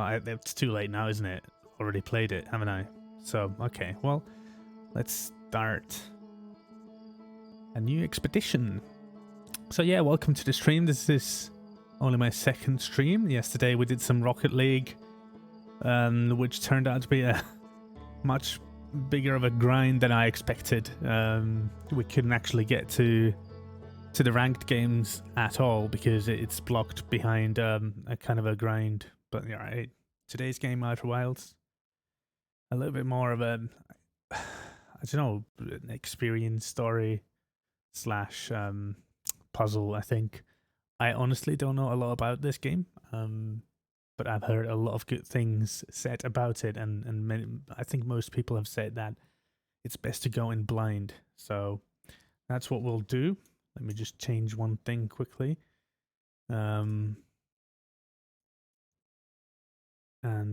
It's too late now, isn't it? Already played it, haven't I? So, okay, well, let's start a new expedition. So yeah, welcome to the stream. This is only my second stream. Yesterday we did some Rocket League, which turned out to be a much bigger of a grind than I expected. We couldn't actually get to the ranked games at all because it's blocked behind a kind of a grind. But yeah, right. Today's game, Outer Wilds, a little bit more of a, I don't know, an experience story slash puzzle, I think. I honestly don't know a lot about this game, but I've heard a lot of good things said about it, and many, I think most people have said that it's best to go in blind. So that's what we'll do. Let me just change one thing quickly. And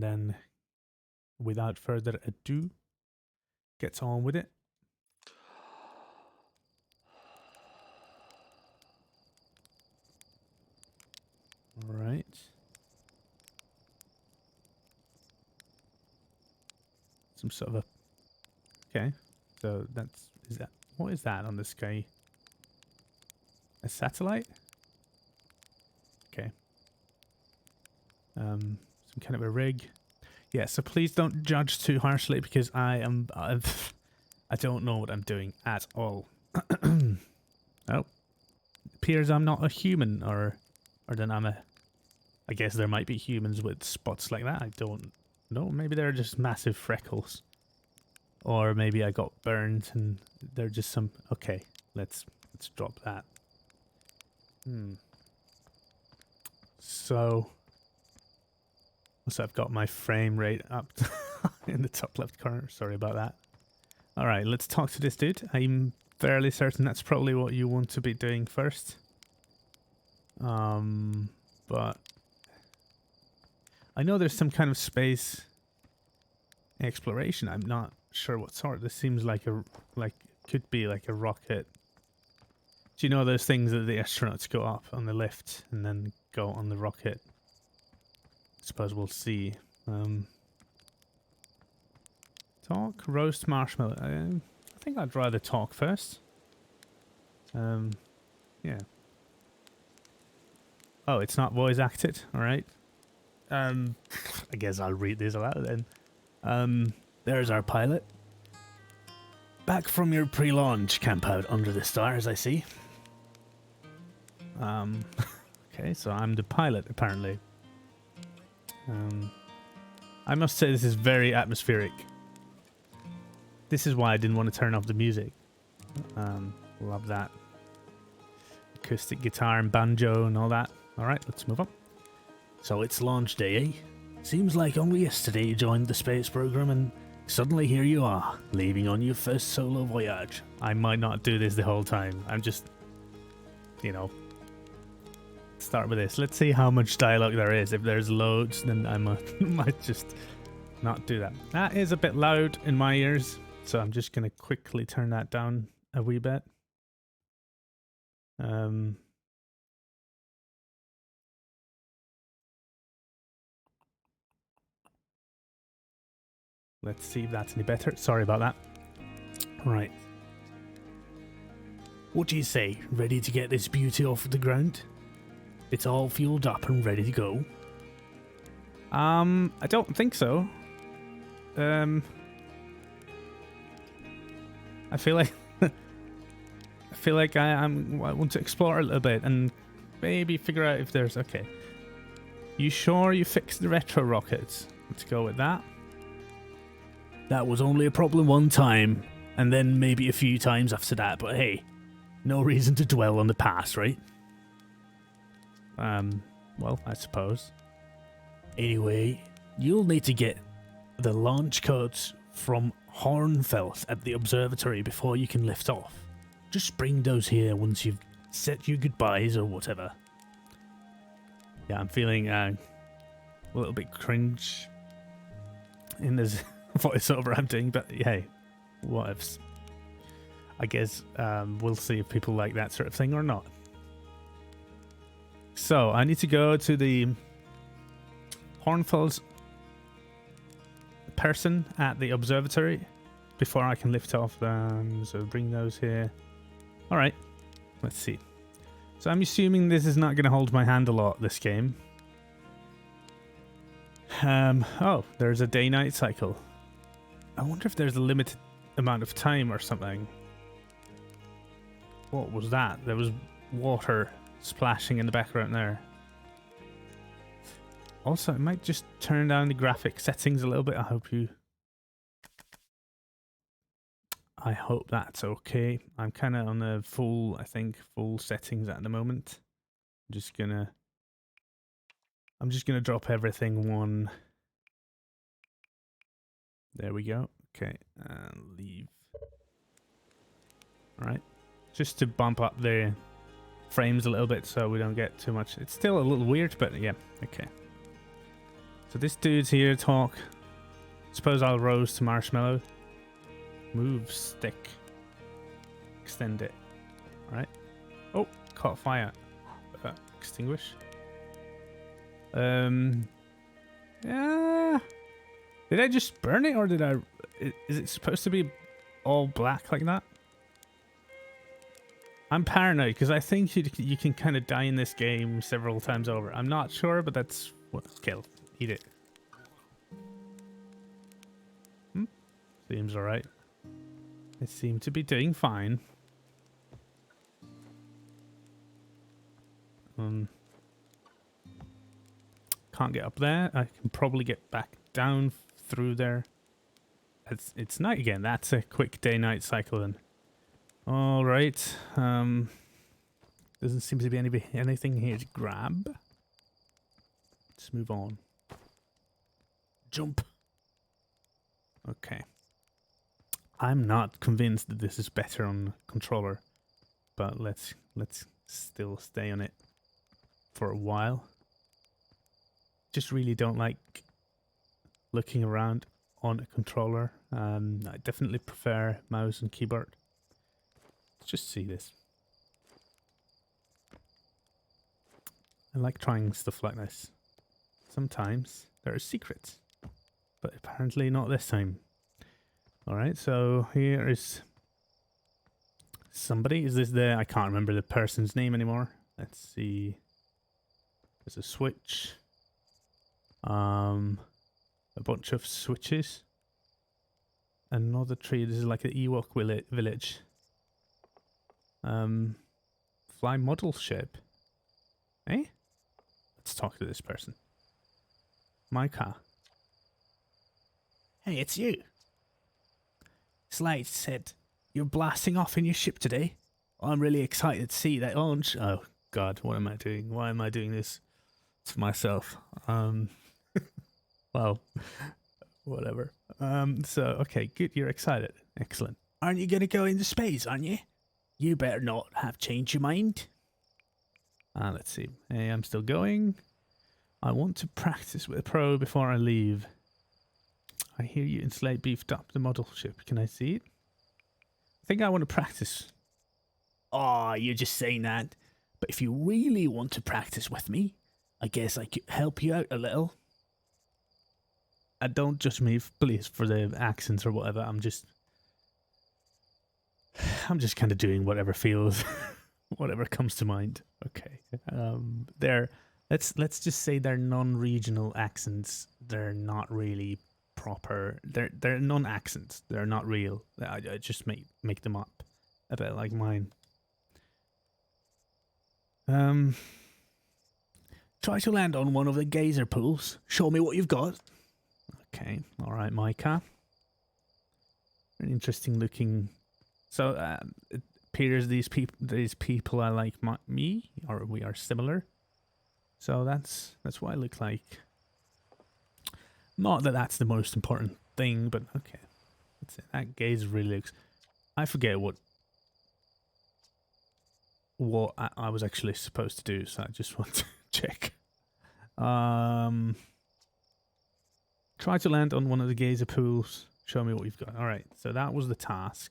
then, without further ado, get on with it. All right. Some sort of a... Okay. So that's... What is that on the sky? A satellite? Okay. Some kind of a rig. Yeah, so please don't judge too harshly because I don't know what I'm doing at all. Oh. Appears I'm not a human, or then I'm a... I guess there might be humans with spots like that. I don't know. Maybe they're just massive freckles. Or maybe I got burned and they're just some... Okay, let's drop that. So I've got my frame rate up in the top left corner. Sorry about that. Alright, let's talk to this dude. I'm fairly certain that's probably what you want to be doing first. But I know there's some kind of space exploration. I'm not sure what sort. This seems like could be like a rocket. Do you know those things that the astronauts go up on the lift and then go on the rocket? I suppose we'll see. Talk, roast marshmallow. I think I'd rather talk first. Yeah. Oh, it's not voice acted. All right. I guess I'll read this aloud then. There's our pilot. Back from your pre-launch camp out under the stars, I see. Okay, so I'm the pilot, apparently. I must say this is very atmospheric. This is why I didn't want to turn off the music. Love that. Acoustic guitar and banjo and all that. Alright, let's move on. So it's launch day, eh? Seems like only yesterday you joined the space program and suddenly here you are, leaving on your first solo voyage. I might not do this the whole time. I'm just, you know, start with this. Let's see how much dialogue there is. If there's loads, then I might just not do that. That is a bit loud in my ears, so I'm just going to quickly turn that down a wee bit. Let's see if that's any better. Sorry about that. Right. What do you say? Ready to get this beauty off the ground? It's all fueled up and ready to go. I don't think so. I feel like I want to explore a little bit and maybe figure out if there's... Okay. You sure you fixed the retro rockets? Let's go with that. That was only a problem one time, and then maybe a few times after that, but hey, no reason to dwell on the past, right? Well, I suppose. Anyway, you'll need to get the launch codes from Hornfels at the observatory before you can lift off. Just bring those here once you've said your goodbyes or whatever. Yeah, I'm feeling a little bit cringe in this voiceover I'm doing, but hey, what ifs. I guess we'll see if people like that sort of thing or not. So I need to go to the Hornfels person at the observatory before I can lift off them. So bring those here. All right, let's see. So I'm assuming this is not going to hold my hand a lot, this game. Oh, there's a day-night cycle. I wonder if there's a limited amount of time or something. What was that? There was water splashing in the background there. Also, I might just turn down the graphic settings a little bit. I hope that's okay. I'm kind of on the full, I think, full settings at the moment. I'm just gonna drop everything one. There we go. Okay, and leave. All right, just to bump up the frames a little bit so we don't get too much. It's still a little weird, but yeah, okay. So this dude's here to talk. Suppose I'll roast to marshmallow. Move stick. Extend it. All right. Oh, caught fire. Extinguish. Yeah. Did I just burn it, or did I? Is it supposed to be all black like that? I'm paranoid because I think you can kind of die in this game several times over. I'm not sure, but that's what. Kill. Eat it. Seems alright. It seemed to be doing fine. Can't get up there. I can probably get back down through there. It's night again. That's a quick day-night cycle then. All right. Doesn't seem to be anything here to grab. Let's move on. Jump. Okay. I'm not convinced that this is better on controller, but let's still stay on it for a while. Just really don't like looking around on a controller. I definitely prefer mouse and keyboard. Let's just see this. I like trying stuff like this. Sometimes there are secrets, but apparently not this time. Alright, so here is somebody. Is this I can't remember the person's name anymore. Let's see. There's a switch. A bunch of switches. Another tree. This is like an Ewok village. Fly model ship. Eh? Let's talk to this person. My car. Hey, it's you. Slade said, you're blasting off in your ship today. I'm really excited to see that launch. Oh, God, what am I doing? Why am I doing this to myself? Well, whatever. So, okay, good, you're excited. Excellent. Aren't you going to go into space, aren't you? You better not have changed your mind. Let's see. Hey, I'm still going. I want to practice with a pro before I leave. I hear you and Slade beefed up the model ship. Can I see it? I think I want to practice. Oh, you're just saying that. But if you really want to practice with me, I guess I could help you out a little. Don't judge me, please, for the accents or whatever. I'm just kind of doing whatever feels, whatever comes to mind. Okay. Let's just say they're non-regional accents. They're not really proper. They're non-accents. They're not real. I just make them up, a bit like mine. Try to land on one of the geyser pools. Show me what you've got. Okay, all right, Micah. Very interesting looking. So it appears these people are like me, or we are similar. So that's what I look like. Not that that's the most important thing, but okay. That's it. That gaze really looks. I forget what I was actually supposed to do, so I just want to check. Try to land on one of the geyser pools. Show me what you've got. All right, so that was the task.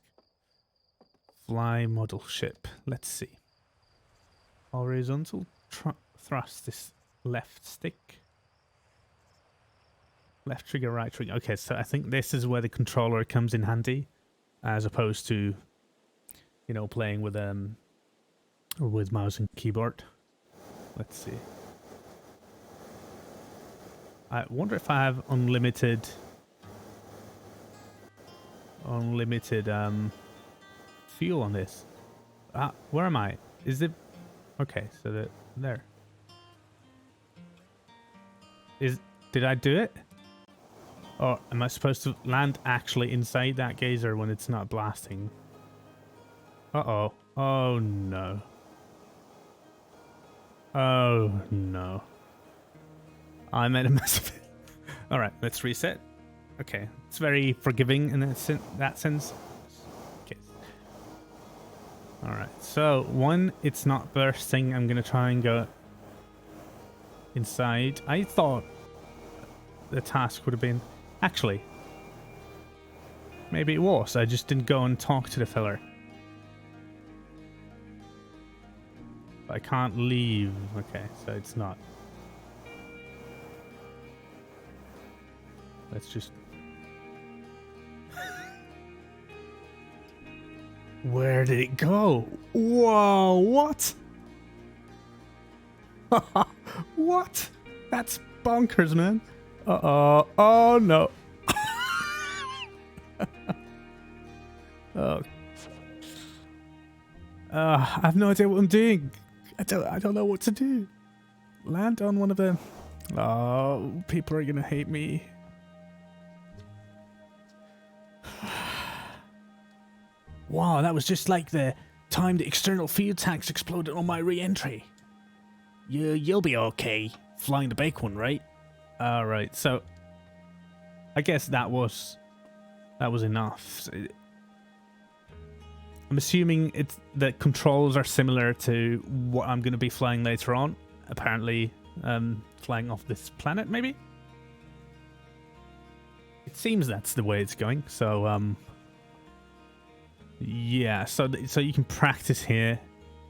Fly model ship. Let's see. Horizontal thrust is left stick. Left trigger, right trigger. Okay, so I think this is where the controller comes in handy, as opposed to, you know, playing with mouse and keyboard. Let's see. I wonder if I have unlimited fuel on this. Where am I? Is it okay? So there. Did I do it? Or am I supposed to land actually inside that geyser when it's not blasting? Uh-oh. Oh no. Oh no. I made a mess of it. Alright, let's reset. Okay, it's very forgiving in that sense. Okay. Alright, so when it's not bursting, I'm going to try and go inside. I thought the task would have been... Actually, maybe it was. I just didn't go and talk to the fella. I can't leave. Okay, so it's not. Let's just... Where did it go? Whoa, what? What? That's bonkers, man. Uh-oh. Oh, no. Oh. I have no idea what I'm doing. I don't know what to do. Land on one of them. Oh, people are gonna hate me. Wow, that was just like the time the external field tanks exploded on my re-entry. You'll be okay flying the bake one, right? Alright, so I guess that was enough. I'm assuming the controls are similar to what I'm going to be flying later on. Apparently, flying off this planet, maybe? It seems that's the way it's going. So, yeah. So you can practice here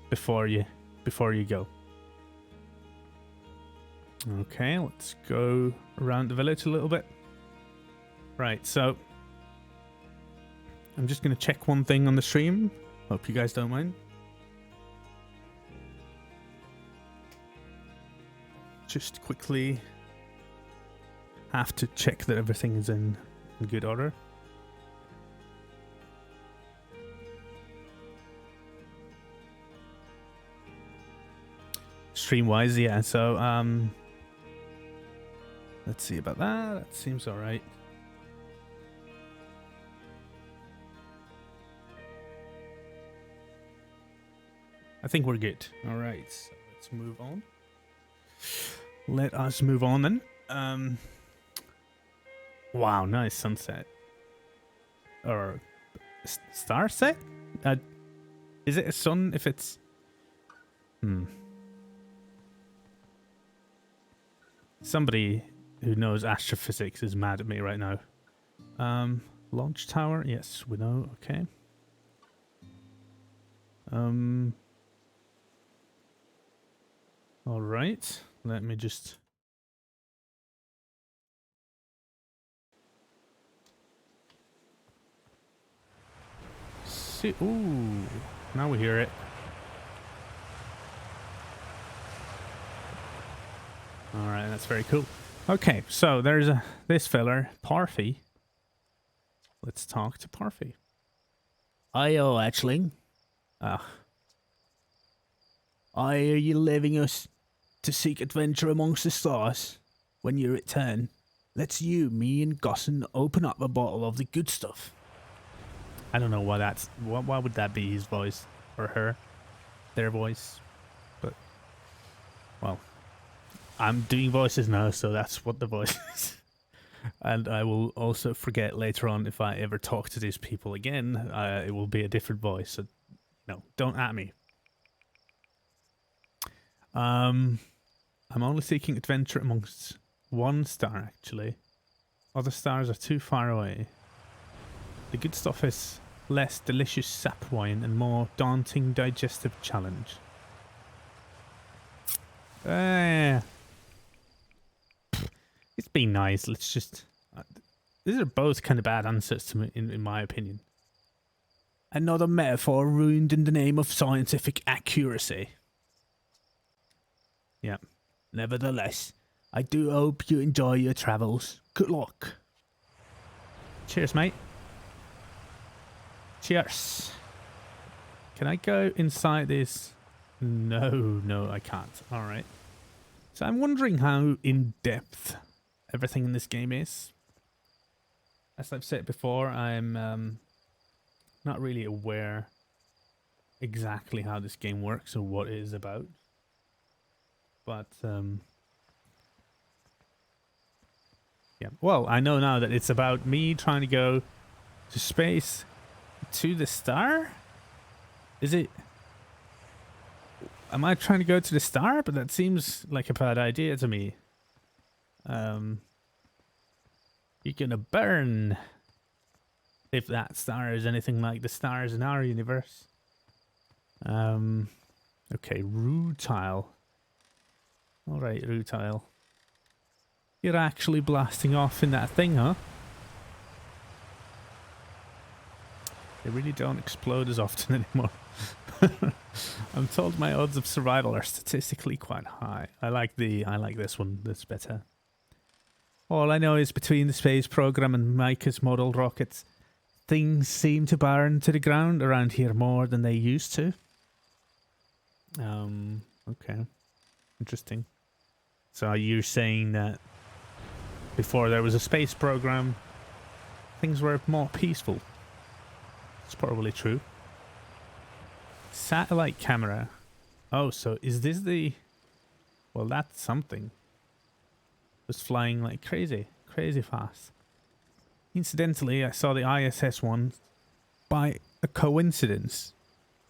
before you go. Okay, let's go around the village a little bit. Right, so I'm just going to check one thing on the stream. Hope you guys don't mind. Just quickly have to check that everything is in good order. Stream-wise, yeah, so, let's see about that. That seems alright. I think we're good. Alright, so let's move on. Let us move on then. Wow, nice sunset. Or star set? Is it a sun if it's... Somebody who knows astrophysics is mad at me right now. Launch tower, yes, we know, okay. Alright, let me just... See, ooh, now we hear it. Alright, that's very cool. Okay, so there's this fella, Parfy. Let's talk to Parfy. Ayo, Hatchling. Are you leaving us to seek adventure amongst the stars? When you return, let's you, me and Gosson open up a bottle of the good stuff. I don't know why that's... Why would that be his voice? Or her? Their voice? But... Well... I'm doing voices now, so that's what the voice is. And I will also forget later on if I ever talk to these people again, it will be a different voice. So, no, don't at me. I'm only seeking adventure amongst one star, actually. Other stars are too far away. The good stuff is less delicious sap wine and more daunting digestive challenge. It's been nice. Let's just... these are both kind of bad answers to me, in my opinion. Another metaphor ruined in the name of scientific accuracy. Yeah. Nevertheless, I do hope you enjoy your travels. Good luck. Cheers, mate. Cheers. Can I go inside this? No, I can't. Alright. So I'm wondering how in-depth everything in this game is. As I've said before, I'm not really aware exactly how this game works or what it is about. But, yeah. Well, I know now that it's about me trying to go to space to the star? Is it... Am I trying to go to the star? But that seems like a bad idea to me. You're gonna burn if that star is anything like the stars in our universe. Okay, Rutile. Alright, Rutile. You're actually blasting off in that thing, huh? They really don't explode as often anymore. I'm told my odds of survival are statistically quite high. I like this one. That's better. All I know is between the space program and Micah's model rockets, things seem to burn to the ground around here more than they used to. Okay. Interesting. So you're saying that before there was a space program, things were more peaceful. It's probably true. Satellite camera. Oh, so is this the... Well, that's something. It's flying like crazy. Crazy fast. Incidentally, I saw the ISS one by a coincidence,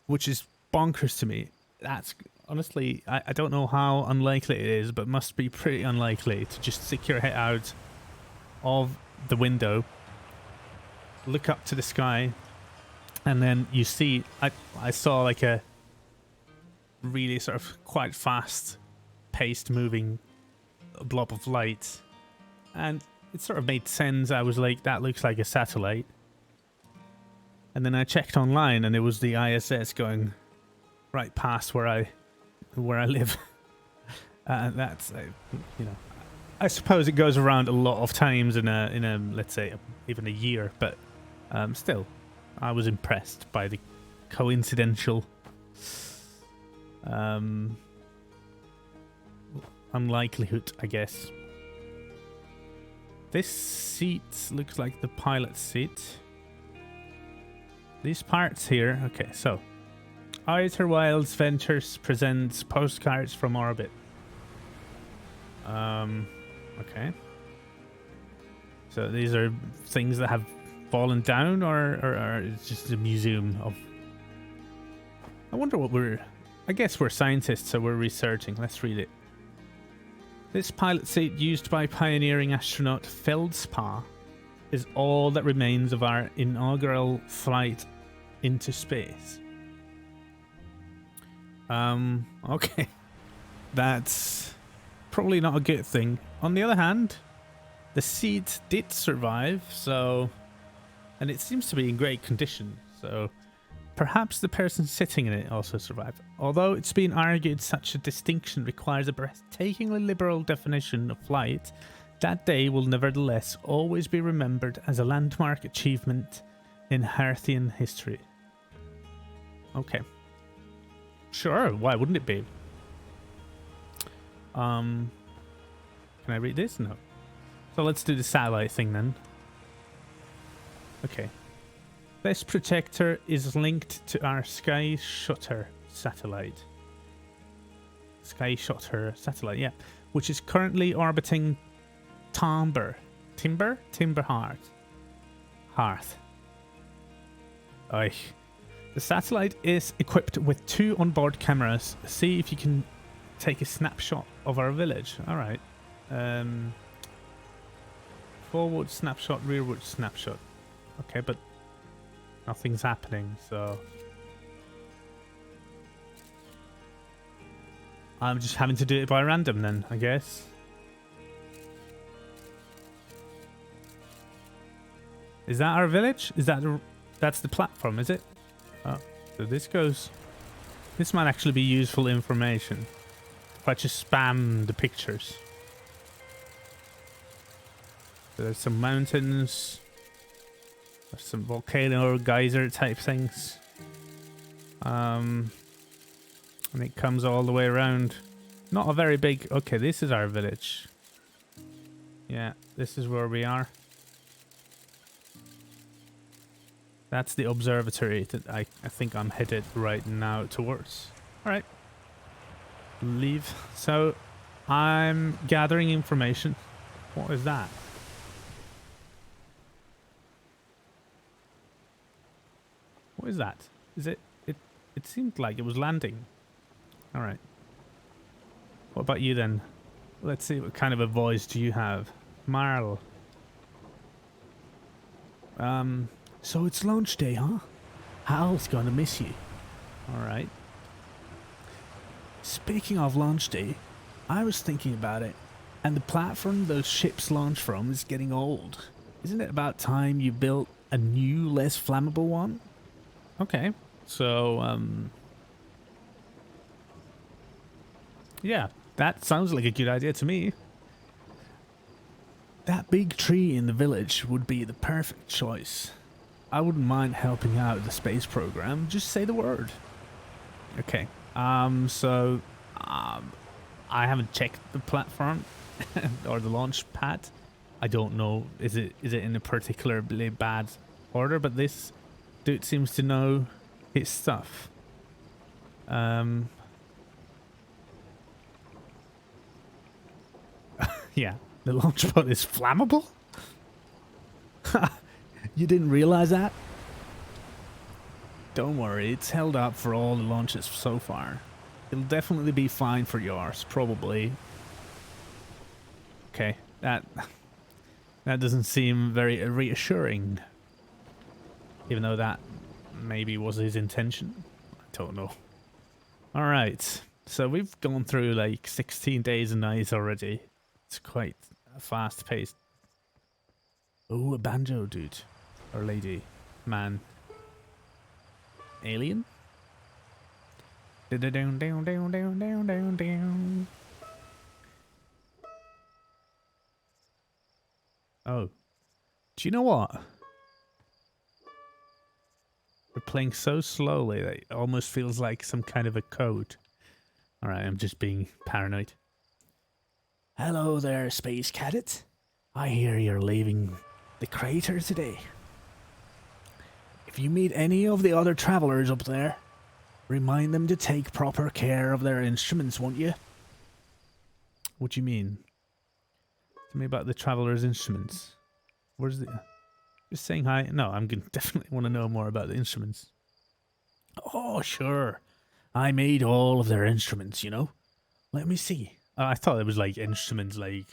which is bonkers to me. That's... Honestly, I don't know how unlikely it is, but must be pretty unlikely to just stick your head out of the window, look up to the sky, and then you see... I saw like a really sort of quite fast paced moving blob of light, and it sort of made sense. I was like, that looks like a satellite. And then I checked online and it was the ISS going right past where I live. And that's, you know, I suppose it goes around a lot of times in a let's say even a year, but still, I was impressed by the coincidental unlikelihood, I guess. This seat looks like the pilot's seat. These parts here, okay, so Outer Wilds Ventures presents postcards from orbit. Okay. So these are things that have fallen down, or it's just a museum of... I wonder what we're... I guess we're scientists, so we're researching. Let's read it. This pilot seat used by pioneering astronaut Feldspar is all that remains of our inaugural flight into space. Okay. That's probably not a good thing. On the other hand, the seat did survive, so... And it seems to be in great condition, so... Perhaps the person sitting in it also survived. Although it's been argued such a distinction requires a breathtakingly liberal definition of flight, that day will nevertheless always be remembered as a landmark achievement in Hearthian history. Okay. Sure, why wouldn't it be? Can I read this? No. So let's do the satellite thing then. Okay. This projector is linked to our Sky Shutter satellite. Sky Shutter satellite, yeah. Which is currently orbiting Timber Hearth. Oy. The satellite is equipped with 2 onboard cameras. See if you can take a snapshot of our village. Alright. Forward snapshot, rearward snapshot. Okay, but nothing's happening, so... I'm just having to do it by random then, I guess. Is that our village? Is that that's the platform, is it? Oh, so this goes... This might actually be useful information. If I just spam the pictures. So there's some mountains. There's some volcano geyser type things. And it comes all the way around. Not a very big... Okay, this is our village. Yeah, this is where we are. That's the observatory that I think I'm headed right now towards. Alright. Leave. So, I'm gathering information. What is that? What is that? Is it... It seemed like it was landing. Alright. What about you then? Let's see, what kind of a voice do you have? Marl. So it's launch day, huh? Hal's gonna miss you. Alright. Speaking of launch day, I was thinking about it, and the platform those ships launch from is getting old. Isn't it about time you built a new, less flammable one? Okay. So, yeah, that sounds like a good idea to me. That big tree in the village would be the perfect choice. I wouldn't mind helping out the space program. Just say the word. Okay. I haven't checked the platform or the launch pad. I don't know. Is it in a particularly bad order? But this dude seems to know his stuff. Yeah, the launch pod is flammable? You didn't realize that? Don't worry, it's held up for all the launches so far. It'll definitely be fine for yours, probably. Okay, that doesn't seem very reassuring. Even though that maybe was his intention. I don't know. Alright, so we've gone through like 16 days and nights already. It's quite fast paced. Oh, a banjo dude. Or lady. Man. Alien? Down, down, down, down, down, down, down. Oh. Do you know what? We're playing so slowly that it almost feels like some kind of a code. Alright, I'm just being paranoid. Hello there, Space Cadet. I hear you're leaving the crater today. If you meet any of the other travelers up there, remind them to take proper care of their instruments, won't you? What do you mean? Tell me about the travelers' instruments. Where's the... Just saying hi? No, I'm gonna definitely want to know more about the instruments. Oh, sure. I made all of their instruments, you know. Let me see. I thought it was like instruments like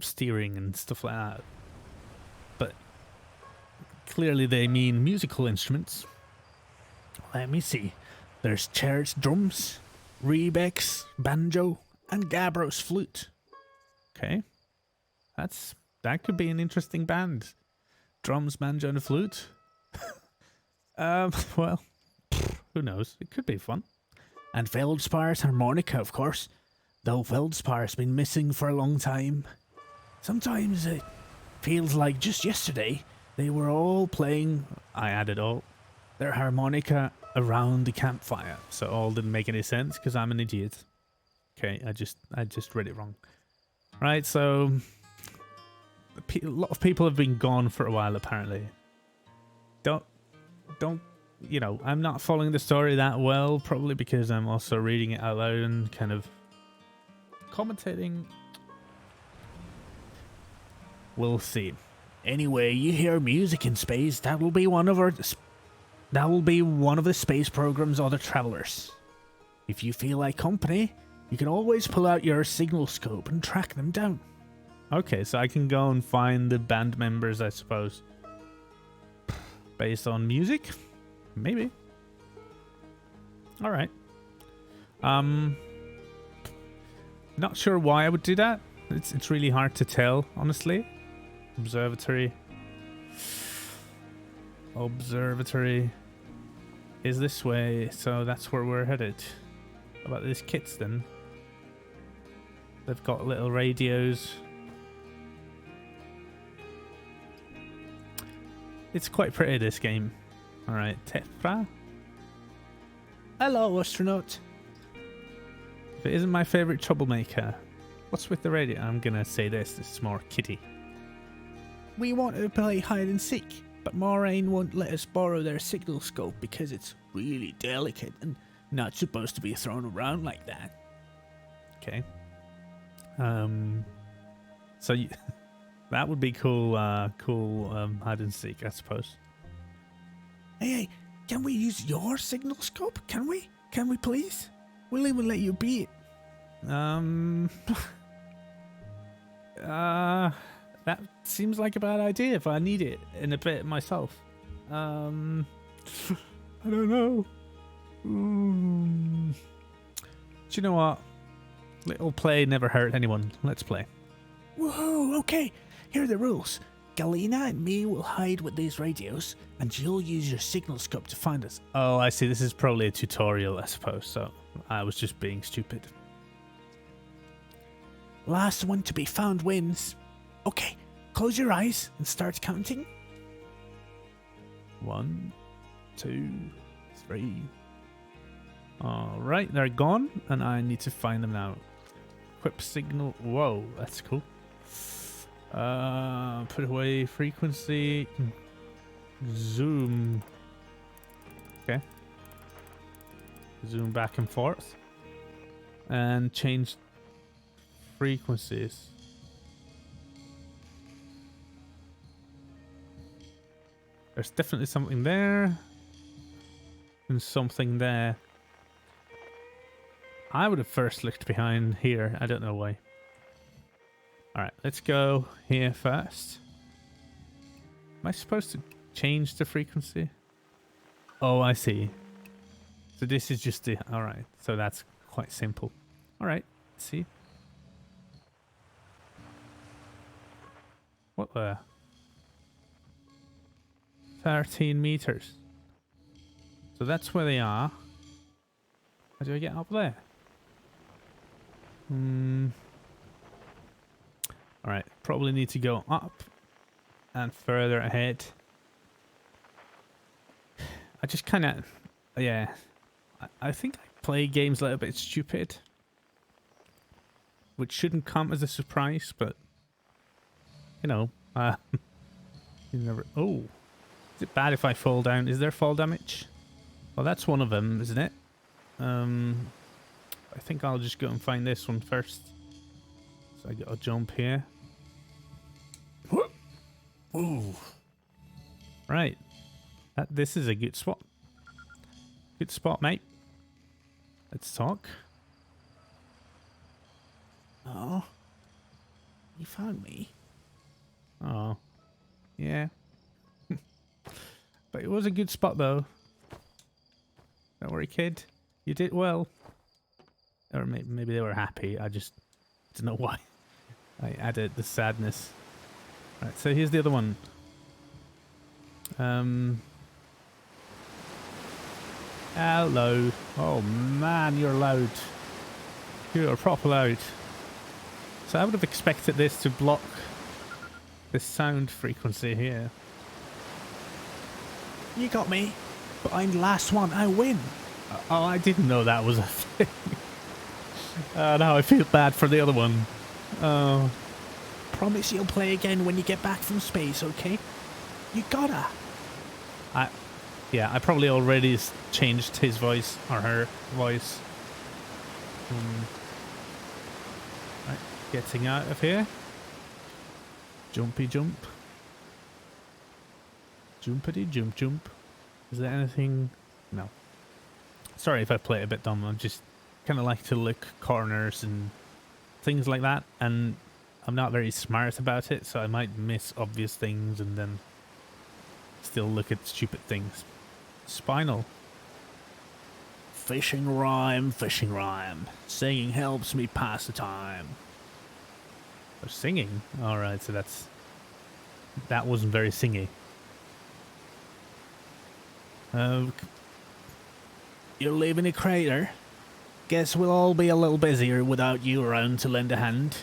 steering and stuff like that. But clearly they mean musical instruments. Let me see. There's Chaird's drums, Rebec's banjo, and Gabro's flute. Okay. That could be an interesting band. Drums, banjo, and a flute. Well, who knows? It could be fun. And Feldspire's harmonica, of course. Though Feldspire's been missing for a long time. Sometimes it feels like just yesterday they were all playing, I added all, their harmonica around the campfire. So all didn't make any sense because I'm an idiot. Okay, I just read it wrong. Right, so a lot of people have been gone for a while apparently. Don't, you know, I'm not following the story that well, probably because I'm also reading it out loud and kind of commentating. We'll see. Anyway, you hear music in space, that will be one of the space program's other travelers. If you feel like company, you can always pull out your signal scope and track them down. Okay, so I can go and find the band members, I suppose. Based on music? Maybe. Alright. Not sure why I would do that. It's really hard to tell, honestly. Observatory. Observatory is this way, so that's where we're headed. How about these kits then? They've got little radios. It's quite pretty, this game. Alright, Tefra. Hello, astronaut. If it isn't my favourite troublemaker, what's with the radio? I'm gonna say this is more kitty. We want to play hide and seek, but Moraine won't let us borrow their signal scope because it's really delicate and not supposed to be thrown around like that. Okay. So that would be cool. Hide and seek, I suppose. Hey, can we use your signal scope? Can we? Can we please? We'll even let you be it. That seems like a bad idea if I need it in a bit myself. I don't know. Do you know what? Little play never hurt anyone. Let's play. Whoa, okay. Here are the rules. Galena and me will hide with these radios, and you'll use your signal scope to find us. Oh, I see. This is probably a tutorial, I suppose, so I was just being stupid. Last one to be found wins. Okay, close your eyes and start counting. 1, 2, 3. Alright, they're gone, and I need to find them now. Equip signal. Whoa, that's cool. Put away frequency. Zoom. Okay. Zoom back and forth. And change frequencies. There's definitely something there. And something there. I would have first looked behind here. I don't know why. Alright, let's go here first. Am I supposed to change the frequency? Oh, I see. So this is just the... Alright, so that's quite simple. Alright, let's see. What the... 13 meters. So that's where they are. How do I get up there? Alright, probably need to go up and further ahead. I just kind of... Yeah. I think I play games a little bit stupid. Which shouldn't come as a surprise, but... You know. You never... Oh. Is it bad if I fall down? Is there fall damage? Well, that's one of them, isn't it? I think I'll just go and find this one first. So I got a jump here. Ooh. Right. This is a good spot. Good spot, mate. Let's talk. Oh. You found me. Oh. Yeah. But it was a good spot, though. Don't worry, kid. You did well. Or maybe they were happy. I just don't know why. I added the sadness. Right, so here's the other one. How loud? Oh man, you're loud. You're proper loud. So I would have expected this to block the sound frequency here. You got me, but I'm the last one. I win. Oh, I didn't know that was a thing. Now I feel bad for the other one. Oh. Promise you'll play again when you get back from space, okay? You gotta. Yeah, I probably already changed his voice or her voice. Right, getting out of here. Jumpy jump. Jumpity jump jump. Is there anything? No. Sorry if I play it a bit dumb. I'm just kind of like to look corners and things like that, and I'm not very smart about it, so I might miss obvious things and then still look at stupid things. Spinal. Fishing rhyme, fishing rhyme. Singing helps me pass the time. Oh, singing? Alright, so that wasn't very singy. You're leaving a crater? Guess we'll all be a little busier without you around to lend a hand.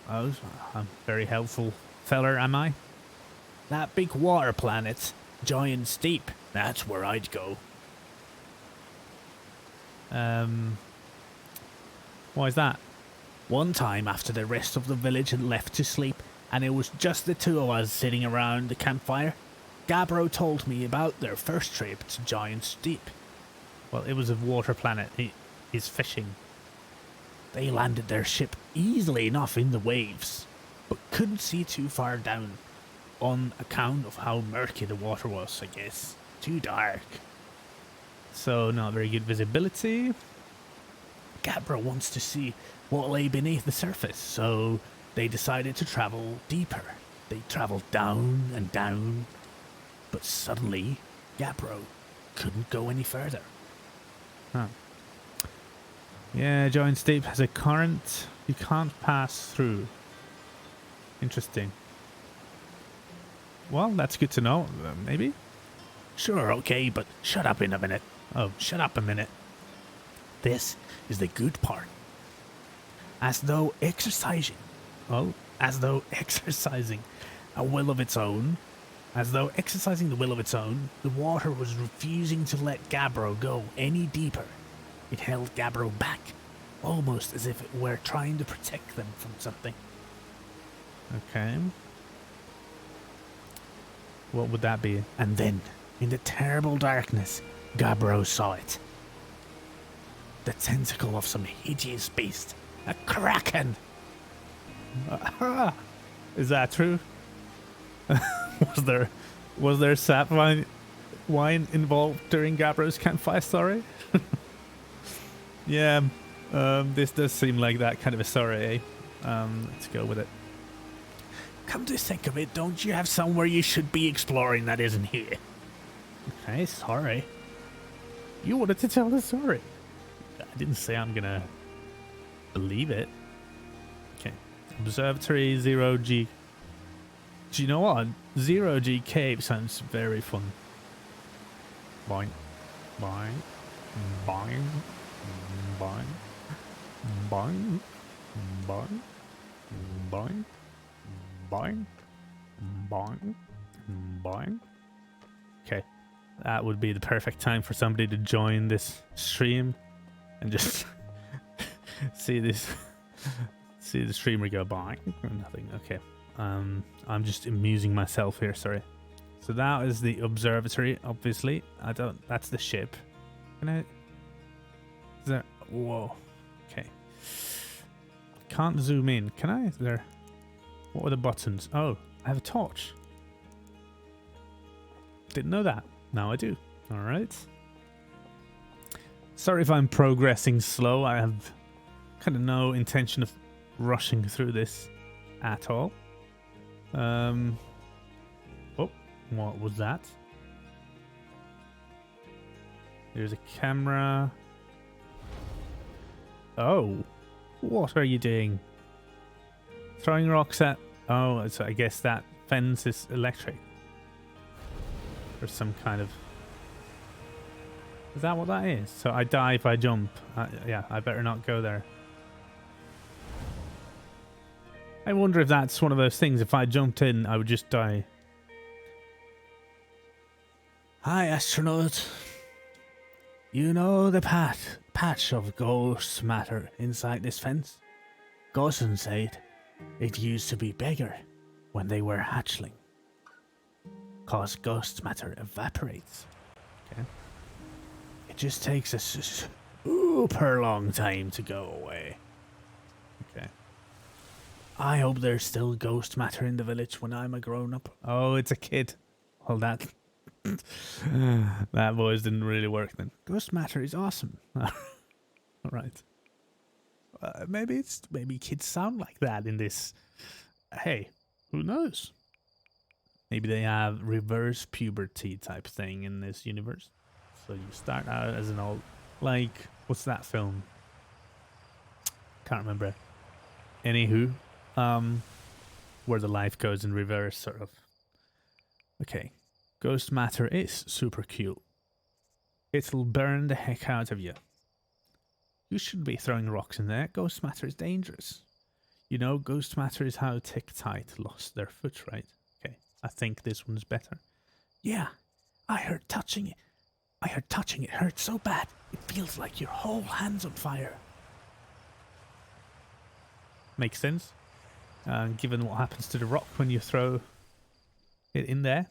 Oh, I'm very helpful feller, am I? That big water planet, Giant Steep, that's where I'd go. Why is that? One time after the rest of the village had left to sleep, and it was just the two of us sitting around the campfire, Gabbro told me about their first trip to Giant Steep. Well, it was a water planet. He's fishing. They landed their ship easily enough in the waves, but couldn't see too far down on account of how murky the water was, I guess. Too dark. So, not very good visibility. Gabbro wants to see what lay beneath the surface, so they decided to travel deeper. They traveled down and down, but suddenly Gabbro couldn't go any further. Huh. Yeah, Giant Steep has a current you can't pass through. Interesting. Well, that's good to know, maybe? Sure, okay, but shut up in a minute. Oh, shut up a minute. This is the good part. As though exercising a will of its own, the water was refusing to let Gabbro go any deeper. It held Gabbro back, almost as if it were trying to protect them from something. Okay. What would that be? And then, in the terrible darkness, Gabbro saw it. The tentacle of some hideous beast. A kraken! Is that true? Was there sap wine involved during Gabbro's campfire story? Yeah, this does seem like that kind of a story, eh? Let's go with it. Come to think of it, don't you have somewhere you should be exploring that isn't here? Okay, sorry. You wanted to tell the story. I didn't say I'm gonna believe it. Okay. Observatory 0G. Do you know what? 0G cave sounds very fun. Boing. Boing. Boing. Boing. Boing. Boing. Boing. Boing. Boing. Boing. Okay. That would be the perfect time for somebody to join this stream and just see the streamer go boing. Nothing. Okay. I'm just amusing myself here, sorry. So that is the observatory, obviously. That's the ship. Can I? Is there? Whoa. Okay. Can't zoom in. Can I? Is there? What were the buttons? Oh, I have a torch. Didn't know that. Now I do. All right. Sorry if I'm progressing slow. I have kind of no intention of rushing through this at all. Oh, what was that? There's a camera. Oh, what are you doing? Throwing rocks at... Oh, so I guess that fence is electric. Or some kind of... Is that what that is? So I die if I jump. Yeah, I better not go there. I wonder if that's one of those things. If I jumped in, I would just die. Hi, astronaut. You know the patch of ghost matter inside this fence? Gosson said it used to be bigger when they were hatchling. Cause ghost matter evaporates. Okay. It just takes a super long time to go away. Okay. I hope there's still ghost matter in the village when I'm a grown-up. Oh, it's a kid. Well, that voice didn't really work then. Ghost matter is awesome. All right. Maybe kids sound like that in this. Hey, who knows? Maybe they have reverse puberty type thing in this universe. So you start out as an old, like, what's that film? Can't remember. Anywho, where the life goes in reverse, sort of. Okay, ghost matter is super cute. It'll burn the heck out of you. You shouldn't be throwing rocks in there. Ghost matter is dangerous. You know, ghost matter is how Tick-Tight lost their foot, right? Okay, I think this one's better. Yeah, I heard touching it. I heard touching it hurt so bad. It feels like your whole hand's on fire. Makes sense. Given what happens to the rock when you throw it in there.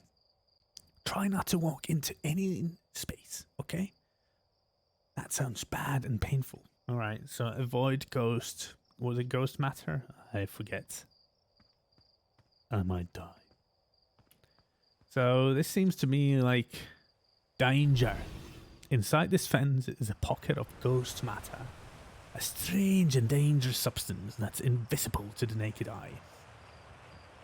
Try not to walk into any space, okay? That sounds bad and painful. Alright, so avoid ghost. Was it ghost matter? I forget. I might die. So this seems to me like danger. Inside this fence is a pocket of ghost matter. A strange and dangerous substance that's invisible to the naked eye.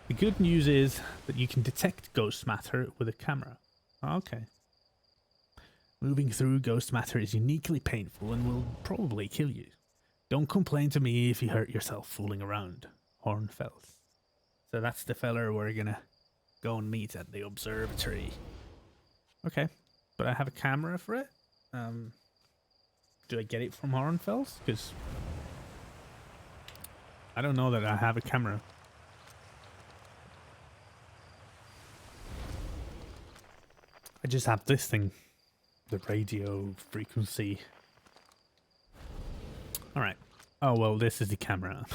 The good news is that you can detect ghost matter with a camera. Okay. Moving through ghost matter is uniquely painful and will probably kill you. Don't complain to me if you hurt yourself fooling around. Hornfels. So that's the feller we're gonna go and meet at the observatory. Okay. But I have a camera for it? Do I get it from Hornfels? Because I don't know that I have a camera. I just have this thing. The radio frequency. Alright. Oh, well, this is the camera.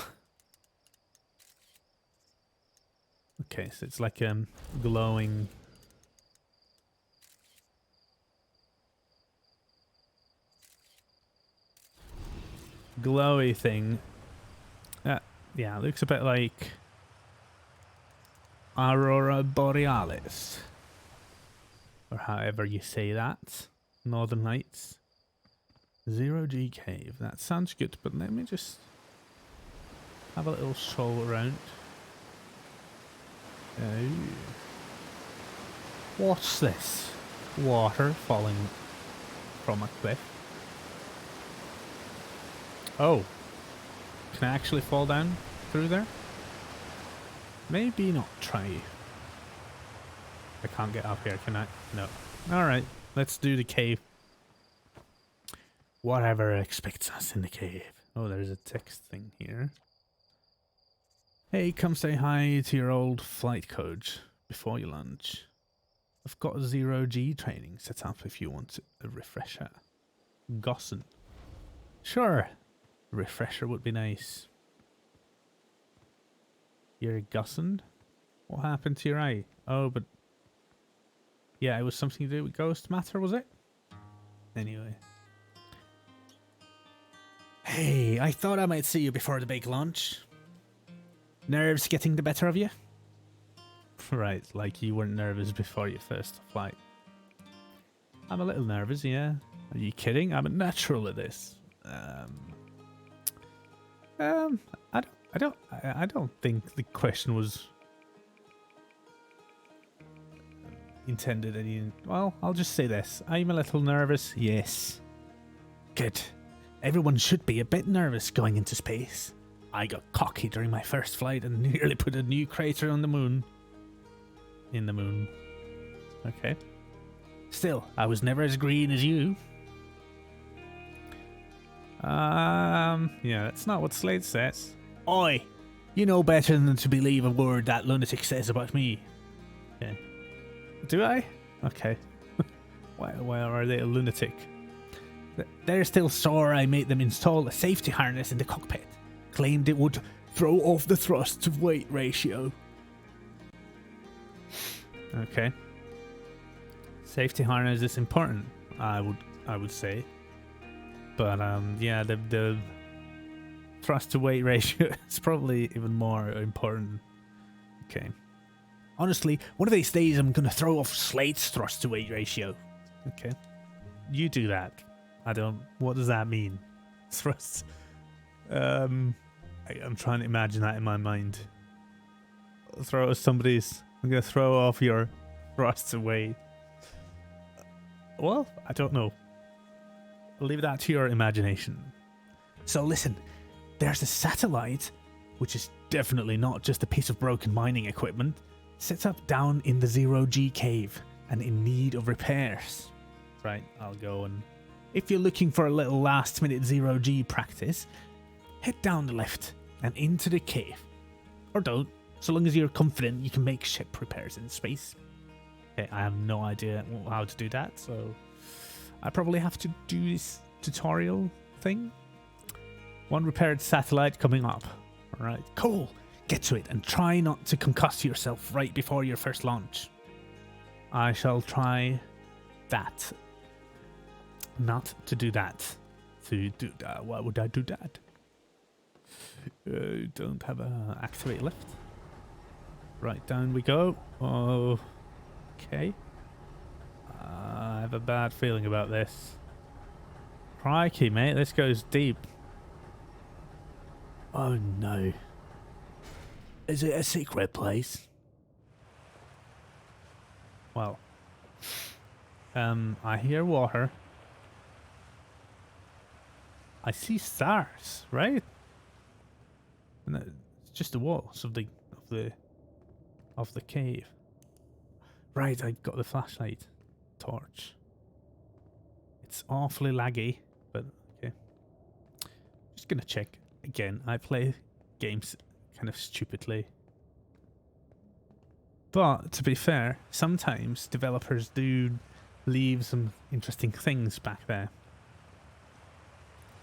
Okay, so it's like glowing. Glowy thing. Yeah, it looks a bit like Aurora Borealis. Or however you say that. Northern Lights. 0G cave. That sounds good, but let me just have a little stroll around. Oh. What's this? Water falling from a cliff. Oh. Can I actually fall down through there? Maybe not try. I can't get up here, can I? No. Alright, let's do the cave. Whatever expects us in the cave. Oh, there's a text thing here. Hey, come say hi to your old flight coach before your lunch. I've got a 0G training set up if you want a refresher. Gossen. Sure. A refresher would be nice. You're Gossen? What happened to your eye? Oh, but... yeah, it was something to do with ghost matter, was it? Anyway. Hey, I thought I might see you before the big lunch. Nerves getting the better of you? Right, like you weren't nervous before your first flight. I'm a little nervous, yeah. Are you kidding? I'm a natural at this. I don't think the question was intended any. Well, I'll just say this. I'm a little nervous, yes. Good. Everyone should be a bit nervous going into space. I got cocky during my first flight and nearly put a new crater on the moon. In the moon. Okay. Still, I was never as green as you. Yeah, that's not what Slade says. Oi! You know better than to believe a word that lunatic says about me. Okay. Do I? Okay. Why are they a lunatic? They're still sore I made them install a safety harness in the cockpit. Claimed it would throw off the thrust to weight ratio. Okay. Safety harness is important, I would say. But yeah, the thrust to weight ratio is probably even more important. Okay. Honestly, one of these days I'm gonna throw off Slate's thrust to weight ratio. Okay. You do that. What does that mean? Thrust. I'm trying to imagine that in my mind. I'm gonna throw off your thrust to weight. Well, I don't know. I'll leave that to your imagination. So listen, there's a satellite, which is definitely not just a piece of broken mining equipment, set up down in the 0G cave and in need of repairs. right, I'll go and... If you're looking for a little last-minute zero-G practice, head down the left and into the cave. Or don't, so long as you're confident you can make ship repairs in space. Okay, I have no idea how to do that, so I probably have to do this tutorial thing. One repaired satellite coming up. Alright, cool. Get to it and try not to concuss yourself right before your first launch. I shall try that. Not to do that. To do that. Why would I do that? Don't have a activate lift. Right, down we go. Oh, okay. I have a bad feeling about this. Crikey, mate, this goes deep. Oh no. Is it a secret place? Well, I hear water. I see stars, right? And it's just the walls of the cave. Right, I've got the flashlight torch. It's awfully laggy, but okay. Just gonna check again. I play games kind of stupidly. But to be fair, sometimes developers do leave some interesting things back there.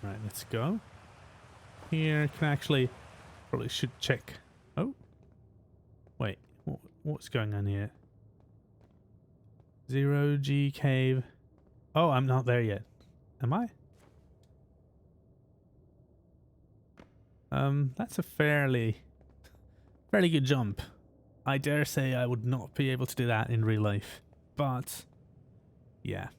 Right, let's go. Here, can I actually... Probably should check. Oh. Wait, what's going on here? Zero G cave. Oh, I'm not there yet. Am I? That's a fairly good jump. I dare say I would not be able to do that in real life. But, yeah.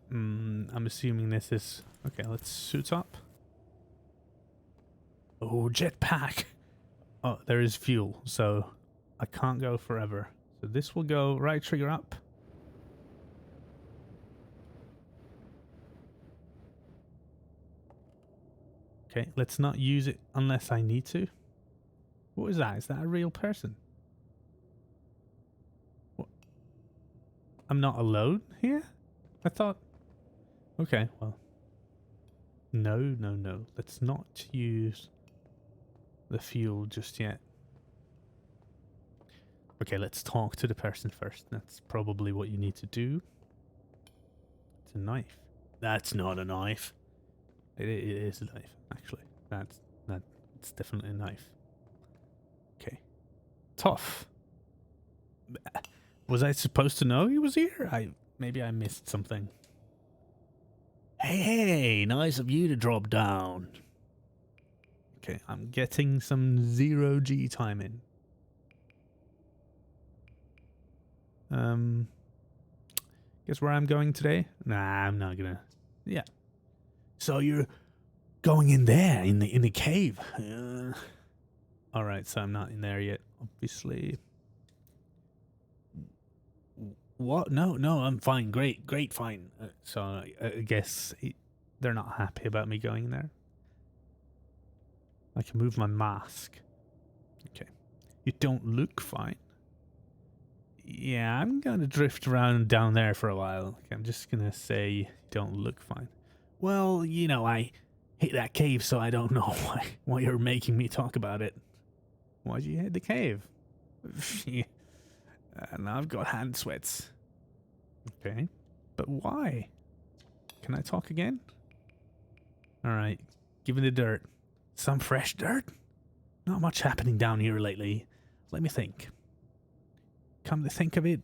I'm assuming this is... Okay, let's suit up. Oh, jetpack! Oh, there is fuel, so I can't go forever. So this will go right trigger up. Okay, let's not use it unless I need to. What is that? Is that a real person? What? I'm not alone here? I thought... Okay, well. No. Let's not use the fuel just yet. Okay, let's talk to the person first. That's probably what you need to do. It's a knife. That's not a knife. It is a knife, actually. It's definitely a knife. Okay. Tough. Was I supposed to know he was here? Maybe I missed something. Hey, nice of you to drop down. Okay, I'm getting some zero G time in. Guess where I'm going today? Nah, I'm not gonna. Yeah. So you're going in there in the cave. All right, so I'm not in there yet, obviously. What? No, I'm fine. Great, fine. So I guess they're not happy about me going there. I can move my mask. Okay. You don't look fine. Yeah, I'm gonna drift around down there for a while. I'm just gonna say you don't look fine. Well, you know, I hit that cave, so I don't know why you're making me talk about it. Why'd you hit the cave? And I've got hand sweats. Okay, but why? Can I talk again? Alright, give me the dirt. Some fresh dirt? Not much happening down here lately. Let me think. Come to think of it,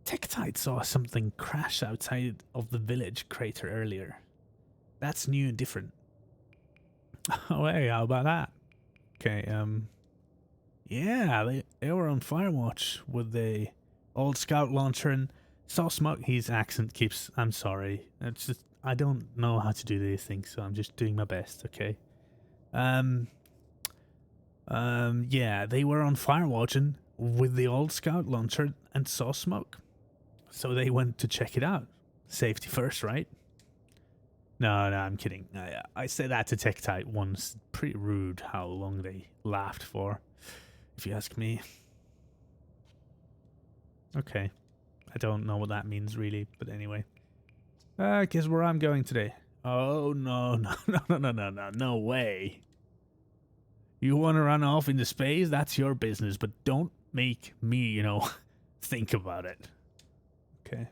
Tekatite saw something crash outside of the village crater earlier. That's new and different. Oh hey, how about that? Okay, yeah, they were on Firewatch with the old scout launcher and saw smoke. His accent keeps... I'm sorry. It's just... I don't know how to do these things, so I'm just doing my best, okay? Yeah, they were on Firewatch with the old scout launcher and saw smoke. So they went to check it out. Safety first, right? No, I'm kidding. I said that to Tekatite once. Pretty rude how long they laughed for, if you ask me. Okay. I don't know what that means really, but anyway. Guess where I'm going today. Oh, no, no, no, no, no, no, no, no way. You want to run off into space? That's your business, but don't make me, you know, think about it. Okay.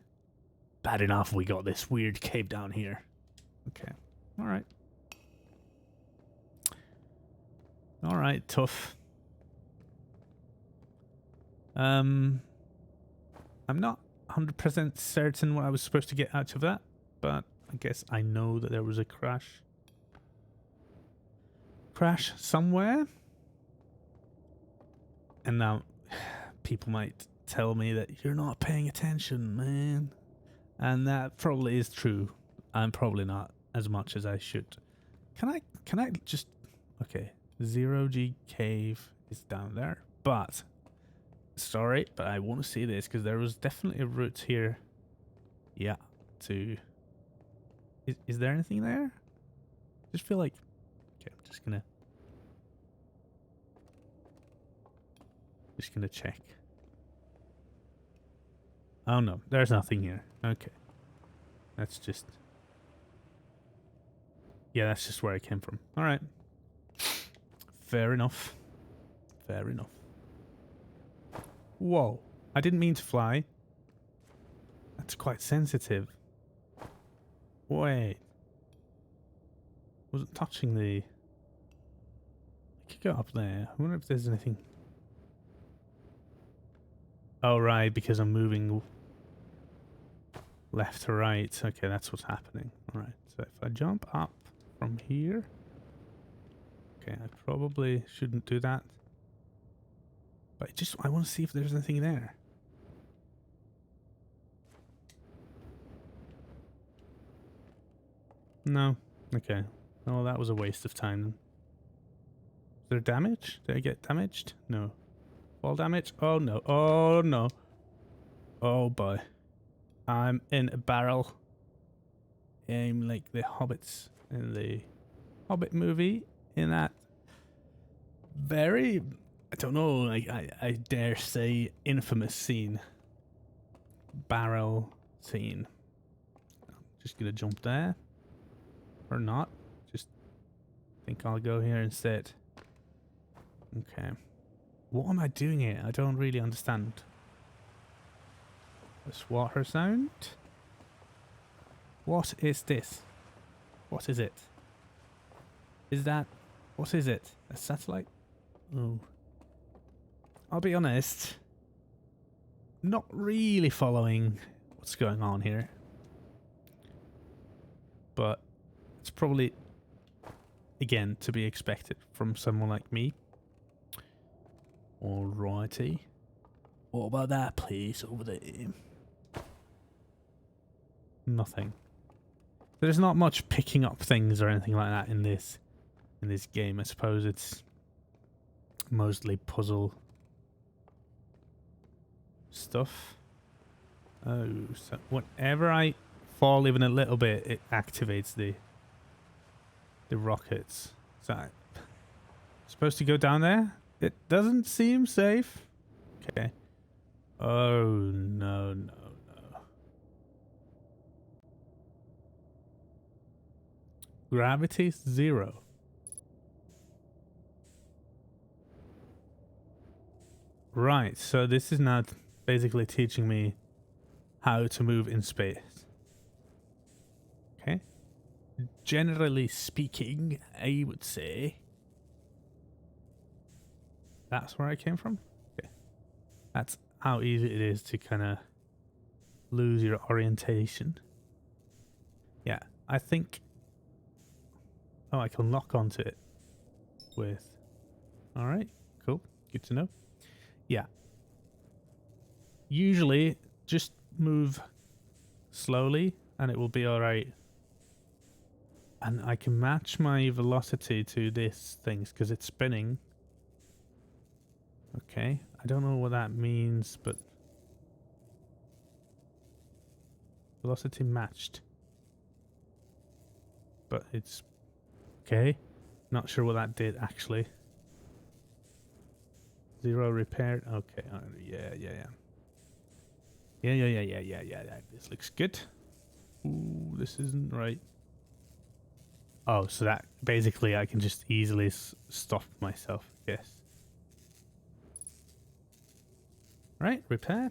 Bad enough we got this weird cave down here. Okay. Alright. Alright, tough. I'm not 100% certain what I was supposed to get out of that, but I guess I know that there was a crash somewhere. And now people might tell me that you're not paying attention, man. And that probably is true. I'm probably not as much as I should. Can I just... Okay. 0G cave is down there. But... Sorry, but I want to see this because there was definitely a route here. Yeah. To... Is there anything there? I just feel like... Okay, I'm just gonna... Just gonna check. Oh no, there's nothing here. Okay. That's just... Yeah, that's just where I came from. Alright. Fair enough. Fair enough. Whoa. I didn't mean to fly. That's quite sensitive. Wait. Wasn't touching the... I could go up there. I wonder if there's anything... Oh, right, because I'm moving left to right. Okay, that's what's happening. Alright, so if I jump up from here... Okay, I probably shouldn't do that. But I want to see if there's anything there. No. Okay. Oh, that was a waste of time. Is there damage? Did I get damaged? No. Fall damage? Oh no. Oh no. Oh boy. I'm in a barrel. I'm like the hobbits in the Hobbit movie. In that very, I don't know, I dare say infamous scene. Barrel scene. I'm just gonna jump there. Or not. Just think I'll go here instead. Okay. What am I doing here? I don't really understand. This water sound? What is this? What is it? Is that... What is it? A satellite? Oh. I'll be honest. Not really following what's going on here. But it's probably, again, to be expected from someone like me. Alrighty. What about that place over there? Nothing. There's not much picking up things or anything like that in this game. I suppose it's mostly puzzle stuff. Oh, so whenever I fall even a little bit, it activates the rockets. So I'm supposed to go down there? It doesn't seem safe. Okay. Oh, no, no, no. Gravity 0. Right, so this is now basically teaching me how to move in space. Okay. Generally speaking, I would say that's where I came from. Okay. That's how easy it is to kind of lose your orientation. Yeah, I think... Oh, I can lock onto it with... Alright, cool. Good to know. Yeah. Usually, just move slowly and it will be alright. And I can match my velocity to this thing because it's spinning. Okay, I don't know what that means, but... Velocity matched. But it's... Okay, not sure what that did actually. 0 repaired. Okay, yeah. Yeah. This looks good. Ooh, this isn't right. Oh, so that basically I can just easily stop myself. Yes. Right, repair.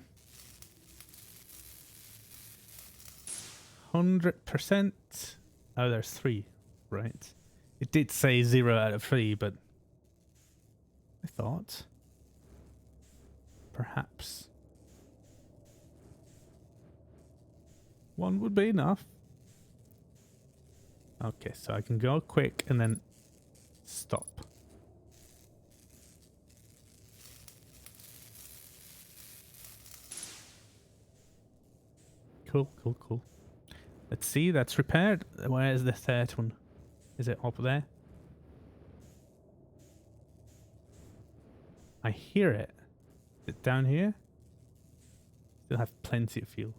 100%. Oh, there's 3. Right. It did say 0 out of 3, but I thought perhaps 1 would be enough. Okay, so I can go quick and then stop. Cool, cool, cool. Let's see, that's repaired. Where is the third one? Is it up there? I hear it. Is it down here? Still have plenty of fuel.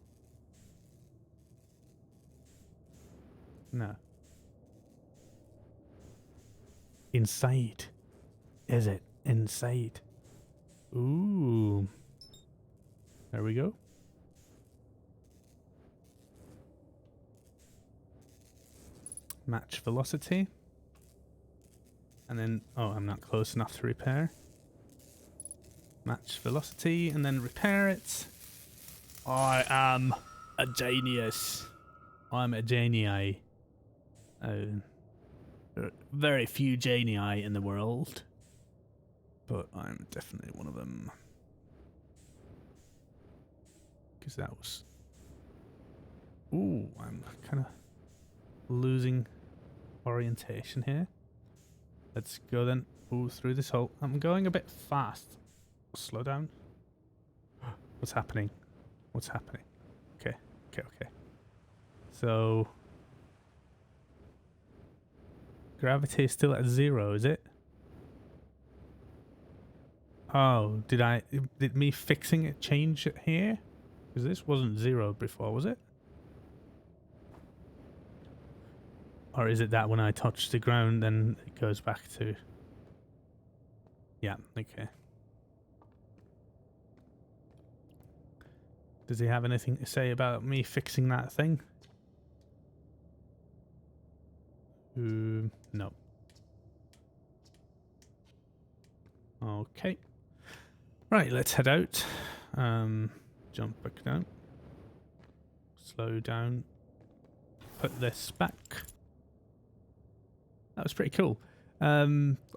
No. Inside. Is it inside? Ooh. There we go. Match velocity. And then, oh, I'm not close enough to repair. Match velocity and then repair it. I am a genius. I'm a genii. Very few genii in the world, but I'm definitely one of them. Because that was... Ooh, I'm kind of losing orientation here. Let's go then. Ooh, through this hole. I'm going a bit fast. Slow down. What's happening? What's happening? Okay, okay, okay. So... Gravity is still at 0, is it? Oh, did me fixing it change it here? Because this wasn't 0 before, was it? Or is it that when I touch the ground then it goes back to... Yeah, okay. Does he have anything to say about me fixing that thing? No. Okay. Right, let's head out. Jump back down. Slow down. Put this back. That was pretty cool.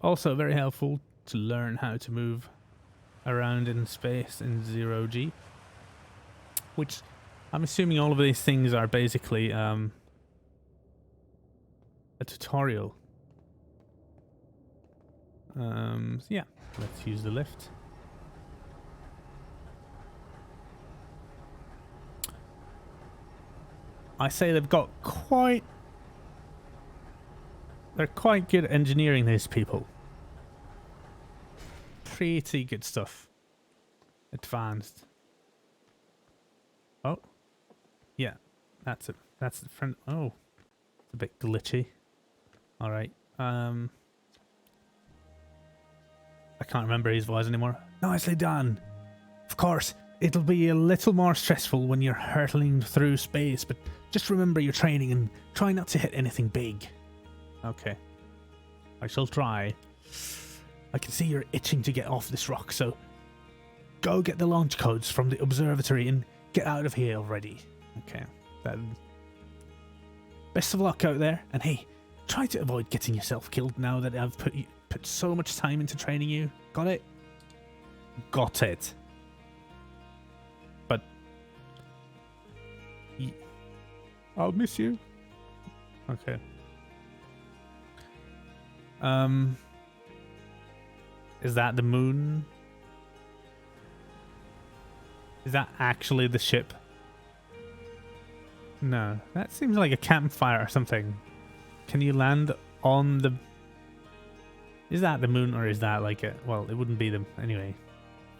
Also very helpful to learn how to move around in space in 0G. Which I'm assuming all of these things are basically a tutorial. So yeah, let's use the lift. I say they've got they're quite good at engineering, these people. Pretty good stuff. Advanced. Oh. Yeah. That's it. That's the friend. Oh. It's a bit glitchy. Alright. I can't remember his voice anymore. Nicely done. Of course, it'll be a little more stressful when you're hurtling through space, but just remember your training and try not to hit anything big. Okay. I shall try. I can see you're itching to get off this rock, so go get the launch codes from the observatory and get out of here already. Okay. Then best of luck out there, and hey, try to avoid getting yourself killed now that I've put so much time into training you. Got it? Got it. But I'll miss you. Okay. Is that the moon? Is that actually the ship? No, that seems like a campfire or something. Can you land on the... Is that the moon or is that like a... Well, it wouldn't be them. Anyway,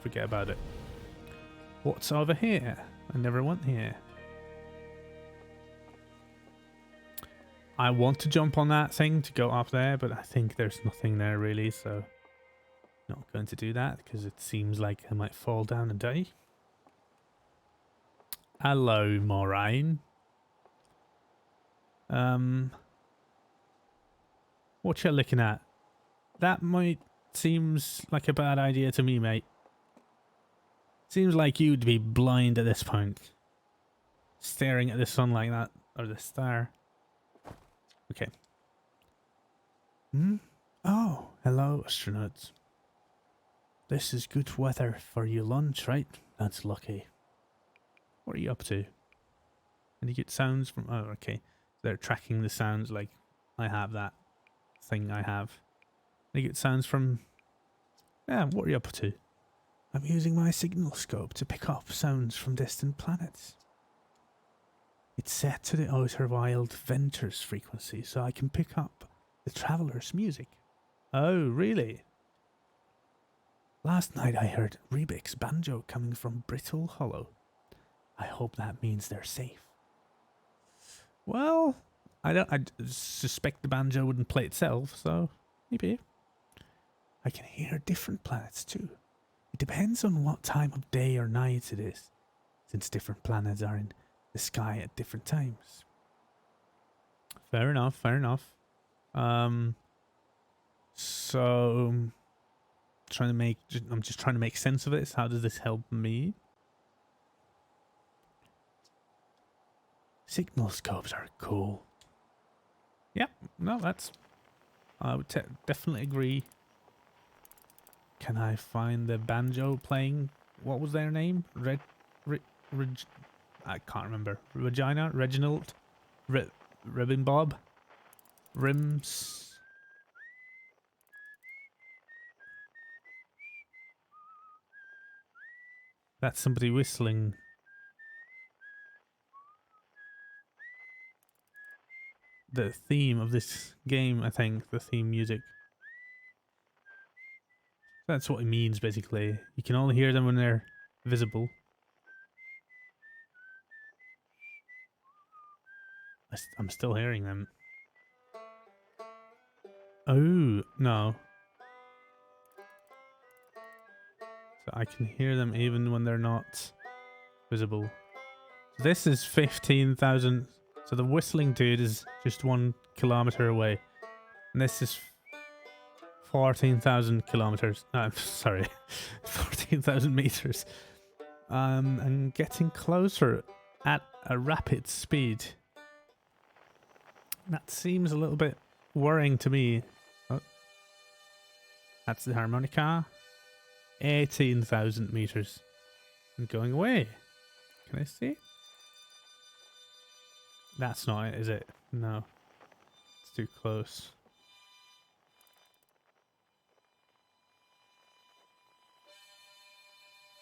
forget about it. What's over here? I never went here. I want to jump on that thing to go up there, but I think there's nothing there really, so... Not going to do that because it seems like I might fall down and die. Hello, Moraine. What you looking at? That might seems like a bad idea to me, mate. Seems like you'd be blind at this point. Staring at the sun like that, or the star. Okay. Hmm? Oh, hello, astronauts. This is good weather for your lunch, right? That's lucky. What are you up to? And you get sounds from... Oh, okay. They're tracking the sounds like I have that thing I have. They get sounds from... Yeah, what are you up to? I'm using my signal scope to pick up sounds from distant planets. It's set to the outer wild ventures frequency, so I can pick up the traveler's music. Oh, really? Last night I heard Rebek's banjo coming from Brittle Hollow. I hope that means they're safe. Well, I suspect the banjo wouldn't play itself, so maybe. I can hear different planets too. It depends on what time of day or night it is, since different planets are in the sky at different times. Fair enough, fair enough. So I'm just trying to make sense of this. How does this help me? Signal scopes are cool. Yep, no, that's... I would definitely agree. Can I find the banjo playing? What was their name? I can't remember. Regina? Reginald? Ribbon Bob? Rims? That's somebody whistling. The theme of this game, I think. The theme music. That's what it means, basically. You can only hear them when they're visible. I'm still hearing them. Oh, no. So I can hear them even when they're not visible. So this is 15,000. So the whistling dude is just 1 kilometer away. And this is 14,000 kilometers. No, sorry. 14,000 meters. And getting closer at a rapid speed. That seems a little bit worrying to me. Oh. That's the harmonica. 18,000 meters. And going away. Can I see? That's not it, is it? No. It's too close.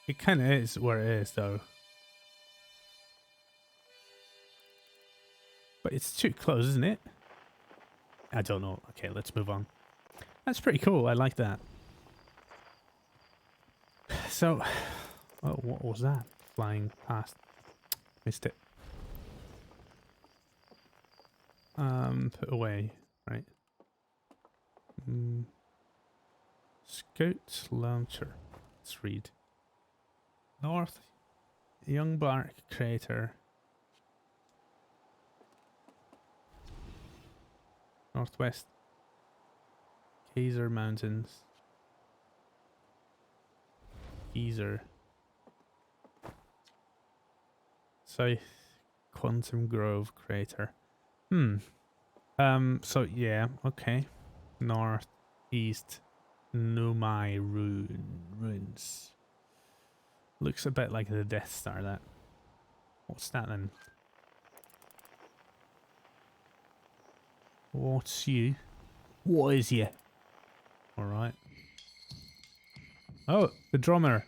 It kind of is where it is, though. But it's too close, isn't it? I don't know. Okay, let's move on. That's pretty cool. I like that. So, oh, what was that? Flying past. Missed it. Put away, right? Scout launcher. Let's read. North Young Bark Crater. Northwest Geyser Mountains. Geyser. South Quantum Grove Crater. So yeah, okay. Northeast Numai Ruins. Looks a bit like the Death Star, that. What's that then? What's you? What is you? Alright. Oh, the drummer.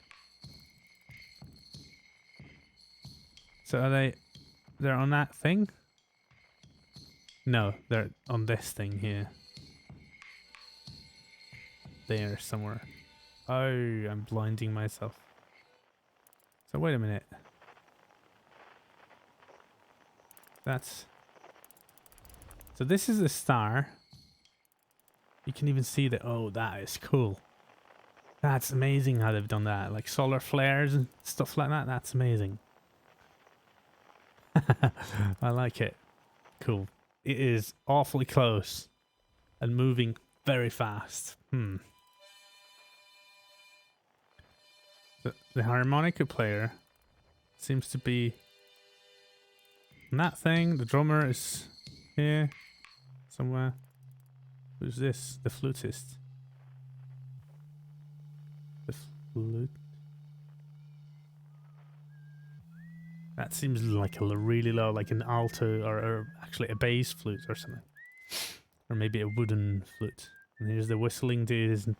So are they're on that thing? No, they're on this thing here. There somewhere. Oh, I'm blinding myself. So wait a minute. That's... So this is a star. You can even see that. Oh, that is cool. That's amazing how they've done that. Like solar flares and stuff like that. That's amazing. I like it. Cool. it is awfully close and moving very fast. The harmonica player seems to be on that thing. The drummer is here somewhere. Who's this? The flutist. The flute. That seems like a really low, like an alto or actually a bass flute or something. Or maybe a wooden flute. And here's the whistling dude.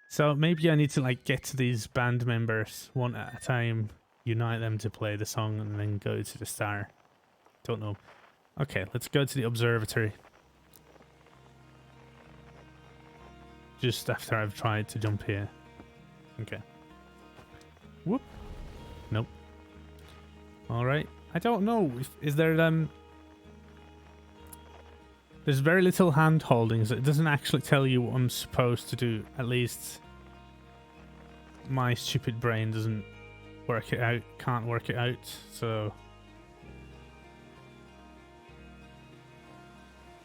So maybe I need to like get to these band members one at a time, unite them to play the song and then go to the star. Don't know. Okay, let's go to the observatory. Just after I've tried to jump here. Okay. Whoop. Nope. Alright. I don't know. Is there there's very little hand holdings. It doesn't actually tell you what I'm supposed to do. At least my stupid brain doesn't work it out. Can't work it out. So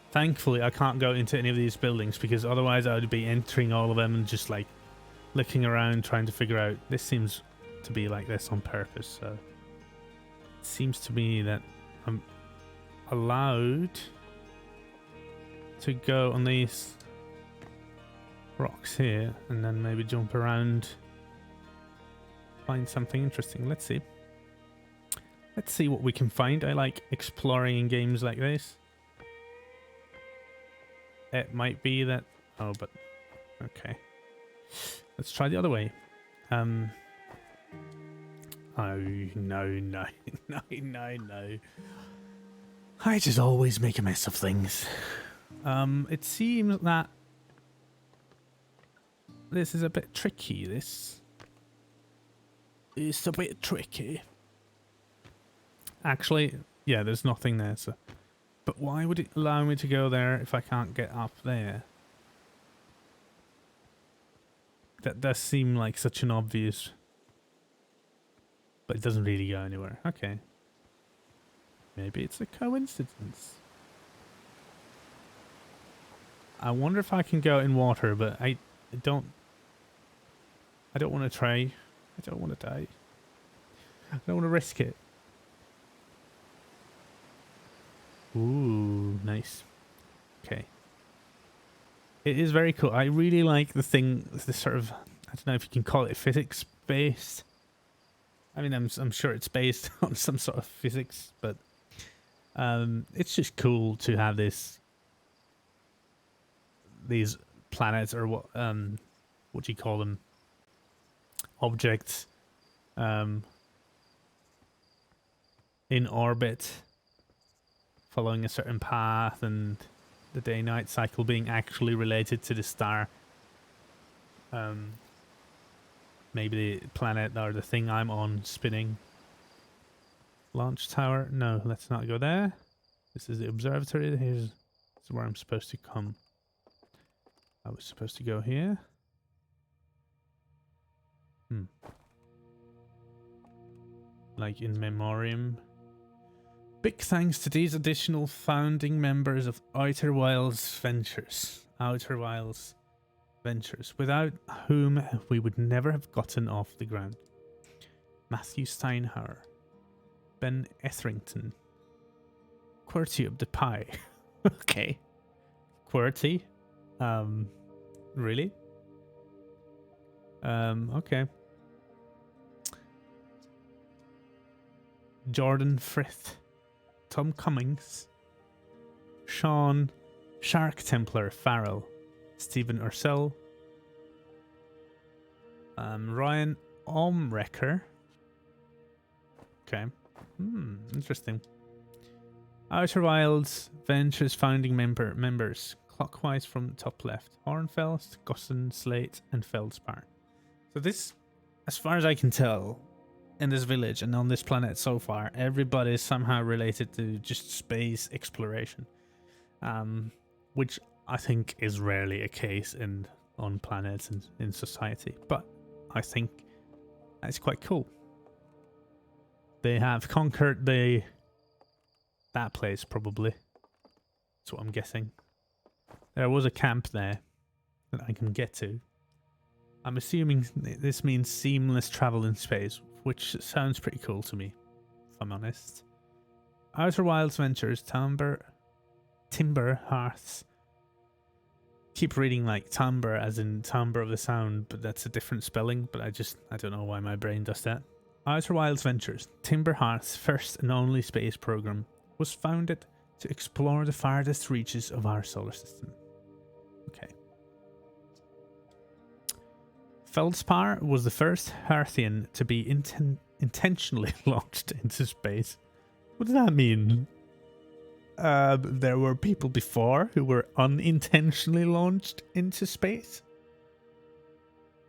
thankfully I can't go into any of these buildings because otherwise I would be entering all of them and just like looking around trying to figure out. This seems to be like this on purpose. So it seems to me that I'm allowed to go on these rocks here and then maybe jump around, find something interesting. Let's see. Let's see what we can find. I like exploring in games like this. It might be that... Oh, but... Okay. Let's try the other way. Oh, no. No. I just always make a mess of things. It seems that this is a bit tricky, this. It's a bit tricky. Actually, yeah, there's nothing there, so... But why would it allow me to go there if I can't get up there? That does seem like such an obvious... But it doesn't really go anywhere. Okay. Maybe it's a coincidence. I wonder if I can go in water, but I don't want to try. I don't want to die. I don't want to risk it. Ooh, nice. Okay. It is very cool. I really like the thing, this sort of, I don't know if you can call it physics based. I mean, I'm sure it's based on some sort of physics, but it's just cool to have these planets, or what do you call them? Objects in orbit, following a certain path, and the day-night cycle being actually related to the star. Maybe the planet or the thing I'm on spinning. Launch tower. No, let's not go there. This is the observatory. Here's where I'm supposed to come. I was supposed to go here. Like in memoriam. Big thanks to these additional founding members of Outer Wilds Ventures. Outer Wilds Ventures, without whom we would never have gotten off the ground. Matthew Steinhauer, Ben Etherington, QWERTY of the Pie. Okay. QWERTY? Really? Okay. Jordan Frith, Tom Cummings, Sean, Shark Templar Farrell, Stephen Ursell, Ryan Omrecker. Okay. Interesting. Outer Wilds Ventures founding members, clockwise from top left: Hornfels, Gossen, Slate, and Feldspar. So this, as far as I can tell, in this village and on this planet so far, everybody is somehow related to just space exploration, which I think is rarely a case on planets and in society. But I think that's quite cool. They have conquered that place, probably. That's what I'm guessing. There was a camp there that I can get to. I'm assuming this means seamless travel in space, which sounds pretty cool to me, if I'm honest. Outer Wilds Ventures, Timber Hearths. Keep reading like timbre as in timbre of the sound, but that's a different spelling, but I don't know why my brain does that. Outer Wilds Ventures, Timber Hearth's first and only space program, was founded to explore the farthest reaches of our solar system. Okay. Feldspar was the first Hearthian to be intentionally launched into space. What does that mean? There were people before who were unintentionally launched into space?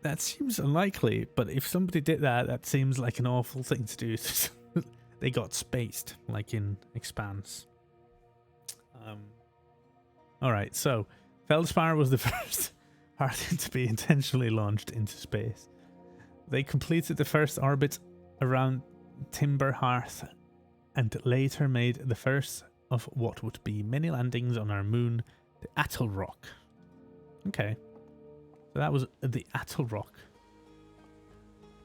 That seems unlikely, but if somebody did that, that seems like an awful thing to do. They got spaced, like in Expanse. Alright, so Feldspar was the first Hearthian to be intentionally launched into space. They completed the first orbit around Timber Hearth and later made the first of what would be many landings on our moon, the Atoll Rock. Okay. So that was the Atoll Rock.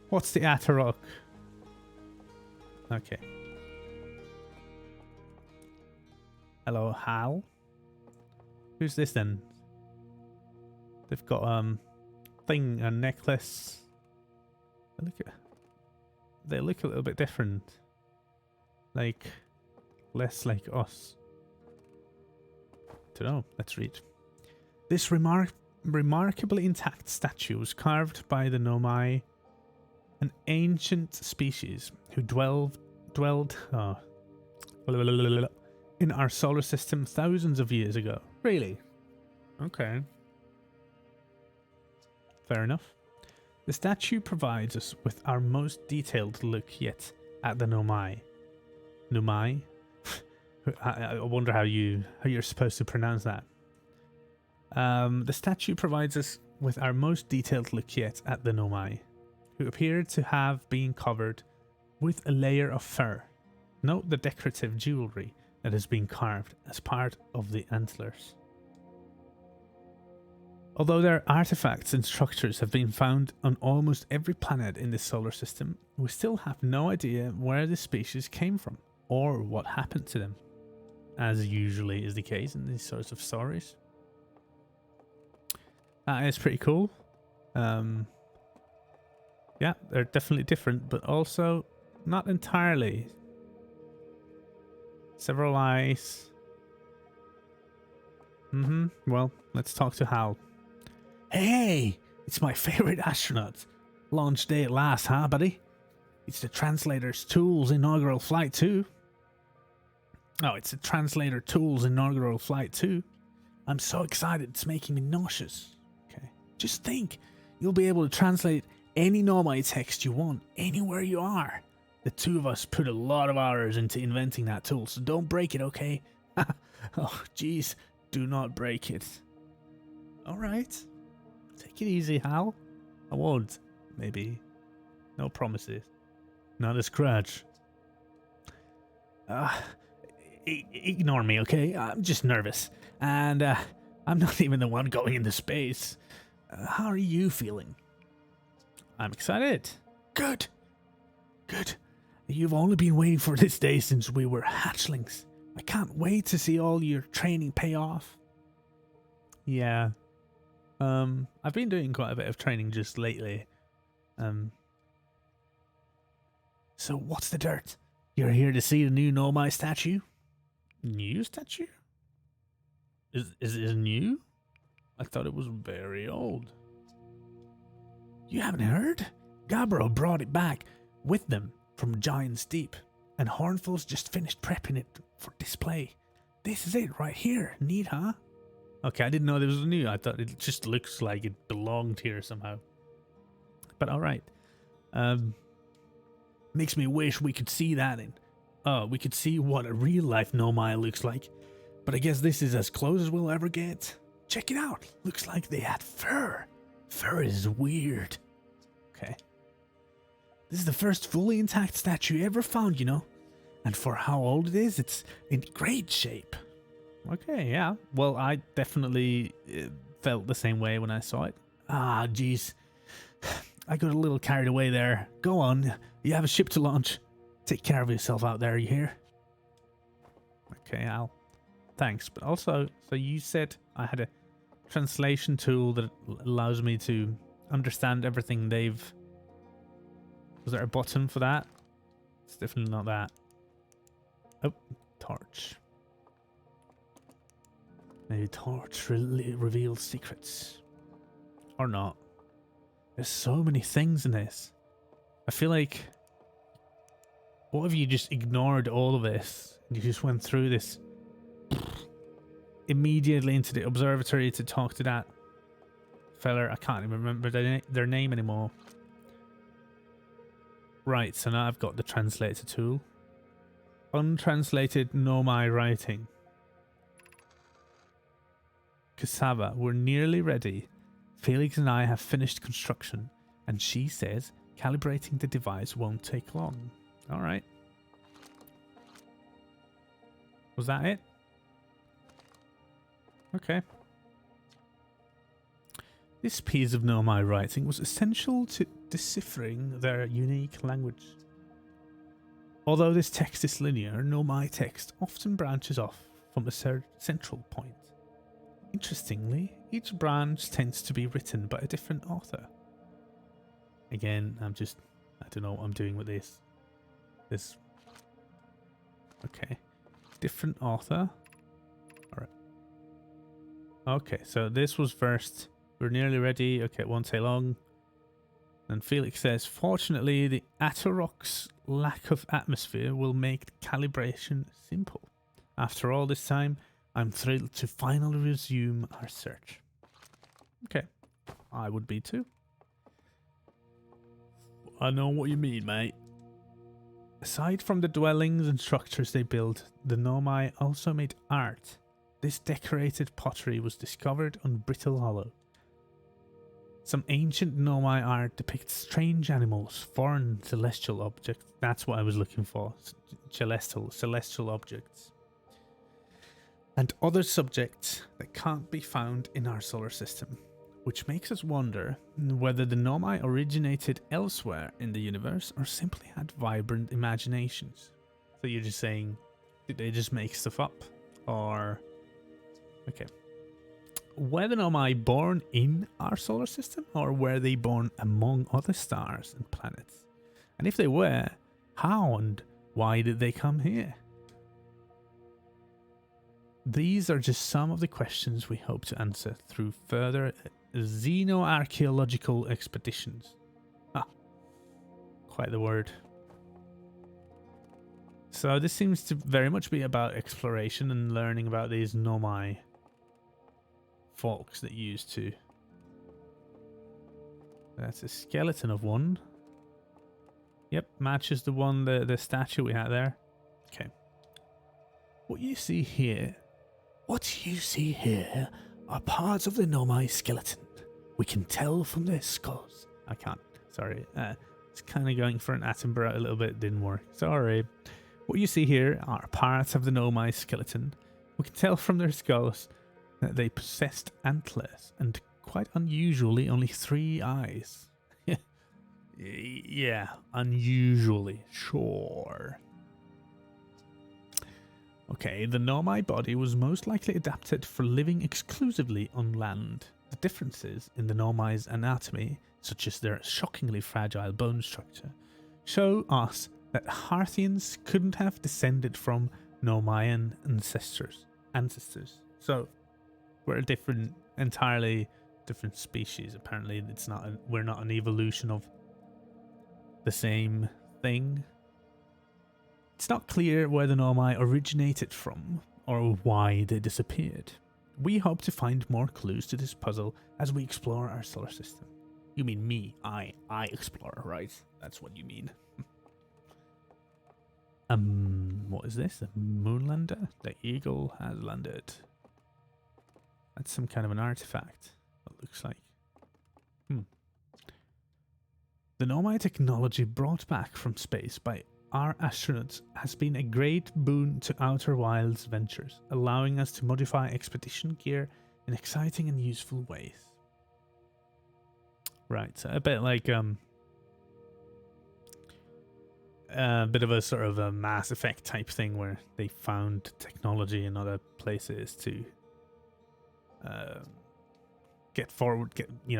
What's the Atoll Rock? Okay. Hello, Hal. Who's this then? They've got thing, a necklace. They look a little bit different. Like less like us. Don't know. Let's read. This remarkably intact statue was carved by the Nomai, an ancient species who dwelled in our solar system thousands of years ago. Really? Okay. Fair enough. The statue provides us with our most detailed look yet at the Nomai. Nomai? I wonder how you're supposed to pronounce that. The statue provides us with our most detailed look yet at the Nomai, who appeared to have been covered with a layer of fur. Note the decorative jewelry that has been carved as part of the antlers. Although their artifacts and structures have been found on almost every planet in the solar system, we still have no idea where this species came from or what happened to them, as usually is the case in these sorts of stories. That is pretty cool. Yeah, they're definitely different, but also not entirely. Several eyes. Well, let's talk to Hal. Hey, it's my favorite astronaut. Launch day at last, huh, buddy? It's the Translator's Tools inaugural flight too. Oh, it's the Translator Tools inaugural flight too. I'm so excited, it's making me nauseous. Okay. Just think, you'll be able to translate any Nomai text you want, anywhere you are. The two of us put a lot of hours into inventing that tool, so don't break it, okay? Oh, jeez, do not break it. Alright. Take it easy, Hal. I won't. Maybe. No promises. Not a scratch. Ignore me, okay? I'm just nervous. And I'm not even the one going into space. How are you feeling? I'm excited. Good. Good. You've only been waiting for this day since we were hatchlings. I can't wait to see all your training pay off. Yeah. I've been doing quite a bit of training just lately. So what's the dirt? You're here to see the new Nomai statue? New statue? Is it new? I thought it was very old. You haven't heard? Gabbro brought it back with them from Giant's Deep, and Hornful's just finished prepping it for display. This is it right here. Neat, huh? Okay, I didn't know this was new. I thought it just looks like it belonged here somehow. But alright. Makes me wish we could see that and we could see what a real life Nomai looks like. But I guess this is as close as we'll ever get. Check it out. Looks like they had fur. Fur is weird. Okay. This is the first fully intact statue ever found, you know. And for how old it is, it's in great shape. Okay, yeah. Well, I definitely felt the same way when I saw it. Ah, jeez. I got a little carried away there. Go on. You have a ship to launch. Take care of yourself out there, you hear? Okay, Al. Thanks. But also, so you said I had a translation tool that allows me to understand everything they've... Was there a button for that? It's definitely not that. Oh, torch. Maybe torch reveals secrets. Or not. There's so many things in this. I feel like... What if you just ignored all of this? And you just went through this immediately into the observatory to talk to that fella. I can't even remember their name anymore. Right, so now I've got the translator tool. Untranslated Nomai writing. Cassava, we're nearly ready. Felix and I have finished construction, and she says calibrating the device won't take long. Alright. Was that it? Okay. This piece of Nomai writing was essential to deciphering their unique language. Although this text is linear, Nomai text often branches off from a central point. Interestingly, each branch tends to be written by a different author. Again, I don't know what I'm doing with this. Okay. Different author. Alright. Okay, so this was first. We're nearly ready. Okay, it won't take long. And Felix says, fortunately, the Atarok's lack of atmosphere will make calibration simple. After all this time, I'm thrilled to finally resume our search. Okay, I would be too. I know what you mean, mate. Aside from the dwellings and structures they built, the Nomai also made art. This decorated pottery was discovered on Brittle Hollow. Some ancient Nomai art depicts strange animals, foreign celestial objects. That's what I was looking for. Celestial objects. And other subjects that can't be found in our solar system. Which makes us wonder whether the Nomai originated elsewhere in the universe or simply had vibrant imaginations. So you're just saying, did they just make stuff up? Or... Okay. Were the Nomai born in our solar system, or were they born among other stars and planets? And if they were, how and why did they come here? These are just some of the questions we hope to answer through further xenoarchaeological expeditions. Ah, quite the word. So this seems to very much be about exploration and learning about these Nomai folks that used to. That's a skeleton of one. Yep, matches the one, the statue we had there. Okay. What you see here are parts of the Nomai skeleton. We can tell from their skulls. I can't. Sorry. It's kind of going for an Attenborough a little bit. Didn't work. Sorry. What you see here are parts of the Nomai skeleton. We can tell from their skulls that they possessed antlers and, quite unusually, only 3 eyes. Yeah, unusually, sure. Okay, the Nomai body was most likely adapted for living exclusively on land. The differences in the Nomai's anatomy, such as their shockingly fragile bone structure, show us that Harthians couldn't have descended from Nomaian ancestors. So, we're a entirely different species. Apparently, we're not an evolution of the same thing. It's not clear where the Nomai originated from or why they disappeared. We hope to find more clues to this puzzle as we explore our solar system. You mean me? I explorer, right? That's what you mean. What is this? A moonlander? The eagle has landed. That's some kind of an artifact, it looks like. The Nomai technology brought back from space by our astronauts has been a great boon to Outer Wilds ventures, allowing us to modify expedition gear in exciting and useful ways. Right, so a bit like a bit of a sort of a Mass Effect type thing where they found technology in other places to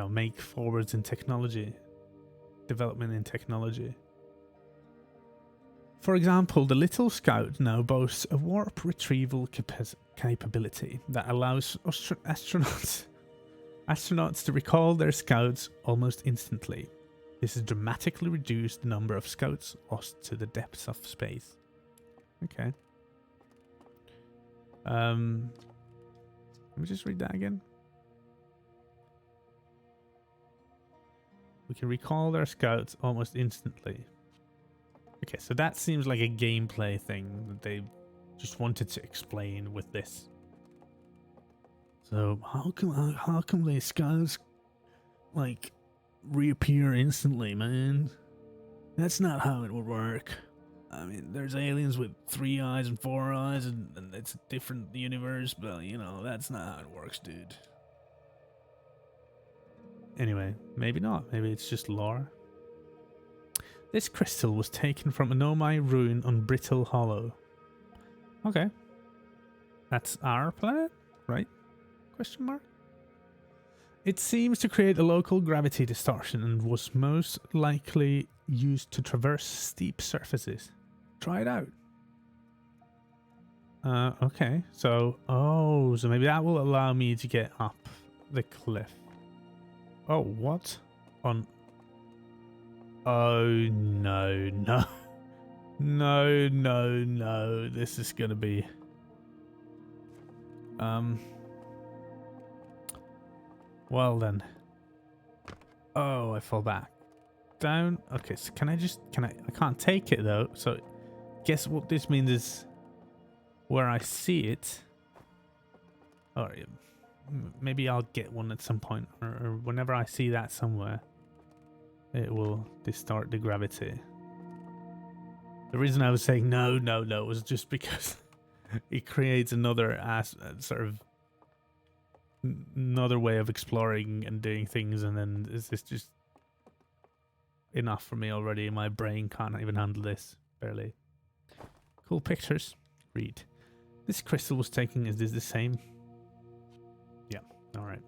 make forwards in technology, development in technology. For example, the Little Scout now boasts a warp retrieval capability that allows astronauts to recall their scouts almost instantly. This has dramatically reduced the number of scouts lost to the depths of space. Okay. Let me just read that again. We can recall their scouts almost instantly. Okay, so that seems like a gameplay thing that they just wanted to explain with this. So how come the scouts like reappear instantly, man? That's not how it would work. I mean, there's aliens with 3 eyes and 4 eyes, and it's a different universe, but you know, that's not how it works, dude. Anyway, maybe not. Maybe it's just lore. This crystal was taken from a Nomai ruin on Brittle Hollow. Okay. That's our planet, right? Question mark? It seems to create a local gravity distortion and was most likely used to traverse steep surfaces. Try it out. Okay. So maybe that will allow me to get up the cliff. Oh, what? Oh, no. No. This is gonna be... Well then. Oh, I fall back. Down. Okay, so I can't take it though, so guess what this means is where I see it. Or maybe I'll get one at some point, or whenever I see that somewhere, it will distort the gravity. The reason I was saying no was just because it creates another sort of another way of exploring and doing things, and then is this just enough for me already? My brain can't even handle this, barely. Cool pictures. Read. This crystal was taken. Is this the same? Yeah. All right.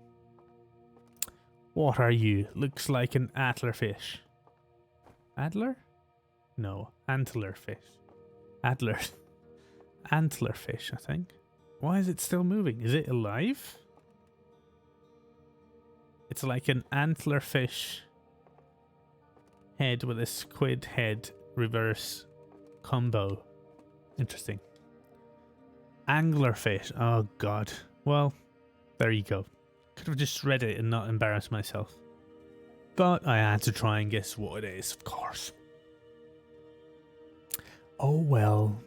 What are you? Looks like an antlerfish. Adler? No, antlerfish. Adler. Antlerfish, I think. Why is it still moving? Is it alive? It's like an antlerfish head with a squid head reverse combo. Interesting. Anglerfish. Oh god. Well, there you go. Could have just read it and not embarrassed myself. But I had to try and guess what it is, of course. Oh well.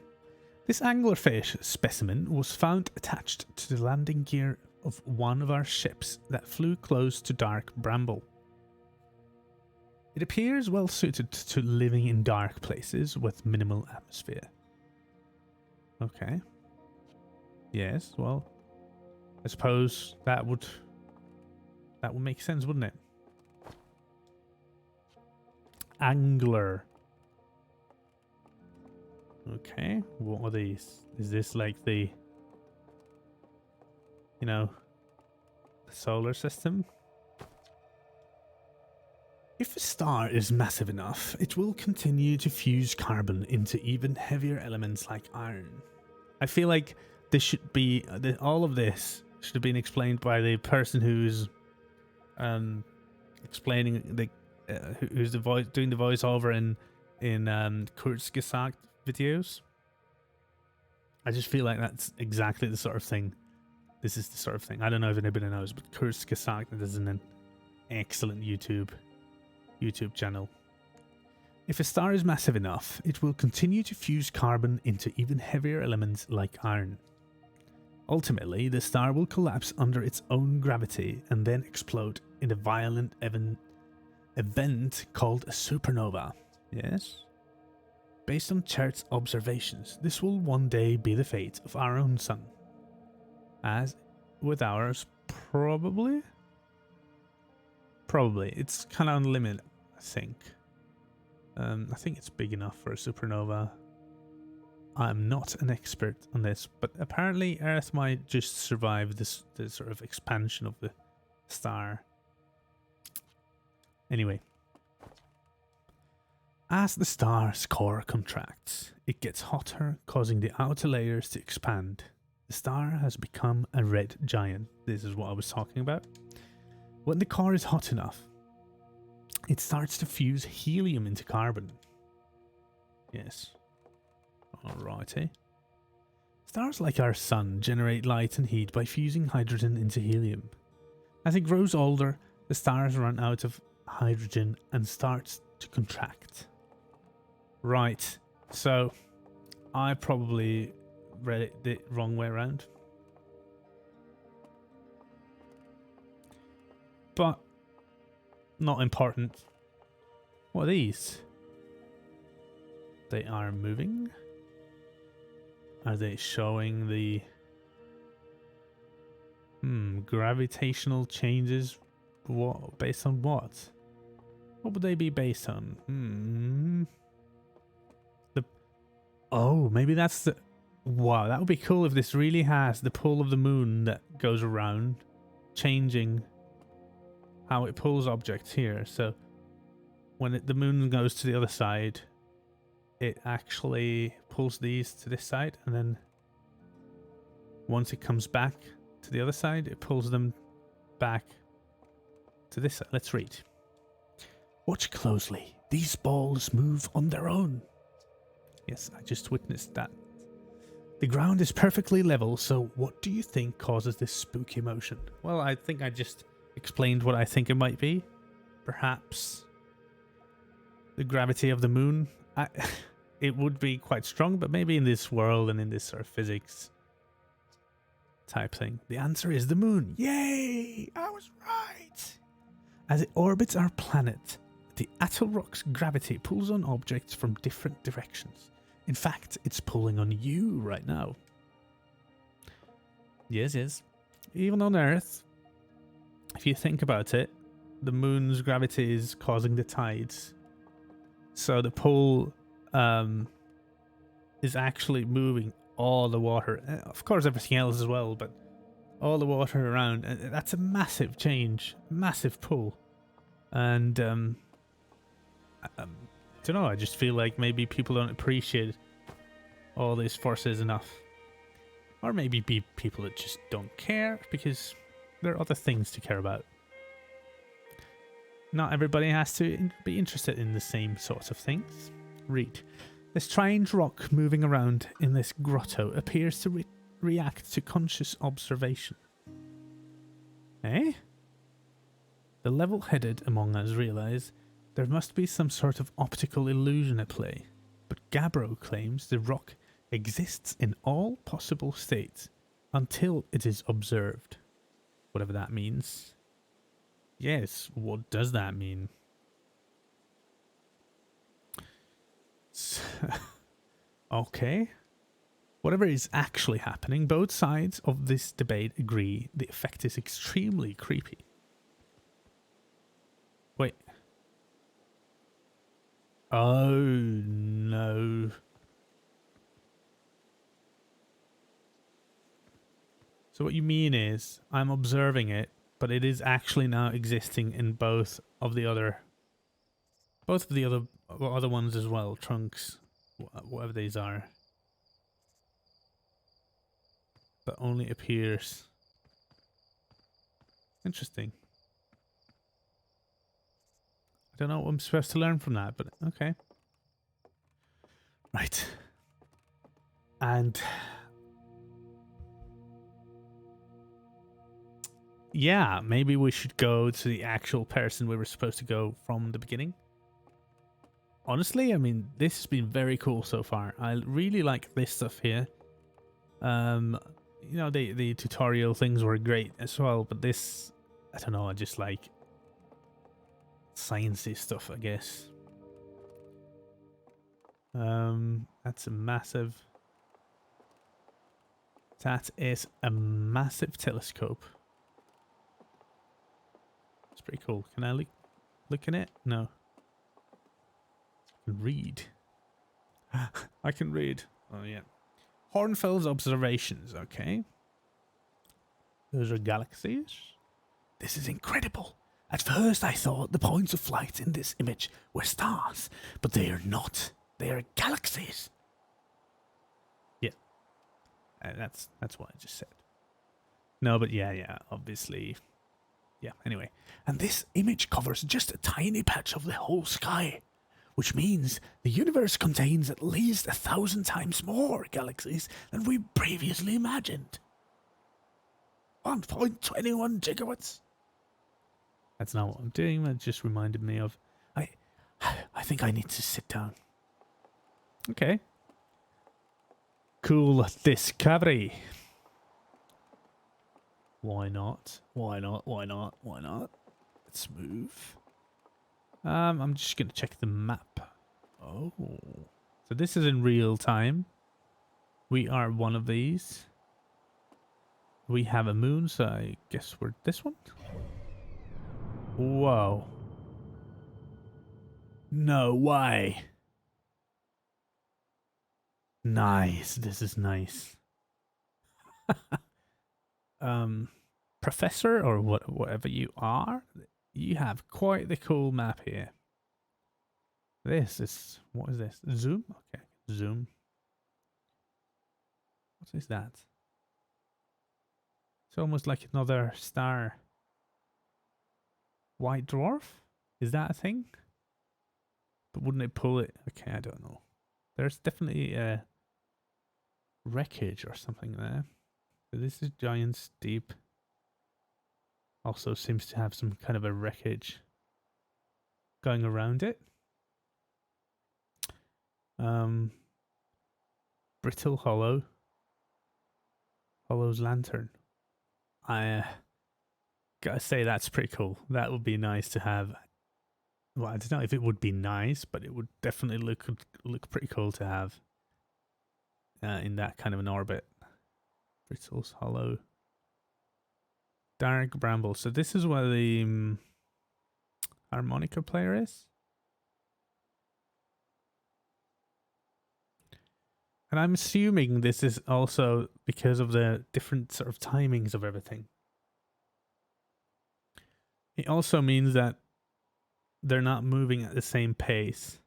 This anglerfish specimen was found attached to the landing gear of one of our ships that flew close to dark bramble. It appears well suited to living in dark places with minimal atmosphere. Okay. Yes, well, I suppose that would make sense, wouldn't it? Angler. Okay, what are these? Is this like the, you know, the solar system? If a star is massive enough, it will continue to fuse carbon into even heavier elements like iron. I feel like this should be, all of this should have been explained by the person who's explaining the, who's the voice, doing the voiceover in Kurzgesagt videos. I just feel like that's exactly the sort of thing. This is the sort of thing. I don't know if anybody knows, but Kurzgesagt is an excellent YouTube channel. If a star is massive enough, it will continue to fuse carbon into even heavier elements like iron. Ultimately, the star will collapse under its own gravity and then explode in a violent event called a supernova. Yes? Based on Chart's observations, this will one day be the fate of our own sun. As with ours, probably? Probably. It's kind of unlimited, I think. I think it's big enough for a supernova. I'm not an expert on this, but apparently Earth might just survive this sort of expansion of the star. Anyway. As the star's core contracts, it gets hotter, causing the outer layers to expand. The star has become a red giant. This is what I was talking about. When the core is hot enough, it starts to fuse helium into carbon. Yes. Alrighty. Stars like our sun generate light and heat by fusing hydrogen into helium. As it grows older, the stars run out of hydrogen and starts to contract. Right, so I probably read it the wrong way around. But not important. What are these? They are moving. Are they showing the gravitational changes? What, based on what? What would they be based on? Oh, maybe that's the... Wow, that would be cool if this really has the pull of the moon that goes around, changing how it pulls objects here. So when the moon goes to the other side, it actually pulls these to this side, and then once it comes back to the other side, it pulls them back to this side. Let's read. Watch closely. These balls move on their own. Yes, I just witnessed that. The ground is perfectly level, so what do you think causes this spooky motion? Well, I think I just explained what I think it might be. Perhaps the gravity of the moon. It would be quite strong, but maybe in this world and in this sort of physics type thing. The answer is the moon. Yay! I was right! As it orbits our planet, the atoll rock's gravity pulls on objects from different directions. In fact, it's pulling on you right now. Yes, yes. Even on Earth, if you think about it, the moon's gravity is causing the tides. So the pull is actually moving all the water. Of course, everything else as well, but all the water around. That's a massive change, massive pull. And I don't know, I just feel like maybe people don't appreciate all these forces enough. Or maybe be people that just don't care because there are other things to care about. Not everybody has to be interested in the same sorts of things. Read. The strange rock moving around in this grotto appears to react to conscious observation. Eh? The level-headed among us realize there must be some sort of optical illusion at play, but Gabbro claims the rock exists in all possible states until it is observed. Whatever that means. Yes, what does that mean? Okay. Whatever is actually happening, both sides of this debate agree the effect is extremely creepy. Wait. Oh, no. So what you mean is, I'm observing it, but it is actually now existing in both of the other ones as well, trunks, whatever these are. But only appears. Interesting. I don't know what I'm supposed to learn from that, but okay. Right. And yeah, maybe we should go to the actual person we were supposed to go from the beginning. Honestly, I mean, this has been very cool so far. I really like this stuff here. You know, the tutorial things were great as well, but this, I don't know, I just like sciencey stuff, I guess. That's a massive... That is a massive telescope. It's pretty cool. Can I look in it? No. I can read. I can read. Oh, yeah. Hornfels observations, okay. Those are galaxies. This is incredible. At first I thought the points of flight in this image were stars, but they are not. They are galaxies. Yeah. That's what I just said. No, but yeah, obviously. Yeah, anyway. And this image covers just a tiny patch of the whole sky, which means the universe contains at least 1,000 times more galaxies than we previously imagined. 1.21 gigawatts. That's not what I'm doing. That just reminded me of... I think I need to sit down. Okay. Cool discovery. Why not? Why not? Why not? Why not? Let's move. I'm just going to check the map. Oh. So this is in real time. We are one of these. We have a moon, so I guess we're this one. Whoa. No way. Nice. This is nice. Professor or whatever you are, you have quite the cool map here. This is, what is this? Zoom? Okay, zoom. What is that? It's almost like another star. White dwarf? Is that a thing? But wouldn't it pull it? Okay, I don't know. There's definitely a wreckage or something there. So this is Giant's Deep. Also seems to have some kind of a wreckage going around it. Brittle Hollow. Hollow's Lantern. I gotta say that's pretty cool. That would be nice to have. Well, I don't know if it would be nice, but it would definitely look pretty cool to have in that kind of an orbit. Brittle's Hollow. Dark Bramble. So this is where the harmonica player is. And I'm assuming this is also because of the different sort of timings of everything. It also means that they're not moving at the same pace.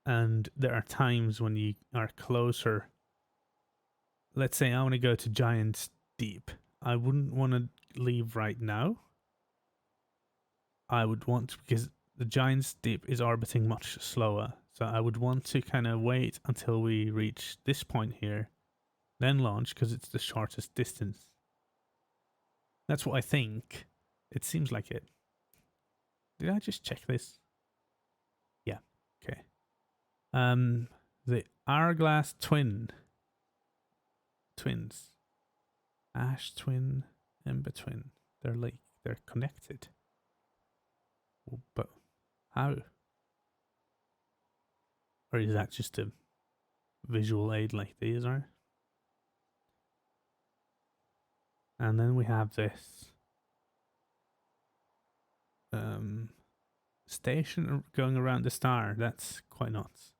And there are times when you are closer. Let's say I want to go to Giant's Deep. I wouldn't want to leave right now. I would want to, because the Giant's Deep is orbiting much slower. So I would want to kind of wait until we reach this point here, then launch, because it's the shortest distance. That's what I think. It seems like it. Did I just check this? Yeah. Okay. The Hourglass Twins. Ash Twin, Ember Twin. They're connected. But how? Or is that just a visual aid like these are? And then we have this station going around the star. That's quite nuts.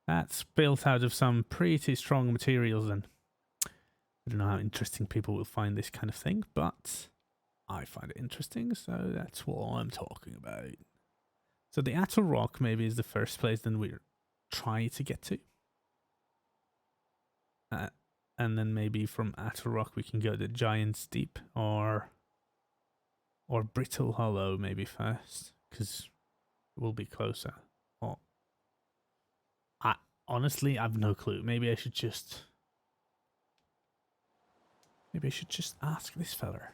That's built out of some pretty strong materials then. I don't know how interesting people will find this kind of thing, but I find it interesting, so that's what I'm talking about. So the Atoll Rock maybe is the first place then we're trying to get to. And then maybe from Atoll Rock we can go to Giant's Deep or Brittle Hollow maybe first, because we'll be closer. Or honestly, I've no clue. Maybe I should just ask this feller.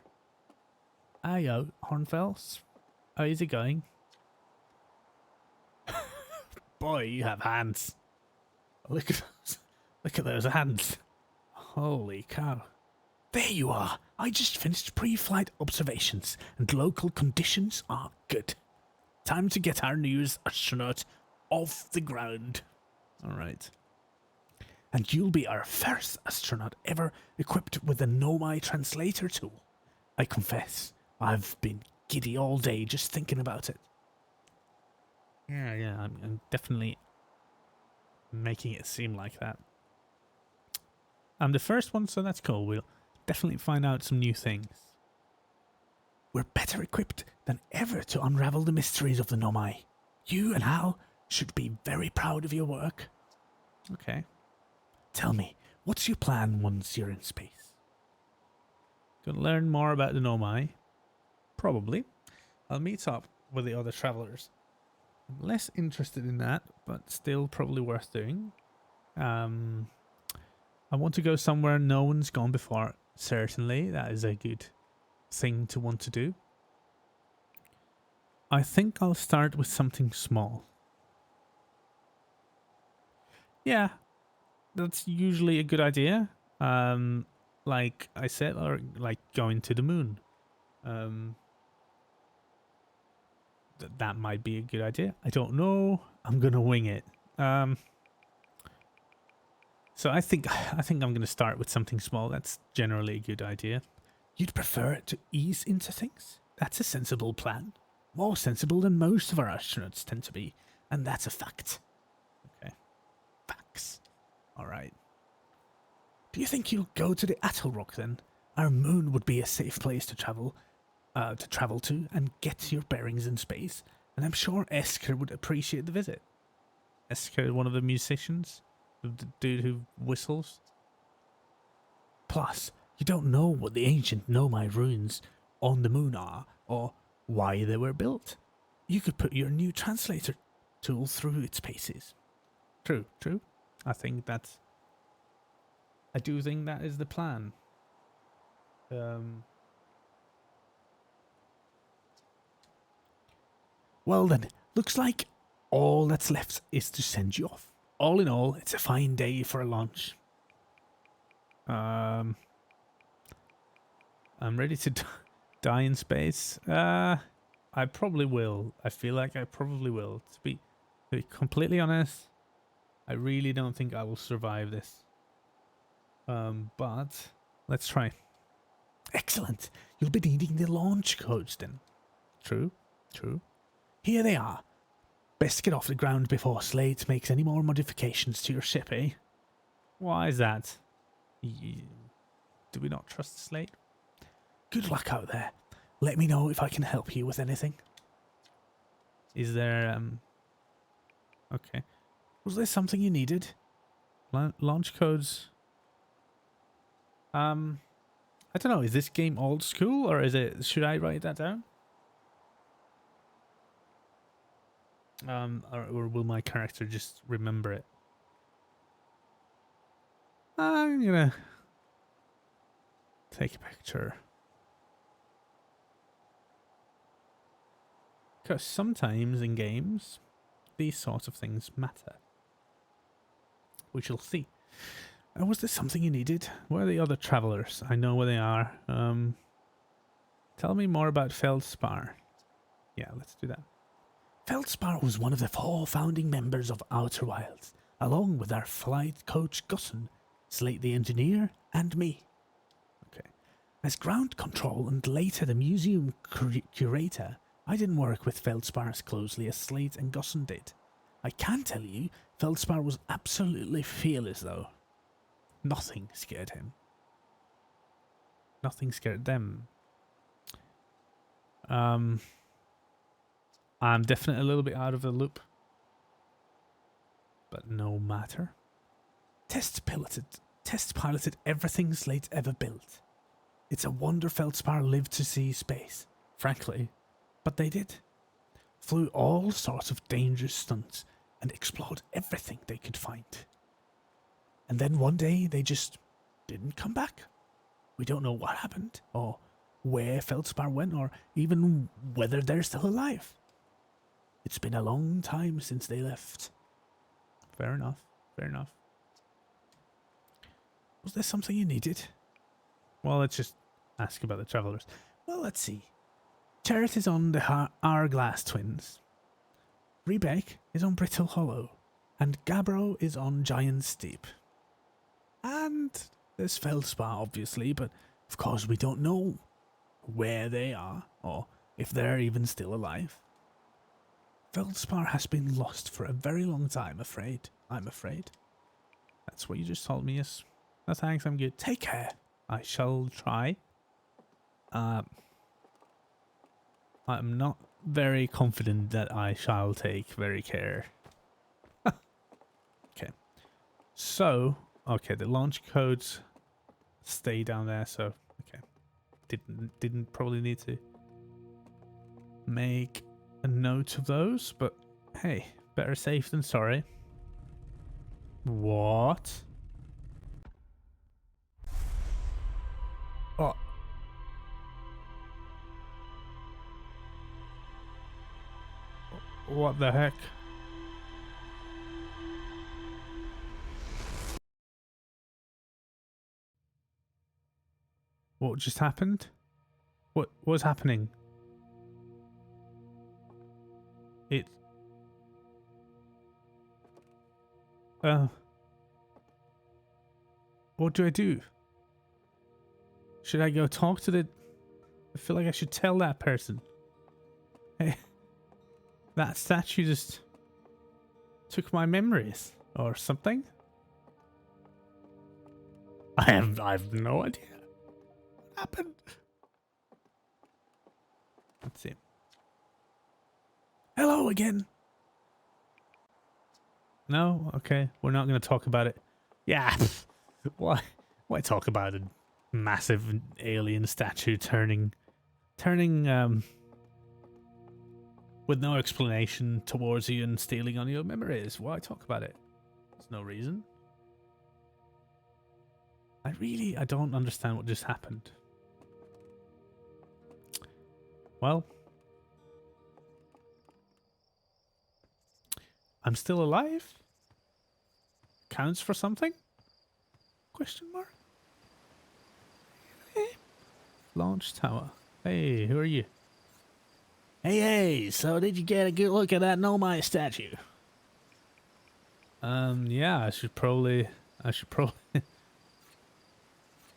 Ayo, Hornfels. How is it going? Boy, you have hands. Look at those. Look at those hands. Holy cow. There you are. I just finished pre-flight observations and local conditions are good. Time to get our newest astronaut off the ground. All right. And you'll be our first astronaut ever equipped with the Nomai translator tool. I confess, I've been giddy all day just thinking about it. Yeah, I'm definitely making it seem like that. I'm the first one, so that's cool. We'll definitely find out some new things. We're better equipped than ever to unravel the mysteries of the Nomai. You and Hal should be very proud of your work. Okay. Tell me, what's your plan once you're in space? Gonna learn more about the Nomai. Probably. I'll meet up with the other travelers. I'm less interested in that, but still probably worth doing. I want to go somewhere no one's gone before. Certainly, that is a good thing to want to do. I think I'll start with something small. Yeah, that's usually a good idea. Like I said, or like going to the moon. That might be a good idea. I don't know. I'm gonna wing it. So I think I'm gonna start with something small. That's generally a good idea. You'd prefer it to ease into things? That's a sensible plan. More sensible than most of our astronauts tend to be, and that's a fact. Okay. Facts. Alright. Do you think you'll go to the Atoll Rock then? Our moon would be a safe place to travel to and get your bearings in space, and I'm sure Esker would appreciate the visit. Esker, one of the musicians? The dude who whistles? Plus, you don't know what the ancient Nomai ruins on the moon are, or why they were built. You could put your new translator tool through its paces. True. I do think that is the plan. Well then, looks like all that's left is to send you off. All in all, it's a fine day for a launch. I'm ready to die in space. I probably will. I feel like I probably will. To be completely honest, I really don't think I will survive this. But let's try. Excellent. You'll be needing the launch codes then. True. Here they are. Best get off the ground before Slate makes any more modifications to your ship, eh? Why is that? Do we not trust Slate? Good luck out there. Let me know if I can help you with anything. Is there, okay. Was there something you needed? Launch codes? I don't know, is this game old school or is it, should I write that down? Or will my character just remember it? I'm gonna take a picture. Because sometimes in games, these sorts of things matter. We shall see. Was there something you needed? Where are the other travelers? I know where they are. Tell me more about Feldspar. Yeah, let's do that. Feldspar was one of the 4 founding members of Outer Wilds, along with our flight coach Gusson, Slate the engineer, and me. Okay. As ground control and later the museum curator, I didn't work with Feldspar as closely as Slate and Gusson did. I can tell you, Feldspar was absolutely fearless though. Nothing scared him. Nothing scared them. I'm definitely a little bit out of the loop. But no matter. Test piloted everything Slate ever built. It's a wonder Feldspar lived to see space, frankly. But they did. Flew all sorts of dangerous stunts and explored everything they could find. And then one day they just didn't come back. We don't know what happened, or where Feldspar went, or even whether they're still alive. It's been a long time since they left. Fair enough. Was there something you needed? Well, let's just ask about the travelers. Well, let's see. Chariot is on the Hourglass Twins. Rebek is on Brittle Hollow. And Gabbro is on Giant Steep. And there's Feldspar, obviously, but of course we don't know where they are or if they're even still alive. Feldspar has been lost for a very long time, I'm afraid. That's what you just told me, yes. No thanks, I'm good. Take care. I shall try. I'm not very confident that I shall take very care. Okay. So, okay, the launch codes stay down there, so okay. Didn't probably need to make a note of those, but hey, better safe than sorry. What? Oh. What the heck? What just happened? What was happening? It... What do I do? Should I go talk to the... I feel like I should tell that person. Hey, that statue just took my memories or something. I have no idea what happened. Let's see. Hello again. No? Okay. We're not going to talk about it. Yeah. Why talk about a massive alien statue turning with no explanation towards you and stealing on your memories? Why talk about it? There's no reason. I don't understand what just happened. Well, I'm still alive? Counts for something? Question mark? Launch tower. Hey, who are you? Hey, so did you get a good look at that Nomai statue? Yeah, I should probably...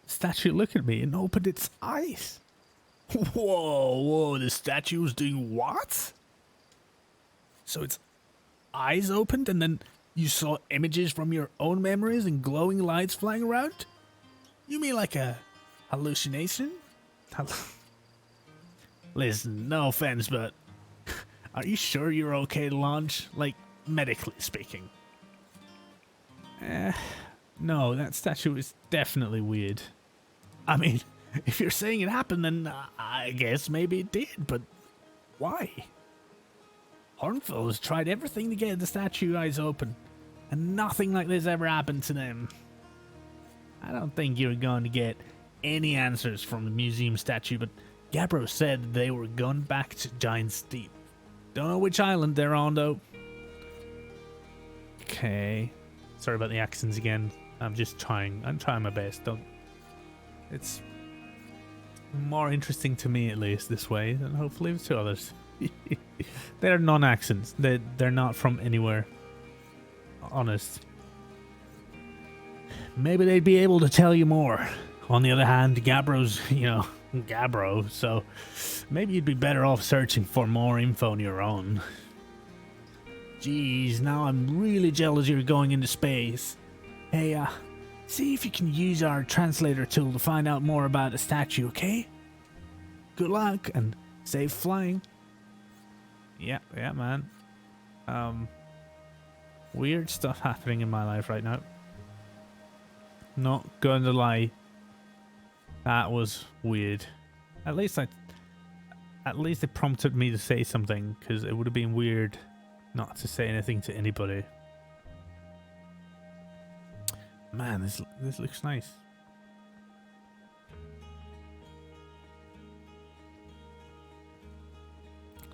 Statue, look at me, and opened its eyes. Whoa, the statue was doing what? So its eyes opened and then you saw images from your own memories and glowing lights flying around? You mean like a hallucination? Listen, no offense, but are you sure you're okay to launch? Like, medically speaking. No, that statue is definitely weird. I mean, if you're saying it happened, then I guess maybe it did, but why? Hornful has tried everything to get the statue eyes open, and nothing like this ever happened to them. I don't think you're going to get any answers from the museum statue, but Gabbro said they were going back to Giant Steep. Don't know which island they're on, though. Okay. Sorry about the accents again. I'm trying my best. It's more interesting to me, at least, this way, and hopefully to others. They're non-accents. They're not from anywhere. Honest. Maybe they'd be able to tell you more. On the other hand, Gabbro's, Gabbro, so maybe you'd be better off searching for more info on your own. Jeez, now I'm really jealous you're going into space. Hey, see if you can use our translator tool to find out more about the statue, okay? Good luck and safe flying. Yeah, man. Weird stuff happening in my life right now. Not going to lie. That was weird. At least it prompted me to say something, because it would have been weird not to say anything to anybody. Man, this looks nice.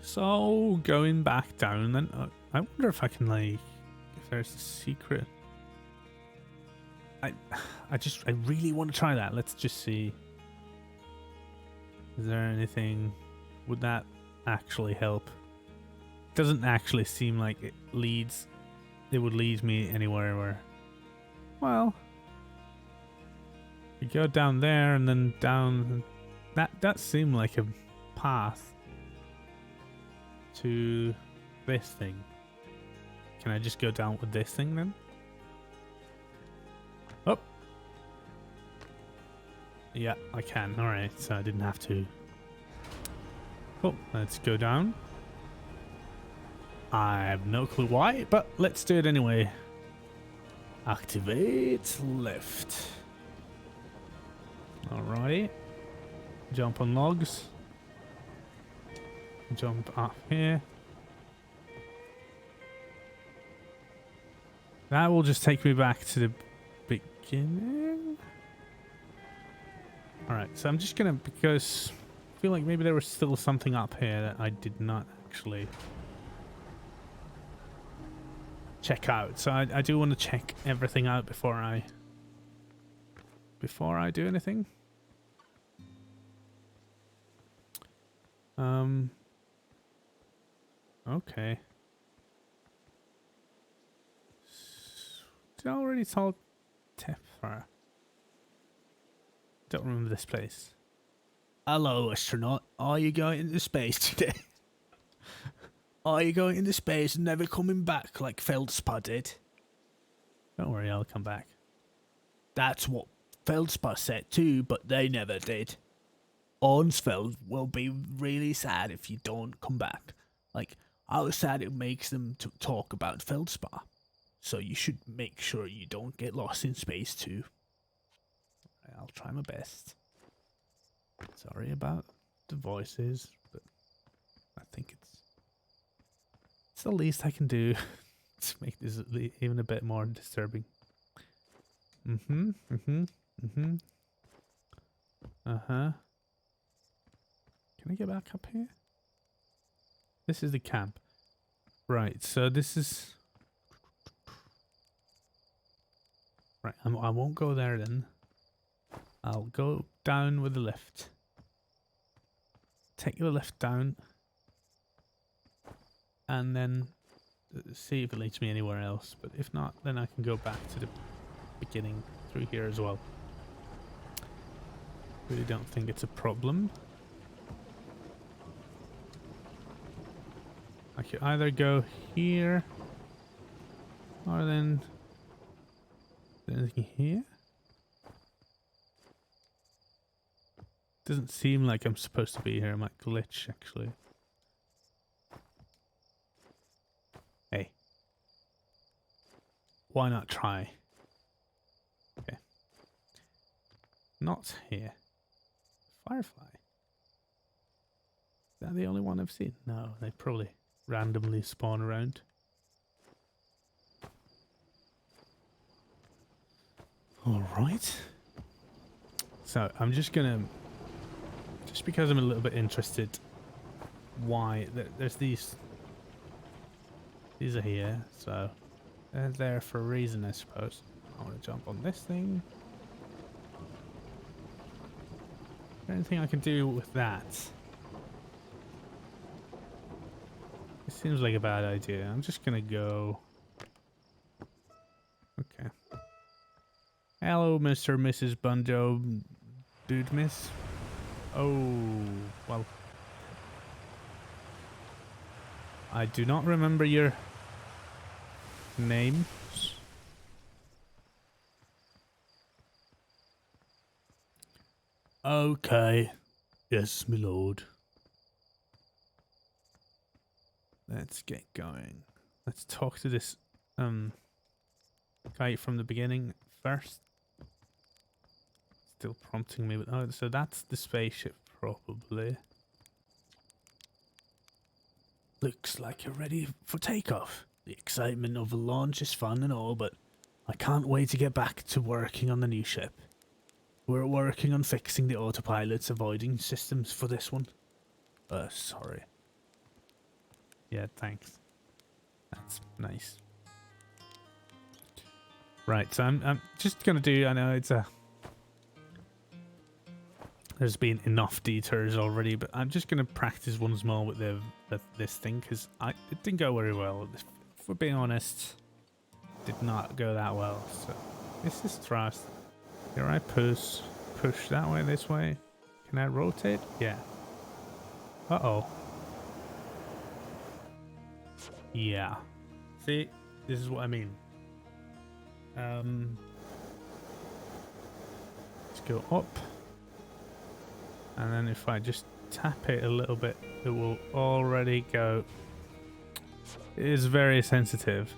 So going back down, then I wonder if I can if there's a secret. I really want to try that. Let's just see. Is there anything? Would that actually help? Doesn't actually seem like it leads it would lead me anywhere where, well, you go down there and then down. That seemed like a path to this thing. Can I just go down with this thing then? Oh. Yeah, I can. Alright, so I didn't have to. Oh, let's go down. I have no clue why, but let's do it anyway. Activate lift. Alrighty. Jump on logs. Jump up here. That will just take me back to the beginning. Alright, so I'm just gonna, because I feel like maybe there was still something up here that I did not actually check out. So I do want to check everything out before I do anything. Okay. Did I already tell Tefra? Don't remember this place. Hello, astronaut. Are you going into space today? Are you going into space and never coming back like Feldspar did? Don't worry, I'll come back. That's what Feldspar said too, but they never did. Ornsfeld will be really sad if you don't come back. Like, how sad it makes them to talk about Feldspar. So you should make sure you don't get lost in space too. I'll try my best. Sorry about the voices, but I think it's the least I can do to make this even a bit more disturbing. Uh-huh. Can I get back up here? This is the camp. Right, so this is... Right, I won't go there then. I'll go down with the lift. Take the lift down. And then see if it leads me anywhere else. But if not, then I can go back to the beginning through here as well. Really don't think it's a problem. I could either go here or then anything here. Doesn't seem like I'm supposed to be here. I might glitch actually. Hey, why not try? Okay, not here. Firefly. Is that the only one I've seen? No, they probably randomly spawn around. Alright. So I'm just gonna, just because I'm a little bit interested why there's these are here, so they're there for a reason, I suppose. I want to jump on this thing. Is there anything I can do with that? It seems like a bad idea. I'm just gonna go. Okay. Hello, Mr. and Mrs. Bunjo. Dude, miss. Oh, well. I do not remember your names. Okay. Yes, my lord. Let's get going. Let's talk to this guy from the beginning first. Still prompting me with, oh, so that's the spaceship probably. Looks like you're ready for takeoff. The excitement of a launch is fun and all, but I can't wait to get back to working on the new ship. We're working on fixing the autopilot's avoiding systems for this one. Sorry. Yeah, thanks. That's nice. Right, so I'm just gonna do, I know it's a... There's been enough detours already, but I'm just gonna practice once more with this thing, because it didn't go very well. If we're being honest, did not go that well. So this is thrust. Here I push that way, this way. Can I rotate? Yeah. Uh-oh. Yeah. See, this is what I mean. Let's go up. And then if I just tap it a little bit, it will already go. It is very sensitive.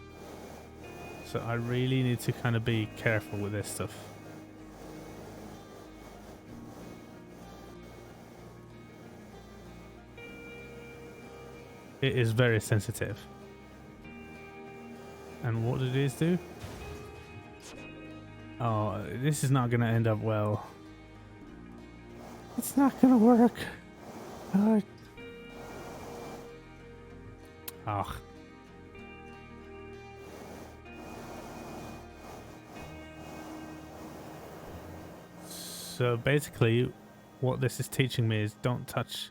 So I really need to kind of be careful with this stuff. It is very sensitive. And what did this do? Oh, this is not going to end up well. It's not going to work. Oh. So basically, what this is teaching me is don't touch.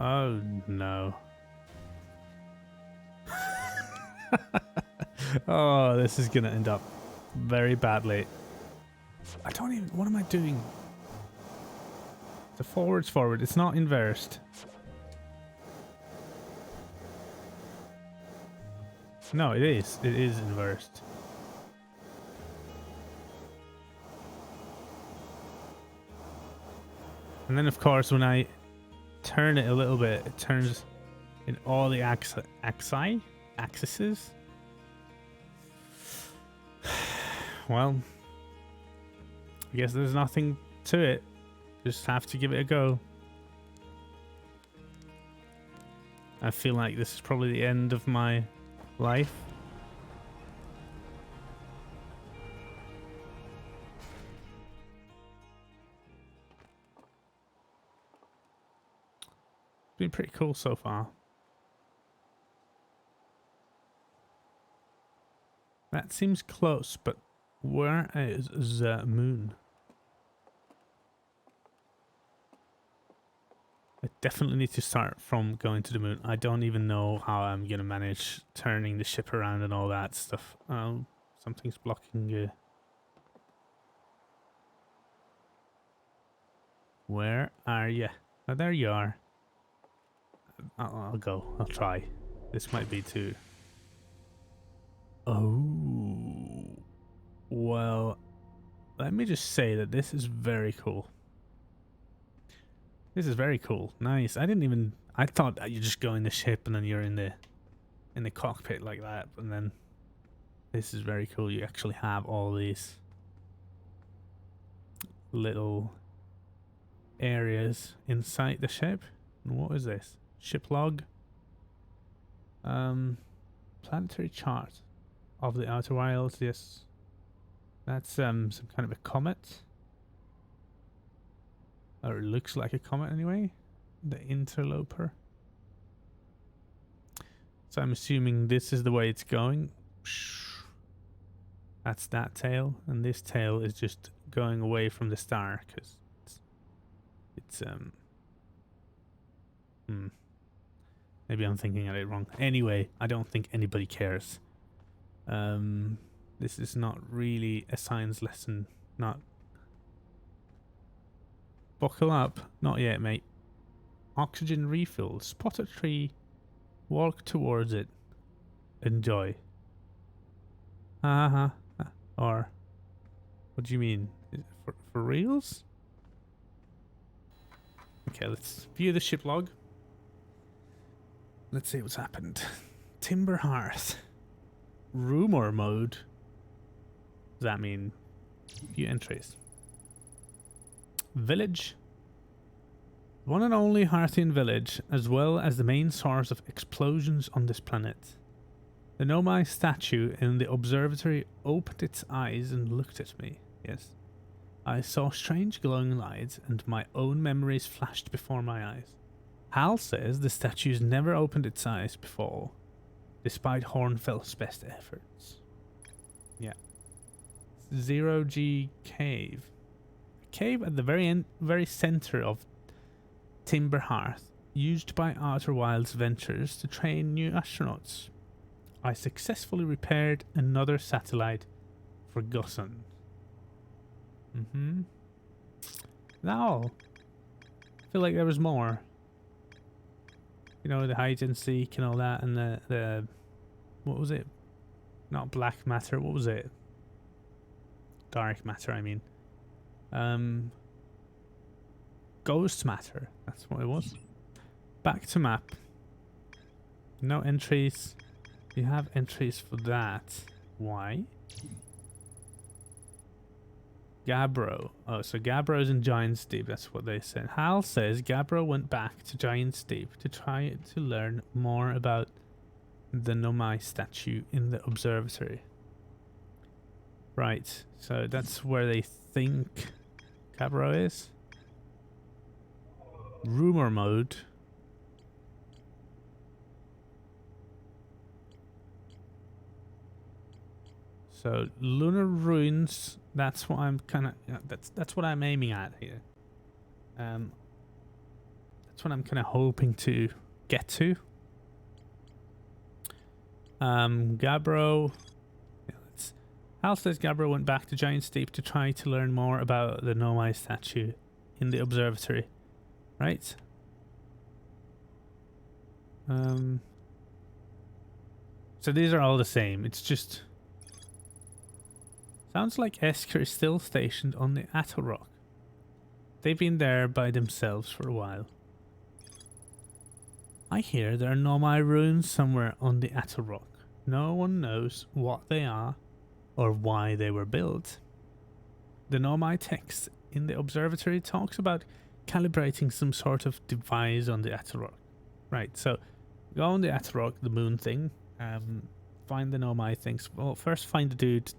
Oh no. Oh, this is gonna end up very badly. I don't even. What am I doing? The forward's forward. It's not inversed. No, it is. It is inversed. And then, of course, when I turn it a little bit, it turns in all the axes. Well, I guess there's nothing to it. Just have to give it a go. I feel like this is probably the end of my life. It's been pretty cool so far. That seems close, but where is the moon? I definitely need to start from going to the moon. I don't even know how I'm going to manage turning the ship around and all that stuff. Oh, something's blocking. Where are you? Oh, there you are. I'll go. I'll try. This might be too... Oh. Well, let me just say that this is very cool. This is very cool. Nice. I thought that you just go in the ship and then you're in the cockpit like that, and then this is very cool. You actually have all these little areas inside the ship. And what is this? Ship log. Planetary chart of the outer wilds. Yes. That's some kind of a comet. Or it looks like a comet anyway. The interloper. So I'm assuming this is the way it's going. That's that tail, and this tail is just going away from the star because it's maybe I'm thinking of it wrong. Anyway, I don't think anybody cares. This is not really a science lesson. Not. Buckle up. Not yet, mate. Oxygen refill. Spot a tree. Walk towards it. Enjoy. Or, what do you mean? Is it for reals? Okay, let's view the ship log. Let's see what's happened. Timber hearth. Rumor mode. Does that mean view entries? Village. One and only Hearthian village, as well as the main source of explosions on this planet. The Nomai statue in the observatory opened its eyes and looked at me. Yes. I saw strange glowing lights and my own memories flashed before my eyes. Hal says the statue's never opened its eyes before, despite Hornfell's best efforts. Yeah. Zero G Cave. A cave at the very center of Timber Hearth, used by Outer Wilds Ventures to train new astronauts. I successfully repaired another satellite for Gusson. Now, I feel like there was more. You know, the hide and seek and all that, and the what was it? Not black matter. What was it? Dark matter. I mean, ghost matter. That's what it was. Back to map. No entries. You have entries for that. Why? Gabbro. Oh, so Gabbro's in Giant's Deep. That's what they said. Hal says Gabbro went back to Giant's Deep to try to learn more about the Nomai statue in the observatory. Right. So that's where they think Gabbro is. Rumor mode. So lunar ruins. That's what I'm kind of. That's what I'm aiming at here. That's what I'm kind of hoping to get to. Gabbro. Yeah, Hal says Gabbro went back to Giant's Deep to try to learn more about the Nomai statue in the observatory. Right? So these are all the same. It's just... Sounds like Esker is still stationed on the Atoll Rock. They've been there by themselves for a while. I hear there are Nomai ruins somewhere on the Atoll Rock. No one knows what they are or why they were built. The Nomai text in the observatory talks about calibrating some sort of device on the Atoll Rock. Right, so go on the Atoll Rock, the moon thing, find the Nomai things. Well, first find the dude,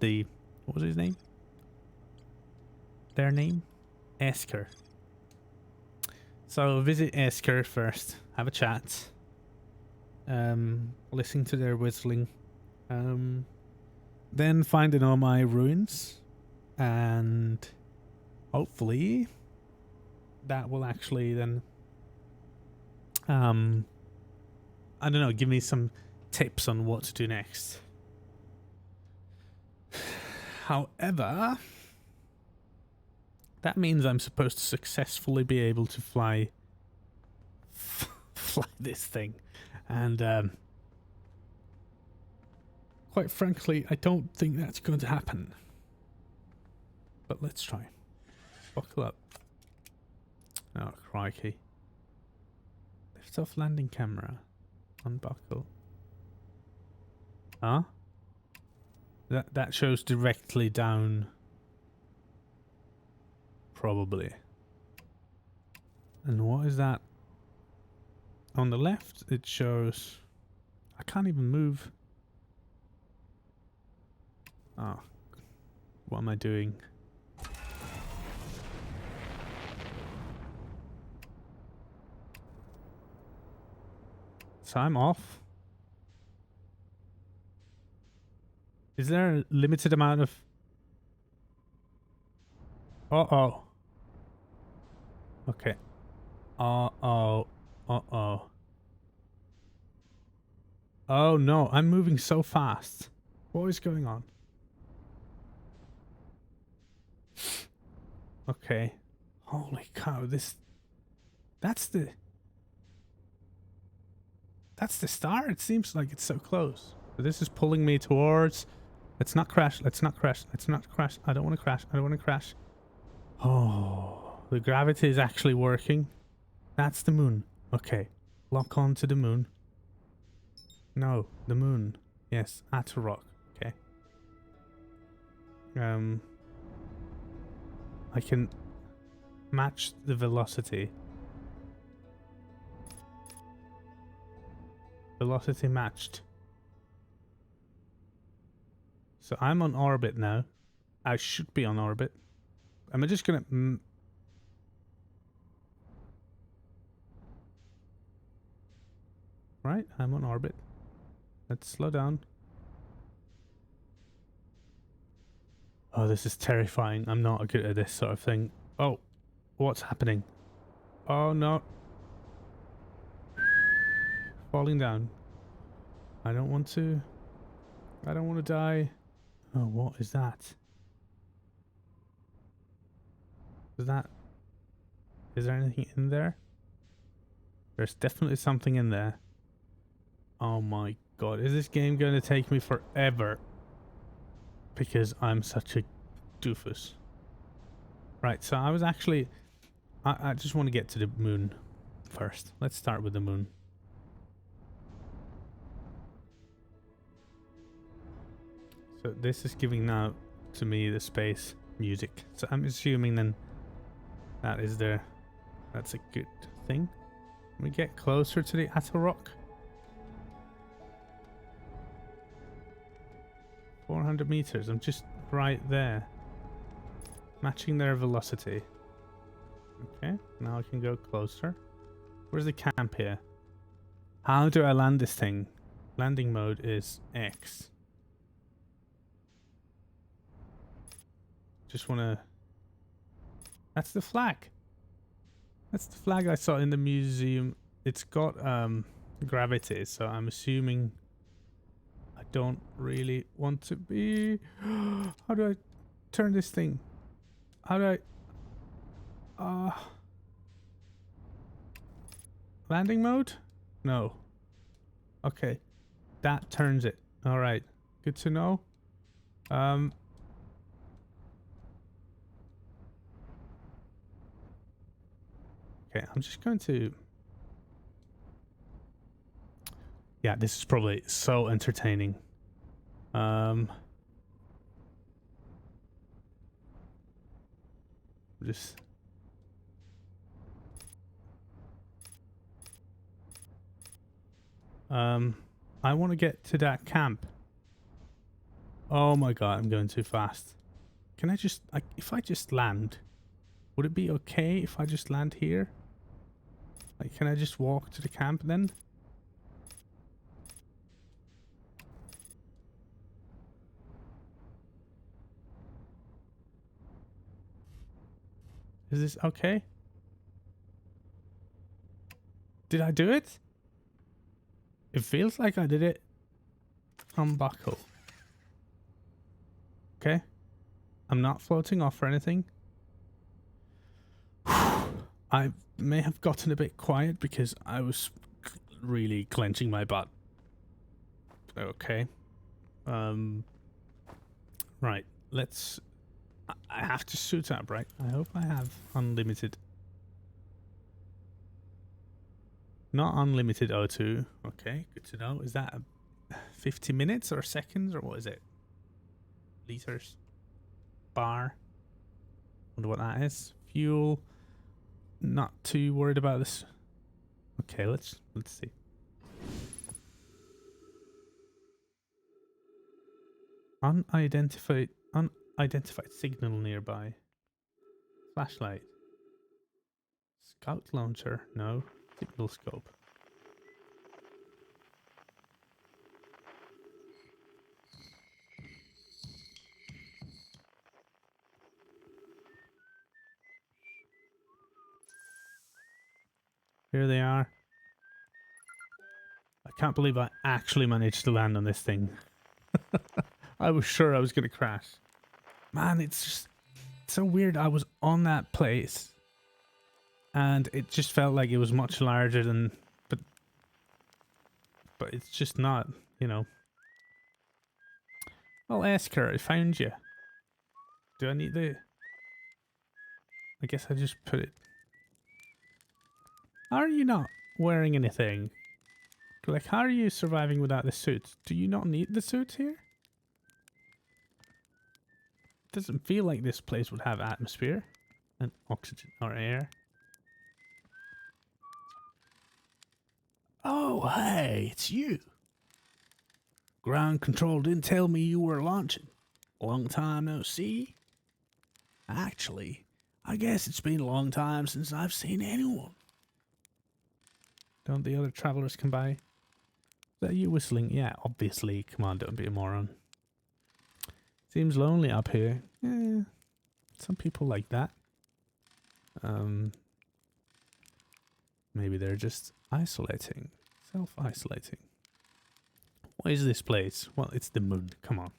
what was his name? Their name? Esker. So visit Esker first, have a chat, listen to their whistling, then find the Nomai ruins, and hopefully that will actually then, I don't know, give me some tips on what to do next. However, that means I'm supposed to successfully be able to fly this thing, and quite frankly, I don't think that's going to happen. But let's try. Buckle up. Oh, crikey. Lift off landing camera. Unbuckle. Huh? That shows directly down. Probably. And what is that? On the left, it shows... I can't even move. Oh. What am I doing? So I'm off. Is there a limited amount of... Uh-oh. Okay. Uh-oh. Uh-oh. Oh no, I'm moving so fast. What is going on? Okay. Holy cow, That's the start? It seems like it's so close. So this is pulling me towards... Let's not crash. Let's not crash. Let's not crash. I don't want to crash. I don't want to crash. Oh, the gravity is actually working. That's the moon. Okay. Lock on to the moon. No, the moon. Yes, Atoll Rock. Okay. I can match the velocity. Velocity matched. So I'm on orbit now. I should be on orbit. Am I just gonna... Right, I'm on orbit. Let's slow down. Oh, this is terrifying. I'm not good at this sort of thing. Oh, what's happening? Oh no. Falling down. I don't want to... I don't want to die. Oh, what is that? Is there anything in there? There's definitely something in there. Oh my god, is this game going to take me forever? Because I'm such a doofus. Right, so I was actually... I just want to get to the moon first. Let's start with the moon. So this is giving now to me the space music. So I'm assuming then that is there. That's a good thing. We get closer to the Atoll Rock. 400 meters. I'm just right there. Matching their velocity. Okay, now I can go closer. Where's the camp here? How do I land this thing? Landing mode is X. Just wanna... That's the flag. That's the flag I saw in the museum. It's got gravity, so I'm assuming I don't really want to be... How do I turn this thing? How do I... Landing mode? No. Okay. That turns it. Alright. Good to know. Okay, I'm just going to... Yeah, this is probably so entertaining. Just... I want to get to that camp. Oh my god, I'm going too fast. Can I just... if I just land... Would it be okay if I just land here? Like, can I just walk to the camp then? Is this okay? Did I do it? It feels like I did it. Unbuckle. Okay. I'm not floating off or anything. I may have gotten a bit quiet because I was really clenching my butt. Okay. Right. Let's... I have to suit up, right? I hope I have unlimited... Not unlimited O2. Okay, good to know. Is that 50 minutes or seconds or what is it? Liters? Bar? Wonder what that is. Fuel. Not too worried about this. Okay, let's see. Unidentified signal nearby. Flashlight. Scout launcher. No. Signal scope. Here they are. I can't believe I actually managed to land on this thing. I was sure I was going to crash. Man, it's just so weird. I was on that place and it just felt like it was much larger than... But it's just not, you know. I'll ask her. I found you. Do I need the... I guess I just put it... How are you not wearing anything? Like, how are you surviving without the suit? Do you not need the suit here? Doesn't feel like this place would have atmosphere and oxygen or air. Oh, hey, it's you. Ground control didn't tell me you were launching. Long time no see. Actually, I guess it's been a long time since I've seen anyone. Don't the other travelers come by? Is that you whistling? Yeah, obviously. Come on, don't be a moron. Seems lonely up here. Yeah, some people like that. Maybe they're just isolating. Self-isolating. What is this place? Well, it's the moon. Come on.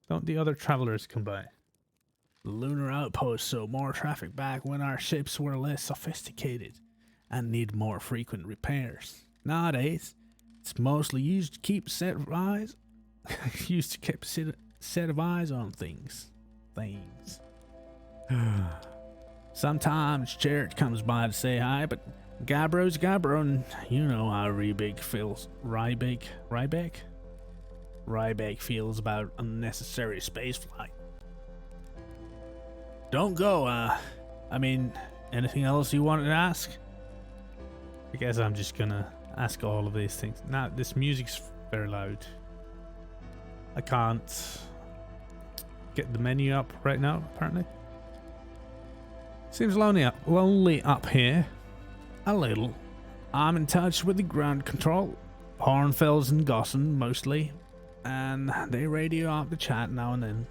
Don't the other travelers come by? The lunar outpost saw more traffic back when our ships were less sophisticated and need more frequent repairs. Nowadays, it's mostly used to keep set of eyes used to keep set of eyes on things. Sometimes Church comes by to say hi, but Gabbro's Gabbro, and you know how Rybeck feels. Rybeck feels about unnecessary spaceflight. Don't go, I mean, anything else you wanted to ask? I guess I'm just gonna ask all of these things. Now, this music's very loud. I can't get the menu up right now, apparently. Seems lonely up here. A little. I'm in touch with the ground control. Hornfells and Gossen, mostly. And they radio out the chat now and then.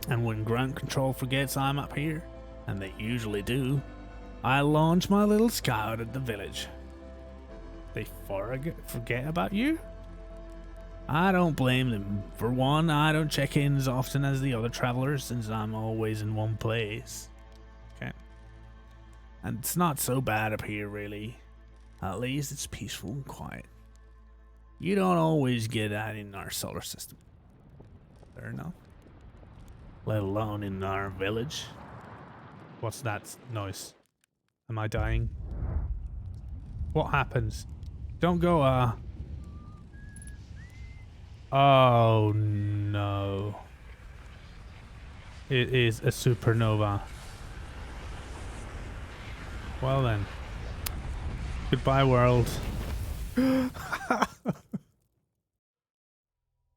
And when ground control forgets I'm up here, and they usually do, I launch my little scout at the village. They forget about you? I don't blame them. For one, I don't check in as often as the other travelers since I'm always in one place. Okay. And it's not so bad up here, really. At least it's peaceful and quiet. You don't always get that in our solar system. Fair enough. Let alone in our village. What's that noise? Am I dying? What happens? Don't go, Oh no. It is a supernova. Well then. Goodbye, world.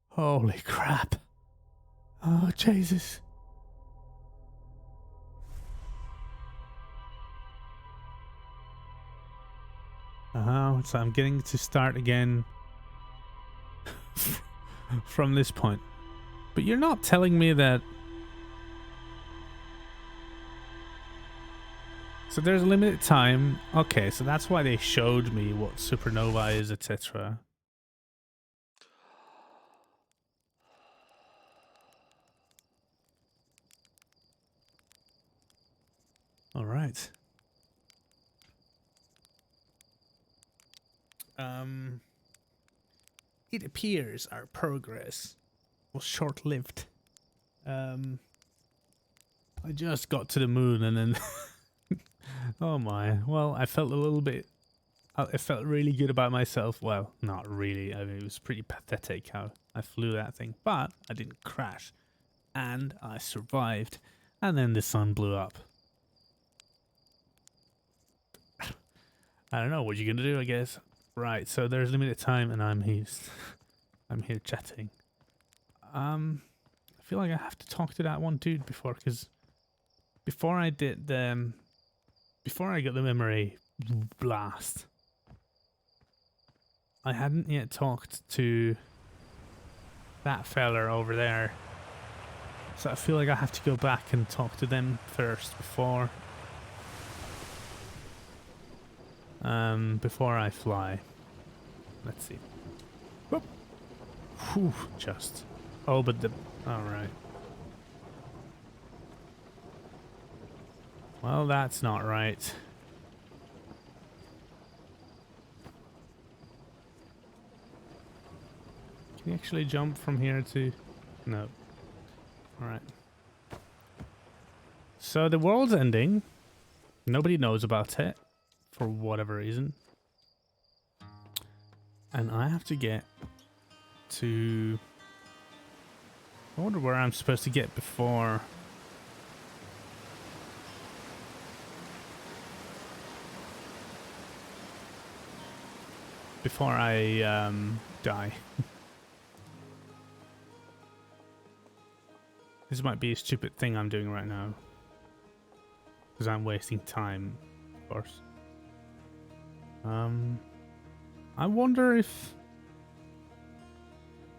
Holy crap. Oh, Jesus. So I'm getting to start again from this point. But you're not telling me that... So there's a limited time. Okay, so that's why they showed me what supernova is, etc. All right. It appears our progress was short-lived. I just got to the moon and then... Oh my. Well, I felt a little bit... I felt really good about myself. Well, not really. I mean, it was pretty pathetic how I flew that thing. But I didn't crash. And I survived. And then the sun blew up. I don't know. What you gonna do, I guess. Right, so there's limited time and I'm here chatting. I feel like I have to talk to that one dude before, because before I got the memory blast, I hadn't yet talked to that feller over there. So I feel like I have to go back and talk to them first before I fly. Let's see. Whoop. Whew, just. Oh, but the... Alright. Well, that's not right. Can you actually jump from here to... No. Alright. So the world's ending. Nobody knows about it. For whatever reason. And I have to get to... I wonder where I'm supposed to get before... Before I die. This might be a stupid thing I'm doing right now. Because I'm wasting time, of course. I wonder if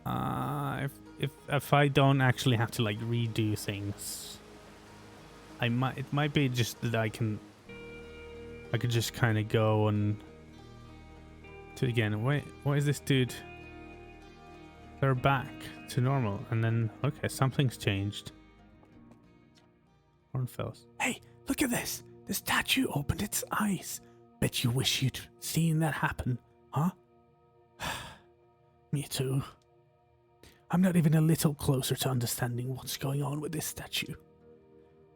I don't actually have to like redo things. It might be just that I could just kind of go and Do it again. Wait, what is this dude? They're back to normal, and then okay, something's changed. Hornfells. Hey, look at this! The statue opened its eyes. Bet you wish you'd seen that happen, huh? Me too. I'm not even a little closer to understanding what's going on with this statue.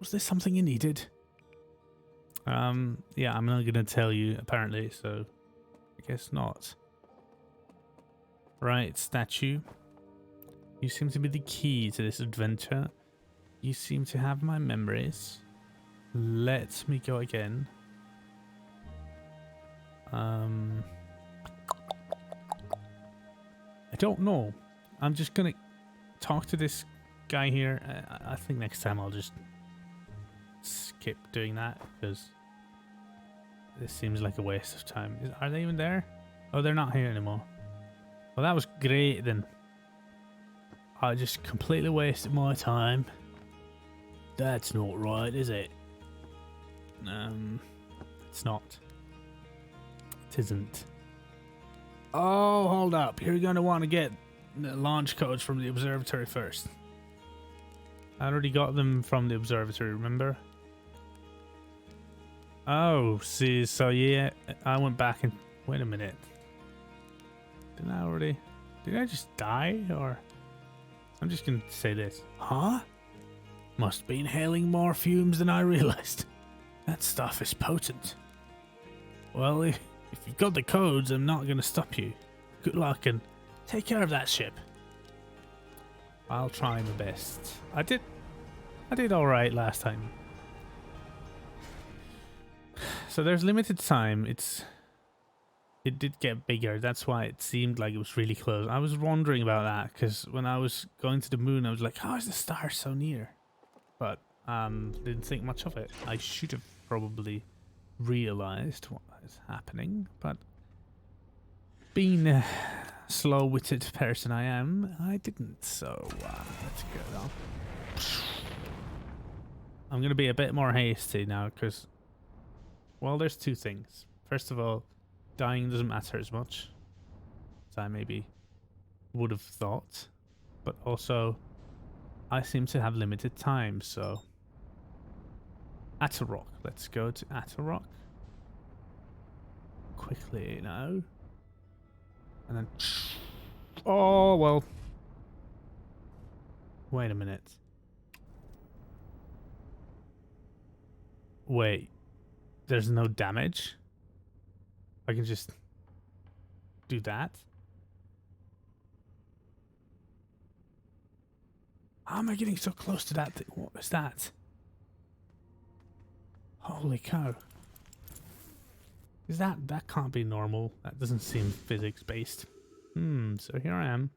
Was there something you needed? Yeah, I'm not gonna tell you, apparently, so I guess not. Right, statue. You seem to be the key to this adventure. You seem to have my memories. Let me go again. I don't know. I'm just gonna talk to this guy here. I think next time I'll just skip doing that because this seems like a waste of time. Are they even there? Oh, they're not here anymore. Well, that was great then. I just completely wasted my time. That's not right, is it? It's not. It isn't. Oh, hold up. You're going to want to get the launch codes from the observatory first. I already got them from the observatory, remember? Oh, see, so yeah, I went back and... Wait a minute. Didn't I already... Did I just die, or... I'm just going to say this. Huh? Must be inhaling more fumes than I realized. That stuff is potent. Well, if you've got the codes, I'm not going to stop you. Good luck and take care of that ship. I'll try my best. I did all right last time. So there's limited time. It did get bigger. That's why it seemed like it was really close. I was wondering about that because when I was going to the moon, I was like, how is the star so near? But didn't think much of it. I should have probably realized what is happening, but being a slow-witted person I am, I didn't. So let's go on. I'm going to be a bit more hasty now because, well, there's two things. First of all, dying doesn't matter as much as I maybe would have thought, but also I seem to have limited time, so Atterrock. Let's go to Atterrock quickly now, and then oh well. Wait a minute. Wait, there's no damage? I can just do that? How am I getting so close to that thing? What is that? Holy cow. Is that can't be normal. That doesn't seem physics based. So here I am.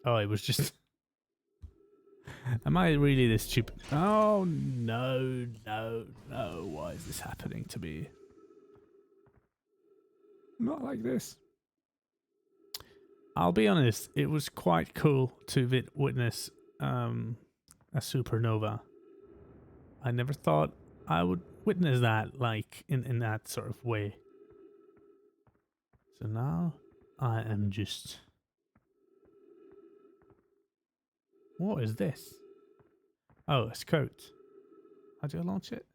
Oh, it was just... Am I really this stupid? Oh, no. Why is this happening to me? Not like this. I'll be honest, it was quite cool to witness a supernova. I never thought I would witness that, like, in that sort of way. So now I am just... What is this? Oh, a skirt. How do I launch it?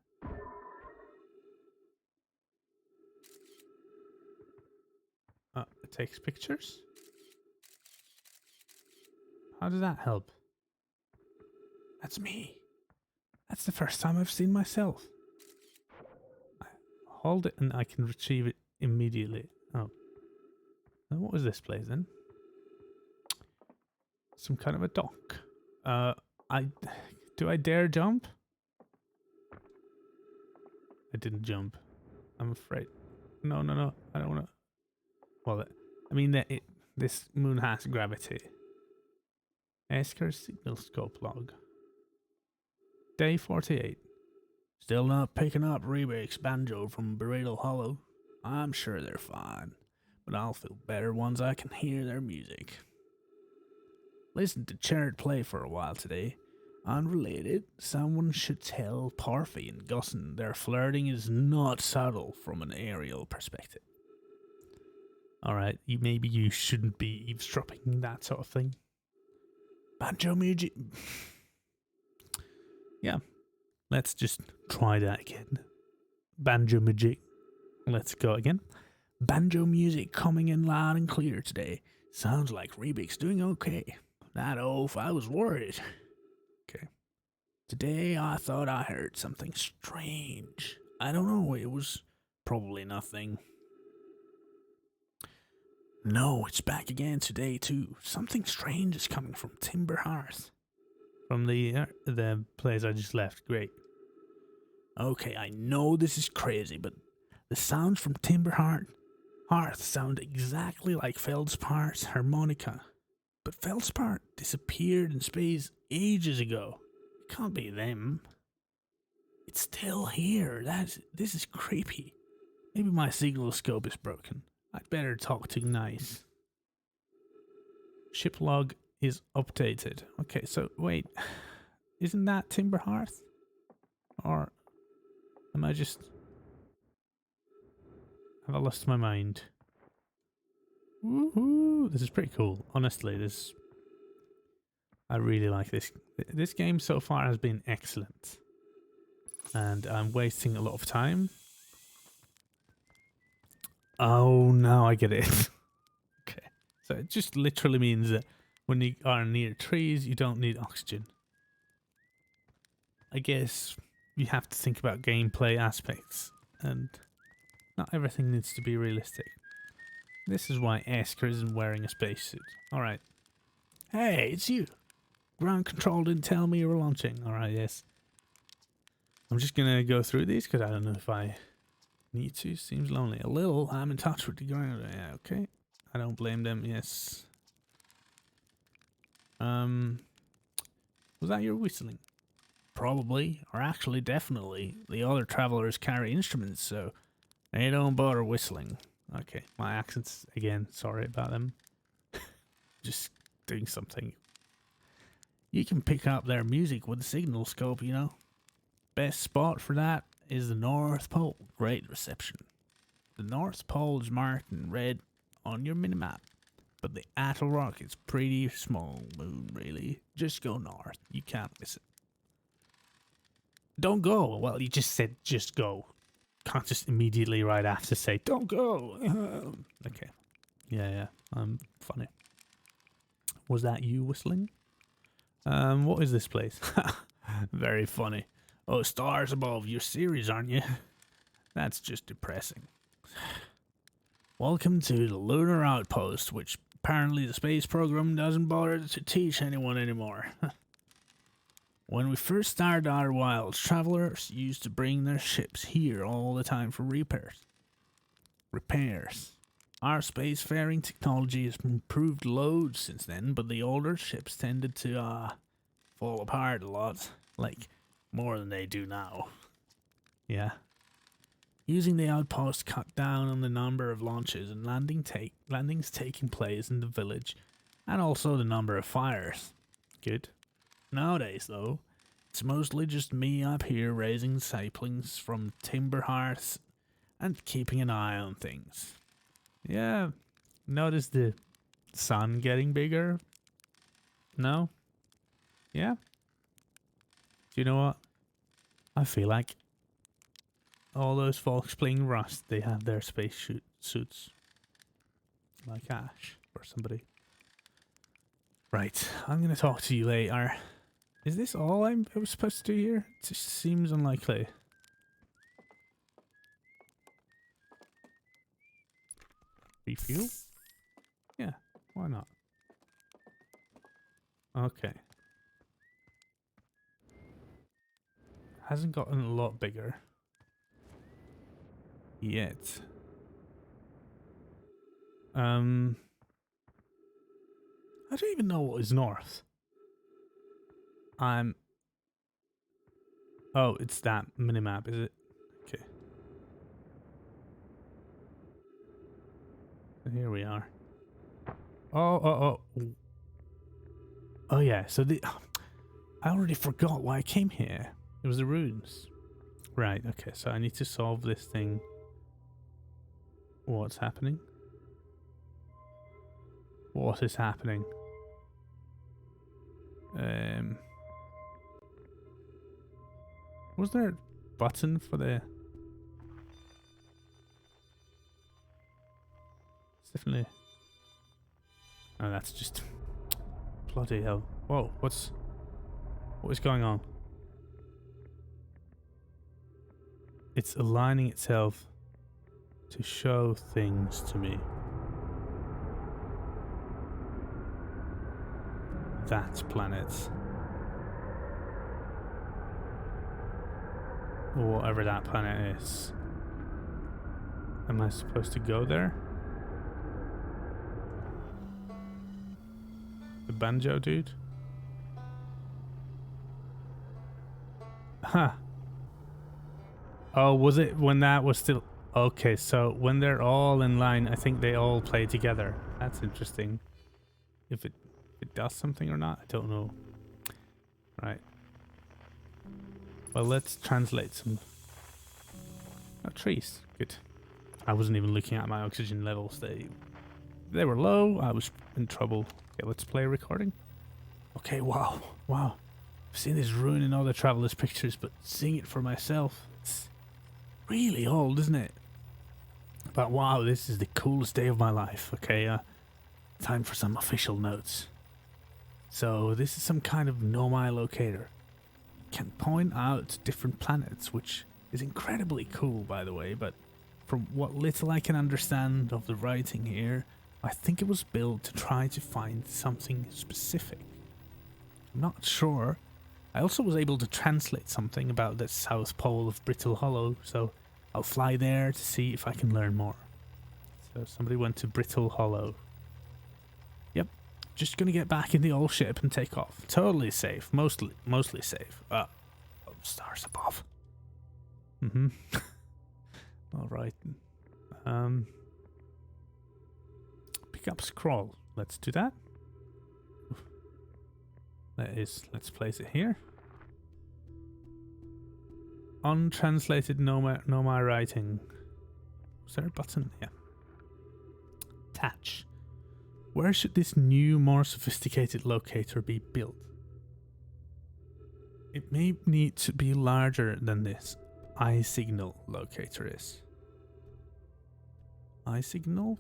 It takes pictures? How does that help? That's me. That's the first time I've seen myself. I hold it and I can retrieve it immediately. Oh. Now what was this place then? Some kind of a dock. Do I dare jump? I didn't jump. I'm afraid. No. I don't want to. Well, I mean, this moon has gravity. Esker signal scope log. Day 48. Still not picking up Rebek's banjo from Burrito Hollow. I'm sure they're fine, but I'll feel better once I can hear their music. Listen to Chard play for a while today. Unrelated, someone should tell Parfy and Gussin their flirting is not subtle from an aerial perspective. Alright, maybe you shouldn't be eavesdropping, that sort of thing. Banjo music. Yeah, let's just try that again. Banjo music. Let's go again. Banjo music coming in loud and clear today. Sounds like Rebek's doing okay. Not if I was worried. Okay. Today I thought I heard something strange. I don't know, it was probably nothing. No, it's back again today too. Something strange is coming from Timber Hearth. From the place I just left. Great. Okay, I know this is crazy, but the sounds from Timber Hearth sound exactly like Feldspar's harmonica. But Feldspar disappeared in space ages ago. It can't be them. It's still here. This is creepy. Maybe my signal scope is broken. I'd better talk to Nice. Ship log is updated. Okay, so wait. Isn't that Timber Hearth? Or am I just... have I lost my mind? Woohoo! This is pretty cool. Honestly, I really like this. This game so far has been excellent. And I'm wasting a lot of time. Oh, now I get it. Okay. So it just literally means that when you are near trees, you don't need oxygen. I guess you have to think about gameplay aspects. And not everything needs to be realistic. This is why Esker isn't wearing a spacesuit. Alright. Hey, it's you. Ground control didn't tell me you were launching. Alright, yes. I'm just gonna go through these because I don't know if I need to. Seems lonely. A little. I'm in touch with the ground. Yeah, okay. I don't blame them. Yes. Was that your whistling? Probably, or actually definitely. The other travelers carry instruments, so they don't bother whistling. Okay, my accents again. Sorry about them. Just doing something. You can pick up their music with the signal scope, you know. Best spot for that is the North Pole. Great reception. The North Pole is marked in red on your minimap, but the Atoll Rock is pretty small moon, really. Just go north. You can't miss it. Don't go. Well, you just said just go. Can't just immediately right after say don't go. Okay. Yeah. Funny. Was that you whistling? What is this place? Very funny. Oh, stars above. You're serious, aren't you? That's just depressing. Welcome to the Lunar Outpost, which apparently the space program doesn't bother to teach anyone anymore. When we first started our wilds, travelers used to bring their ships here all the time for repairs. Our spacefaring technology has improved loads since then, but the older ships tended to fall apart a lot, like more than they do now. Yeah. Using the outpost cut down on the number of launches and landings taking place in the village, and also the number of fires. Good. Nowadays, though, it's mostly just me up here raising saplings from Timber Hearths and keeping an eye on things. Yeah, notice the sun getting bigger? No? Yeah? Do you know what? I feel like all those folks playing Rust, they have their space suits. Like Ash or somebody. Right, I'm gonna talk to you later. Is this all I was supposed to do here? It just seems unlikely. Refuel? Yeah, why not? Okay. Hasn't gotten a lot bigger. Yet. I don't even know what is north. Oh, it's that minimap, is it? Okay. Here we are. Oh. Oh yeah, so I already forgot why I came here. It was the runes. Right, okay, so I need to solve this thing. What's happening? What is happening? Was there a button for the... It's definitely... Oh, that's just... Bloody hell. Whoa, what is going on? It's aligning itself to show things to me. That planet. Or whatever that planet is. Am I supposed to go there? The banjo dude? Huh. Oh, was it when that was still... Okay, so when they're all in line, I think they all play together. That's interesting. If it does something or not, I don't know. Right. Well, let's translate some... Oh, trees. Good. I wasn't even looking at my oxygen levels. They were low. I was in trouble. Okay, let's play a recording. Okay, wow. Wow. I've seen this ruin in other travelers' pictures, but seeing it for myself, it's really old, isn't it? But wow, this is the coolest day of my life. Okay, time for some official notes. So this is some kind of Nomai locator. Can point out different planets, which is incredibly cool, by the way, but from what little I can understand of the writing here, I think it was built to try to find something specific. I'm not sure. I also was able to translate something about the South Pole of Brittle Hollow, so I'll fly there to see if I can learn more. So somebody went to Brittle Hollow. Yep, just gonna get back in the old ship and take off. Totally safe, mostly safe. Oh, stars above. All right. Pick up scroll. Let's do that. Let's place it here. Untranslated Nomai writing. Was there a button? Yeah. Attach. Where should this new, more sophisticated locator be built? It may need to be larger than this eye signal locator is. Eye signal?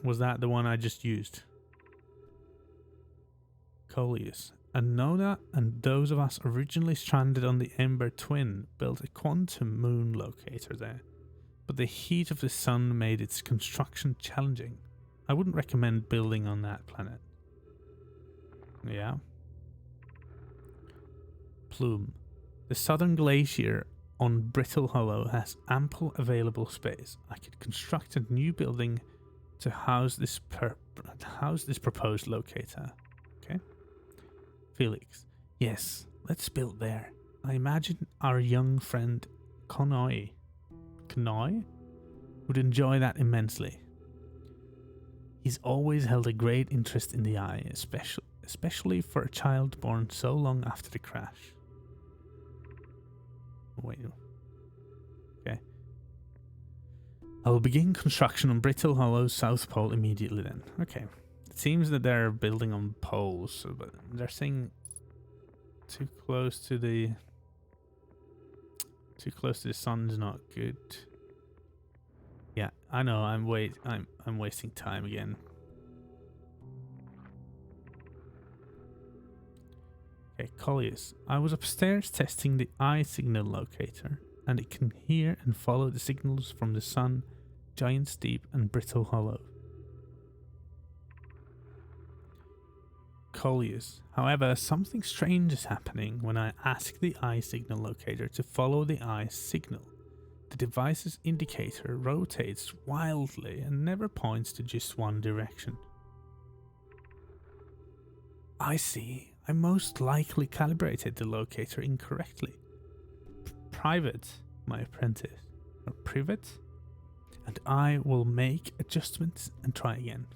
Was that the one I just used? Coleus. And Nona and those of us originally stranded on the Ember Twin built a quantum moon locator there, but the heat of the sun made its construction challenging. I wouldn't recommend building on that planet. Yeah. Plume. The southern glacier on Brittle Hollow has ample available space. I could construct a new building to house this proposed locator. Okay. Felix. Yes, let's build there. I imagine our young friend Konoi would enjoy that immensely. He's always held a great interest in the eye, especially for a child born so long after the crash. Wait. Okay. I will begin construction on Brittle Hollow's South Pole immediately then. Okay. It seems that they're building on poles, but they're saying too close to the sun's not good. Yeah, I know. I'm wasting time again. Okay, Coleus. I was upstairs testing the eye signal locator, and it can hear and follow the signals from the sun, Giant's Deep, and Brittle Hollow. Coleus. However, something strange is happening when I ask the eye signal locator to follow the eye signal. The device's indicator rotates wildly and never points to just one direction. I see. I most likely calibrated the locator incorrectly. Private, my apprentice. Or privet? And I will make adjustments and try again.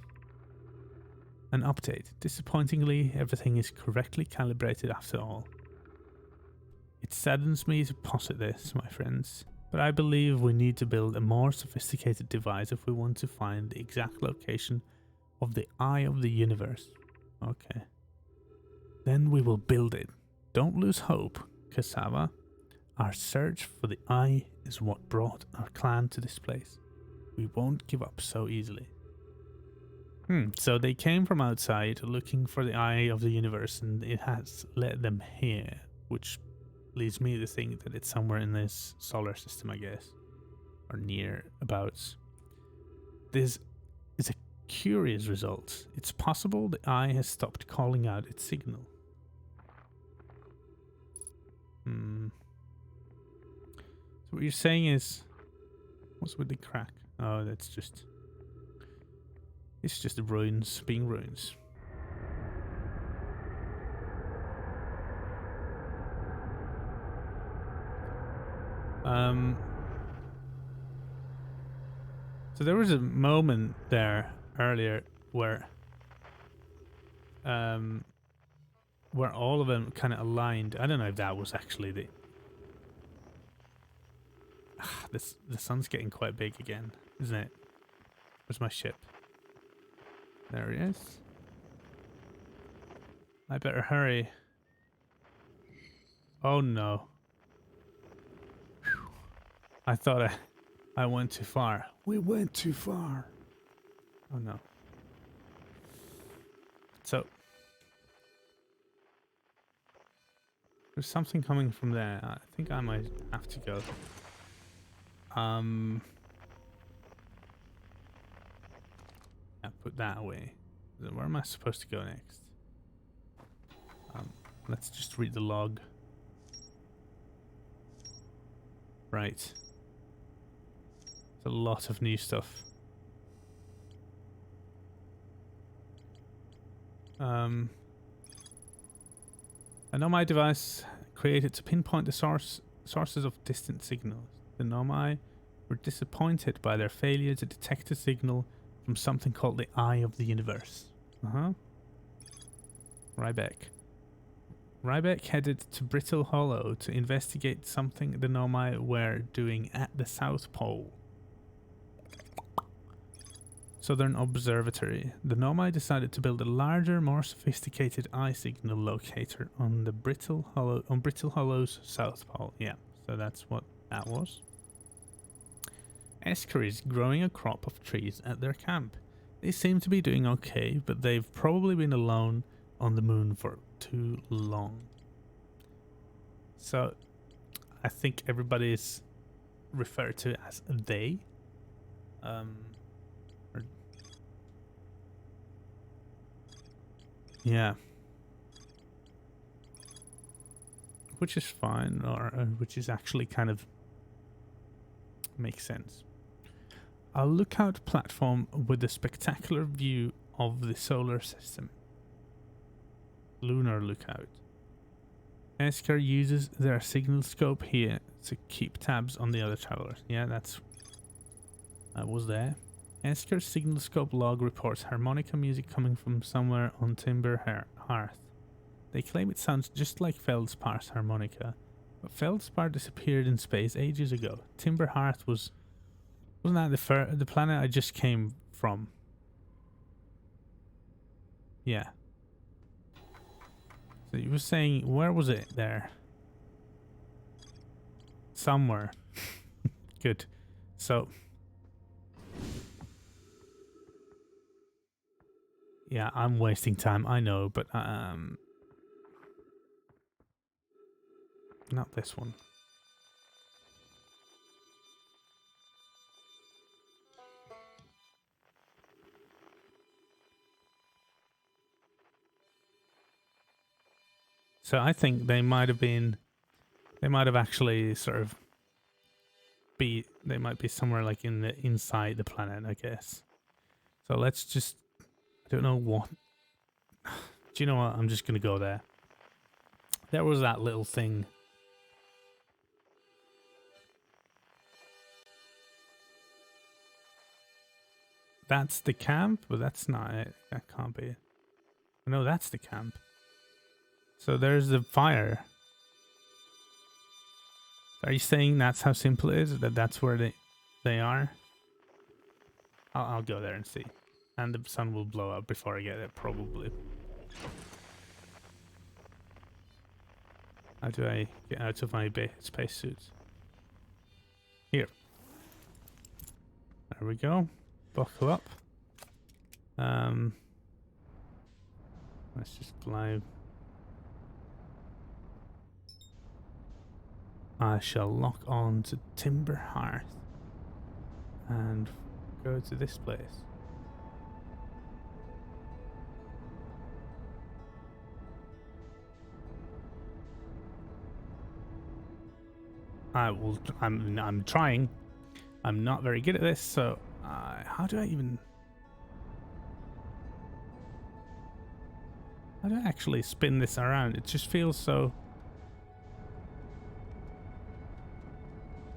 An update. Disappointingly, everything is correctly calibrated after all. It saddens me to posit this, my friends, but I believe we need to build a more sophisticated device if we want to find the exact location of the eye of the universe. Okay. Then we will build it. Don't lose hope, Cassava. Our search for the eye is what brought our clan to this place. We won't give up so easily. So they came from outside looking for the eye of the universe, and it has led them here, which leads me to think that it's somewhere in this solar system, I guess, or near abouts. This is a curious result. It's possible the eye has stopped calling out its signal. So what you're saying is, what's with the crack? Oh, that's just... It's just the ruins being ruins. So there was a moment there earlier where all of them kind of aligned. I don't know if that was actually the... the sun's getting quite big again, isn't it? Where's my ship? There he is. I better hurry. Oh no. Whew. I thought I went too far. We went too far. Oh no. So there's something coming from there. I think I might have to go. Yeah, put that away. Where am I supposed to go next? Let's just read the log. Right. It's a lot of new stuff. A Nomai device created to pinpoint the sources of distant signals. The Nomai were disappointed by their failure to detect a signal from something called the Eye of the Universe. Ryback headed to Brittle Hollow to investigate something the Nomai were doing at the South Pole. Southern Observatory. The Nomai decided to build a larger, more sophisticated eye signal locator on the Brittle Hollow's South Pole. Yeah, so that's what that was. Esker is growing a crop of trees at their camp. They seem to be doing okay, but they've probably been alone on the moon for too long. So I think everybody is referred to as they. Yeah. Which is fine, or which is actually kind of makes sense. A lookout platform with a spectacular view of the solar system. Lunar lookout. Esker uses their signal scope here to keep tabs on the other travelers. Yeah, that was there. Esker's signal scope log reports harmonica music coming from somewhere on Timber Hearth. They claim it sounds just like Feldspar's harmonica, but Feldspar disappeared in space ages ago. Timber Hearth wasn't that the planet I just came from? Yeah. So you were saying, where was it there? Somewhere. Good. So yeah, I'm wasting time, I know, but not this one. So I think they might have actually sort of they might be somewhere like inside the planet, I guess. So let's just, I don't know what. Do you know what? I'm just going to go there. There was that little thing. That's the camp, but that's not it. That can't be it. No, that's the camp. So there's the fire. Are you saying that's how simple it is? That's where they are? I'll go there and see. And the sun will blow up before I get it, probably. How do I get out of my spacesuit? Here. There we go. Buckle up. Let's just fly. I shall lock on to Timber Hearth and go to this place. I'm trying. I'm not very good at this, so how do I actually spin this around? It just feels so.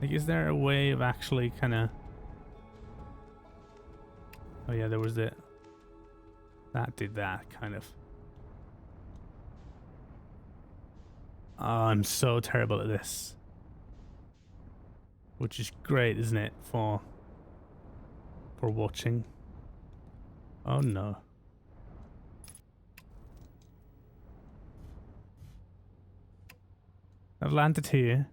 Like, is there a way of actually kind of? Oh yeah, there was it. That did that kind of. Oh, I'm so terrible at this. Which is great, isn't it, for watching? Oh no. I've landed here,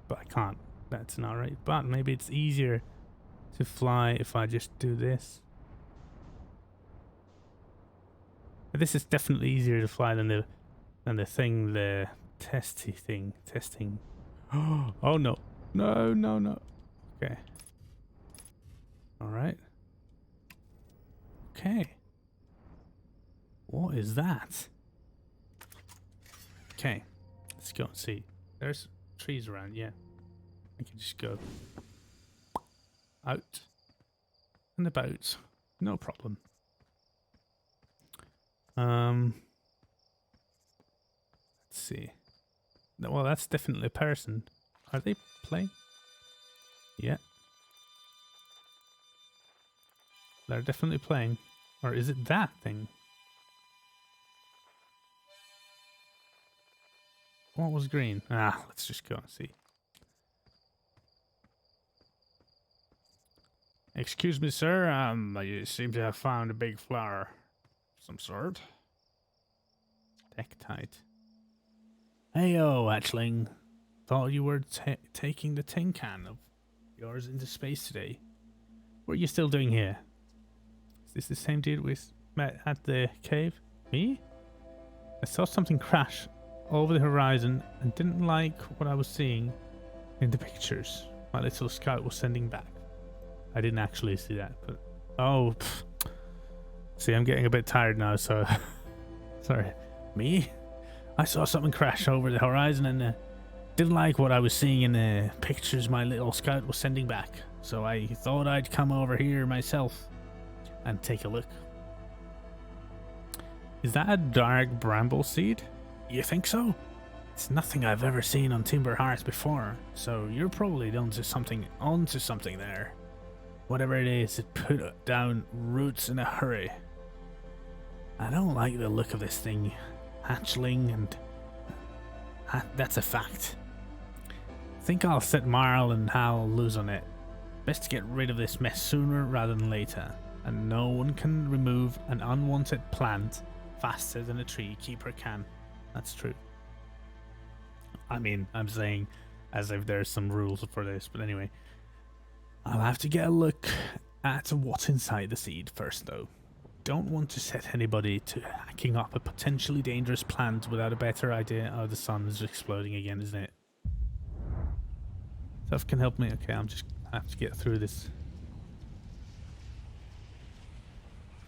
but I can't. That's not right. But maybe it's easier to fly if I just do this. But this is definitely easier to fly than the testy thing. Testing. Oh no. No, no, no. Okay. All right. Okay. What is that? Okay. Let's go and see. There's trees around, yeah. I can just go out and about. No problem. Let's see. Well, that's definitely a person. Are they playing? Yeah. They're definitely playing. Or is it that thing? What was green? Ah, let's just go and see. Excuse me, sir. You seem to have found a big flower of some sort. Tektite. Heyo, hatchling. Thought you were taking the tin can of yours into space today. What are you still doing here? Is this the same dude we met at the cave? Me? I saw something crash over the horizon and didn't like what I was seeing in the pictures my little scout was sending back. I didn't actually see that, but oh, pff. See, I'm getting a bit tired now, so sorry. Me? I saw something crash over the horizon and didn't like what I was seeing in the pictures my little scout was sending back, so I thought I'd come over here myself and take a look. Is that a dark bramble seed? You think so? It's nothing I've ever seen on Timber Hearth before, so you're probably onto something there. Whatever it is, it put down roots in a hurry. I don't like the look of this thing, hatchling, and that's a fact. Think I'll set Marl and Hal loose on it. Best to get rid of this mess sooner rather than later, and no one can remove an unwanted plant faster than a tree keeper can. That's true. I mean, I'm saying as if there's some rules for this, but anyway. I'll have to get a look at what's inside the seed first, though. Don't want to set anybody to hacking up a potentially dangerous plant without a better idea. Oh, the sun is exploding again, isn't it? Stuff can help me. Okay, I have to get through this.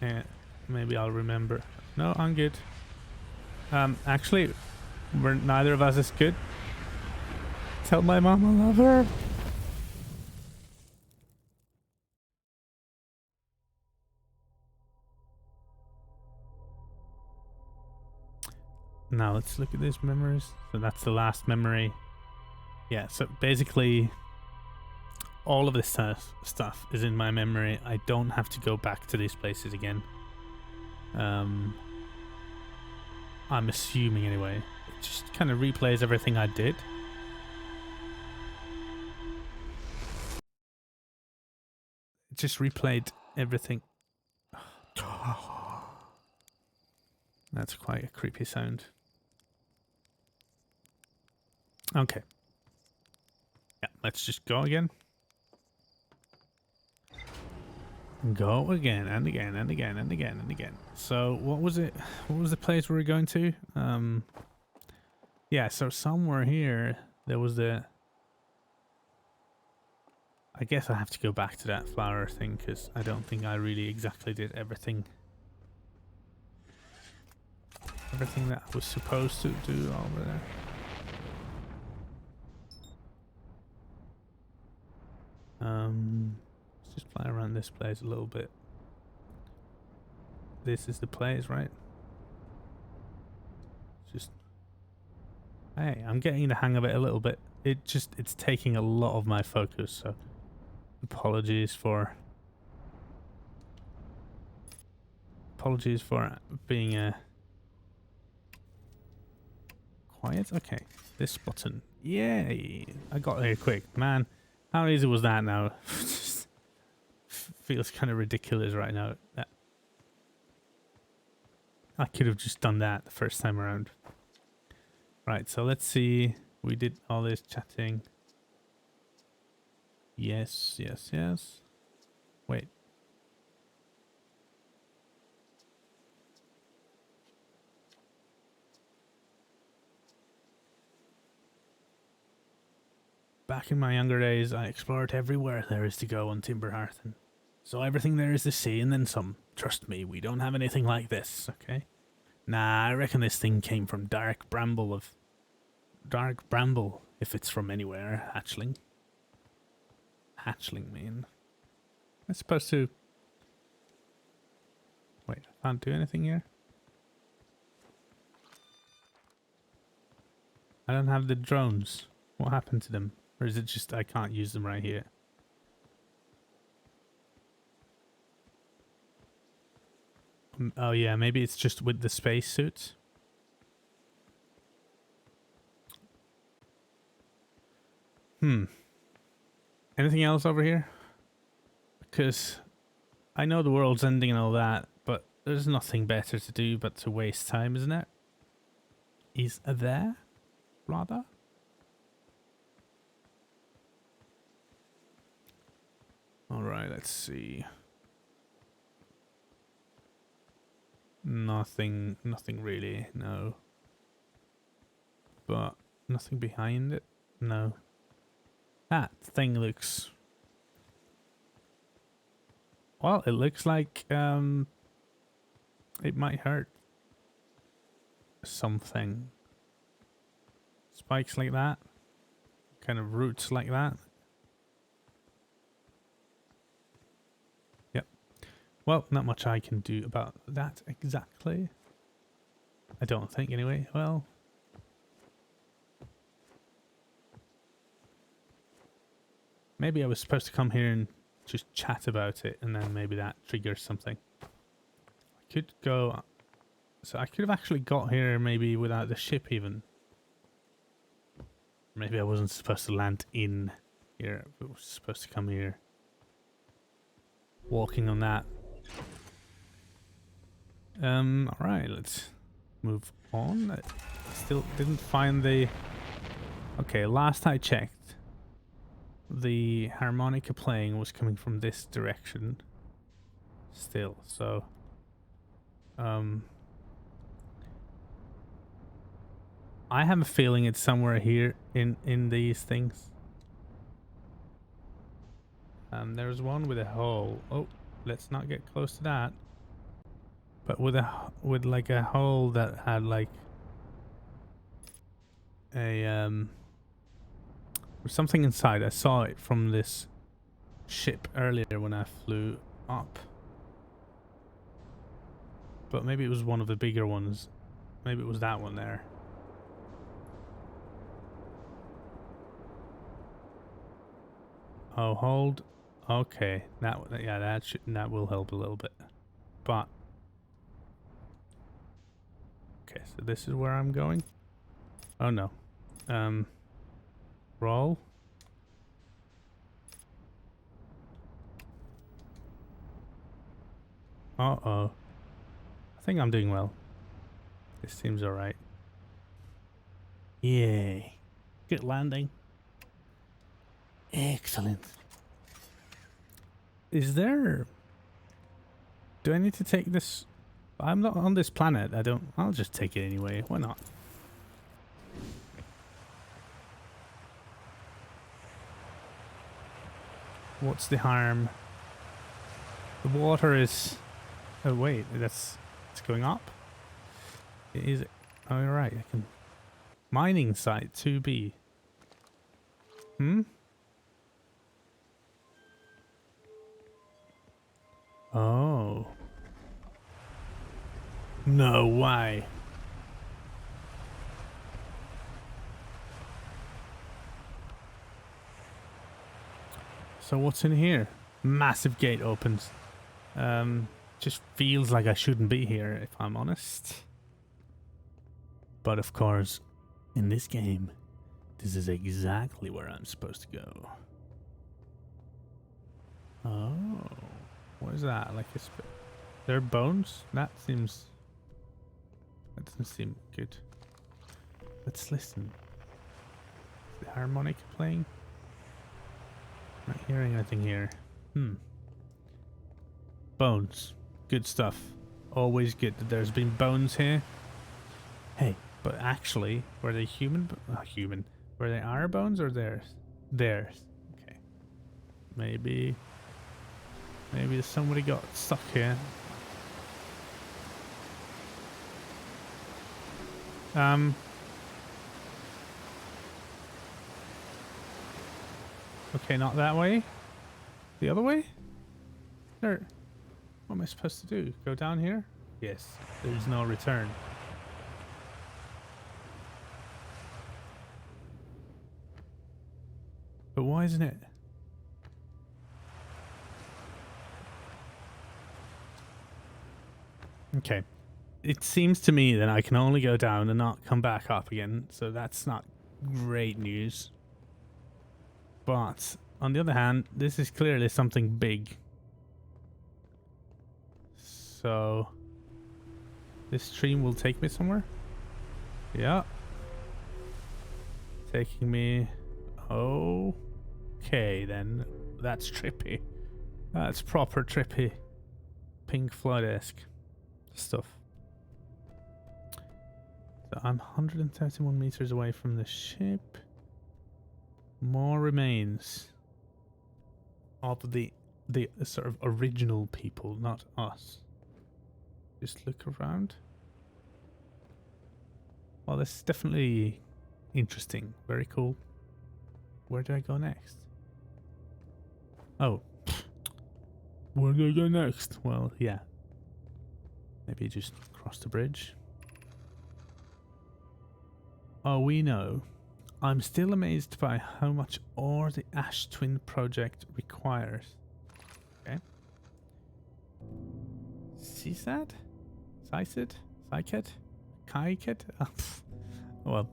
Yeah, maybe I'll remember. No, I'm good. Actually, neither of us is good. Tell my mom I love her. Now let's look at these memories. So that's the last memory. Yeah, so basically all of this stuff is in my memory. I don't have to go back to these places again. I'm assuming anyway. It just kind of replays everything I did. It just replayed everything. That's quite a creepy sound. Okay. Yeah, let's just go again. Go again and again and again and again and again. So what was it? What was the place we were going to? Yeah, so somewhere here there was the... I guess I have to go back to that flower thing because I don't think I really exactly did everything. Everything that I was supposed to do over there. Let's just fly around this place a little bit. This is the place, right? Just... Hey, I'm getting the hang of it a little bit. It's taking a lot of my focus, so apologies for being quiet. Okay, this button. Yay! I got here quick, man. How easy was that now? Just feels kind of ridiculous right now. I could have just done that the first time around. Right, so let's see. We did all this chatting. Yes, yes, yes. Wait. Back in my younger days, I explored everywhere there is to go on Timberhearth, and so everything there is to see and then some. Trust me, we don't have anything like this, okay? Nah, I reckon this thing came from Dark Bramble, if it's from anywhere. Hatchling, man. I'm supposed to... Wait, I can't do anything here? I don't have the drones. What happened to them? Or is it just I can't use them right here? Oh yeah, maybe it's just with the spacesuit. Anything else over here? Because I know the world's ending and all that, but there's nothing better to do but to waste time, isn't it? Is there, rather? Alright, let's see. Nothing really, no. But nothing behind it? No. That thing looks... Well, it looks like, it might hurt something. Spikes like that. Kind of roots like that. Yep. Well, not much I can do about that exactly. I don't think, anyway. Well... Maybe I was supposed to come here and just chat about it, and then maybe that triggers something. I could go... So I could have actually got here maybe without the ship even. Maybe I wasn't supposed to land in here. I was supposed to come here. Walking on that. Alright, let's move on. I still didn't find the... Okay, last I checked, the harmonica playing was coming from this direction still, so I have a feeling it's somewhere here in these things. There's one with a hole. Oh, let's not get close to that. But with like a hole that had like a something inside. I saw it from this ship earlier when I flew up. But maybe it was one of the bigger ones. Maybe it was that one there. Oh, hold. Okay, that will help a little bit. But okay, so this is where I'm going. Oh no. Roll. Uh-oh. I think I'm doing well. This seems alright. Yay. Good landing. Excellent. Is there... Do I need to take this? I'm not on this planet. I'll just take it anyway. Why not? What's the harm? The water is... Oh wait, it's going up? Is it? Oh right, I can... Mining site 2B. Hmm? Oh. No way. So what's in here? Massive gate opens. Just feels like I shouldn't be here, if I'm honest. But of course, in this game, this is exactly where I'm supposed to go. Oh. What is that? Like a they're bones? That doesn't seem good. Let's listen. Is the harmonica playing? Not hearing anything here. Bones. Good stuff. Always good that there's been bones here. Hey, but actually, were they human? Not human. Were they our bones or theirs? Theirs. Okay. Maybe somebody got stuck here. Okay, not that way. The other way? There. What am I supposed to do? Go down here? Yes. There's no return. But why isn't it? Okay. It seems to me that I can only go down and not come back up again, so that's not great news. But, on the other hand, this is clearly something big. So, this stream will take me somewhere? Yeah. Taking me... Okay, then. That's trippy. That's proper trippy. Pink Floyd-esque stuff. So I'm 131 meters away from the ship. More remains of the sort of original people, not us. Just look around. Well, this is definitely interesting. Very cool. Where do I go next? Oh. Where do I go next? Well, yeah. Maybe just cross the bridge. Oh, we know. I'm still amazed by how much ore the Ash Twin project requires. Okay. Seasad? Sycid? Syket? Kaiket? Well,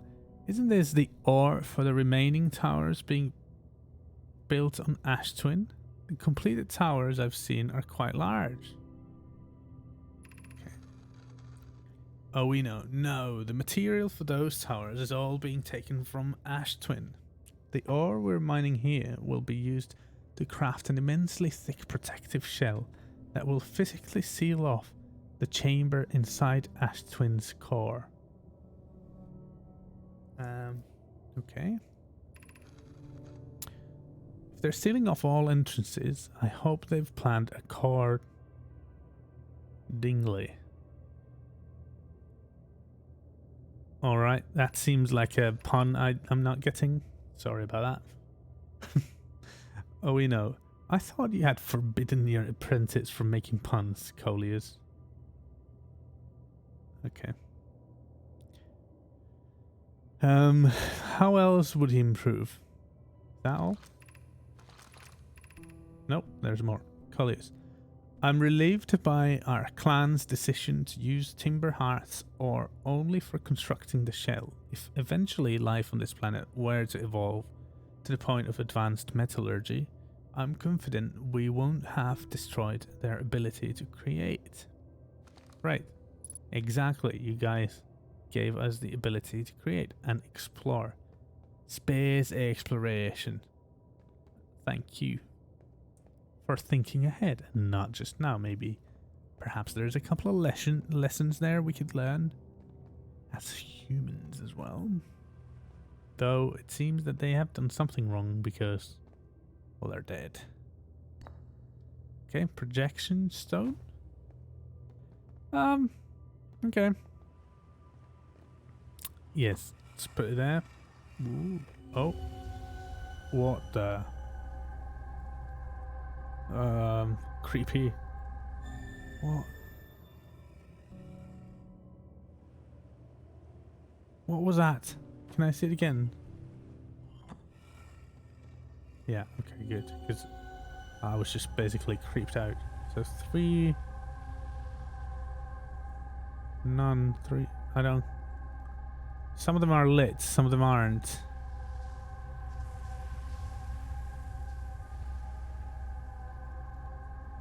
isn't this the ore for the remaining towers being built on Ash Twin? The completed towers I've seen are quite large. Oh, we know. No, the material for those towers is all being taken from Ash Twin. The ore we're mining here will be used to craft an immensely thick protective shell that will physically seal off the chamber inside Ash Twin's core. Okay. If they're sealing off all entrances, I hope they've planned a core dingly. Alright, that seems like a pun I'm not getting. Sorry about that. Oh, we know. I thought you had forbidden your apprentice from making puns, Coleus. Okay. How else would he improve? Is that all? Nope, there's more. Coleus. I'm relieved by our clan's decision to use timber hearts ore only for constructing the shell. If eventually life on this planet were to evolve to the point of advanced metallurgy, I'm confident we won't have destroyed their ability to create. Right. Exactly, you guys. gave us the ability to create and explore. Space exploration. Thank you for thinking ahead and not just now. Maybe perhaps there's a couple of lessons there we could learn as humans as well. Though it seems that they have done something wrong because, well, they're dead. Okay, projection stone. Okay. Yes, let's put it there. Ooh. Oh. What the? Creepy. What? What was that? Can I see it again? Yeah, okay, good. Because I was just basically creeped out. So 3... None. 3... I don't... Some of them are lit, some of them aren't.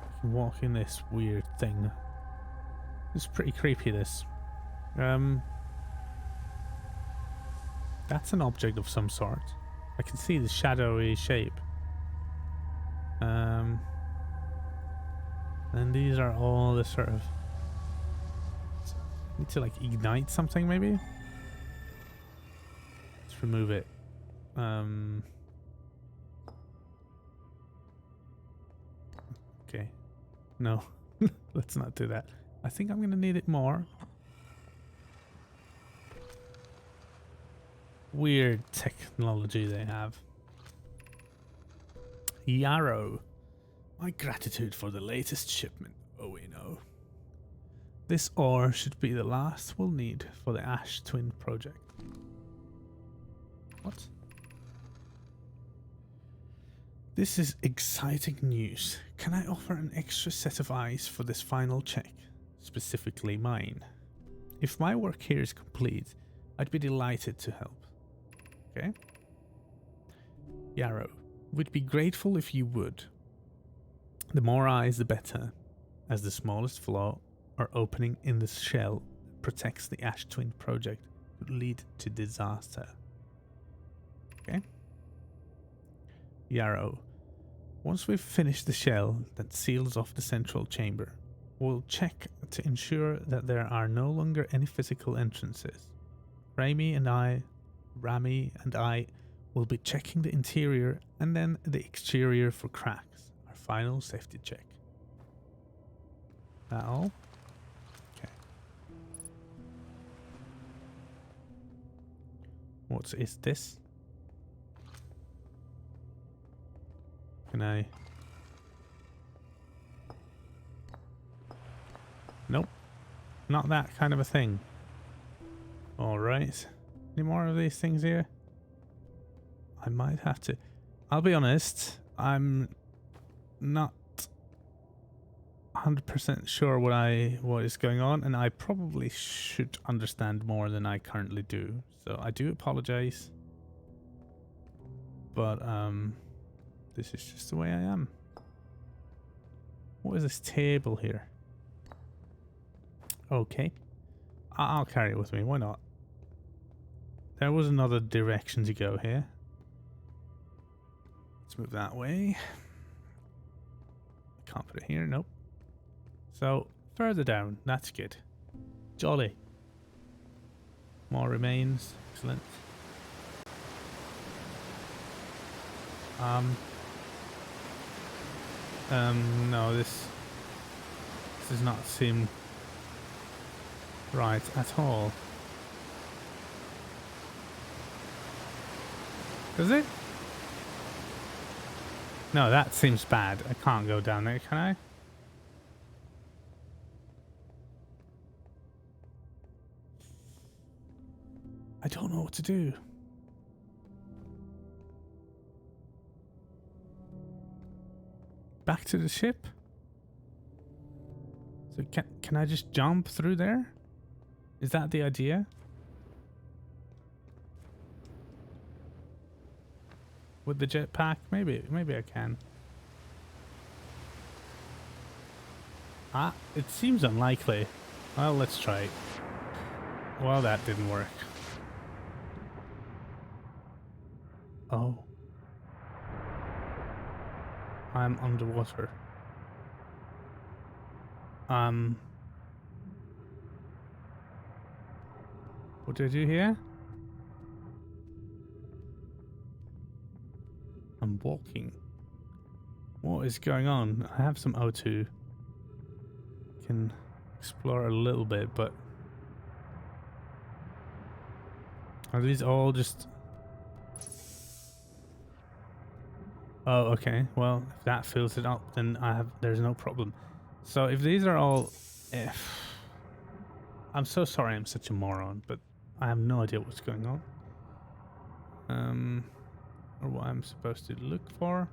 I can walk in this weird thing. It's pretty creepy, this. That's an object of some sort. I can see the shadowy shape. And these are all the sort of... Need to like ignite something maybe? Let's remove it. Okay. No. Let's not do that. I think I'm gonna need it more. Weird technology they have. Yarrow. My gratitude for the latest shipment. Oh, we know. This ore should be the last we'll need for the Ash Twin project. What? This is exciting news. Can I offer an extra set of eyes for this final check? Specifically mine. If my work here is complete, I'd be delighted to help. Okay. Yarrow, we'd be grateful if you would. The more eyes, the better, as the smallest flaw or opening in the shell protects the Ash Twin project could lead to disaster. Okay. Yarrow, once we've finished the shell that seals off the central chamber, we'll check to ensure that there are no longer any physical entrances. Rami and I will be checking the interior and then the exterior for cracks. Our final safety check. That all? Okay. What is this? Can I? Nope. Not that kind of a thing. Alright. Any more of these things here? I might have to. I'll be honest, I'm not 100% sure what is going on, and I probably should understand more than I currently do. So I do apologize. But this is just the way I am. What is this table here? Okay. I'll carry it with me, why not? There was another direction to go here. Let's move that way. Can't put it here, nope. So, further down, that's good. Jolly. More remains, excellent. No, this does not seem right at all. Does it? No, that seems bad. I can't go down there, can I? I don't know what to do. Back to the ship? So can I just jump through there? Is that the idea? With the jetpack? Maybe I can. Ah, it seems unlikely. Well, let's try it. Well, that didn't work. Oh. I'm underwater. What do I do here? I'm walking. What is going on? I have some O2. Can explore a little bit, but are these all just... Oh, okay. Well, if that fills it up, then there's no problem. So if these are all... I'm so sorry I'm such a moron, but I have no idea what's going on. Or what I'm supposed to look for.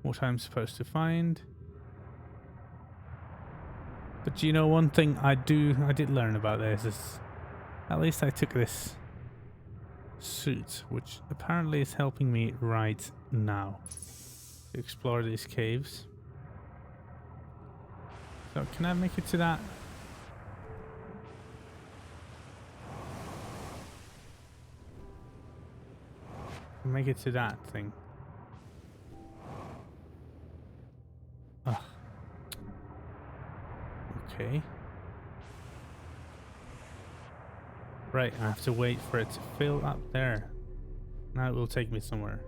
What I'm supposed to find. But you know, one thing I did learn about this is... At least I took this suit, which apparently is helping me right now to explore these caves. So can I make it to that? Make it to that thing. Ugh. Okay. Right, I have to wait for it to fill up there. Now it will take me somewhere.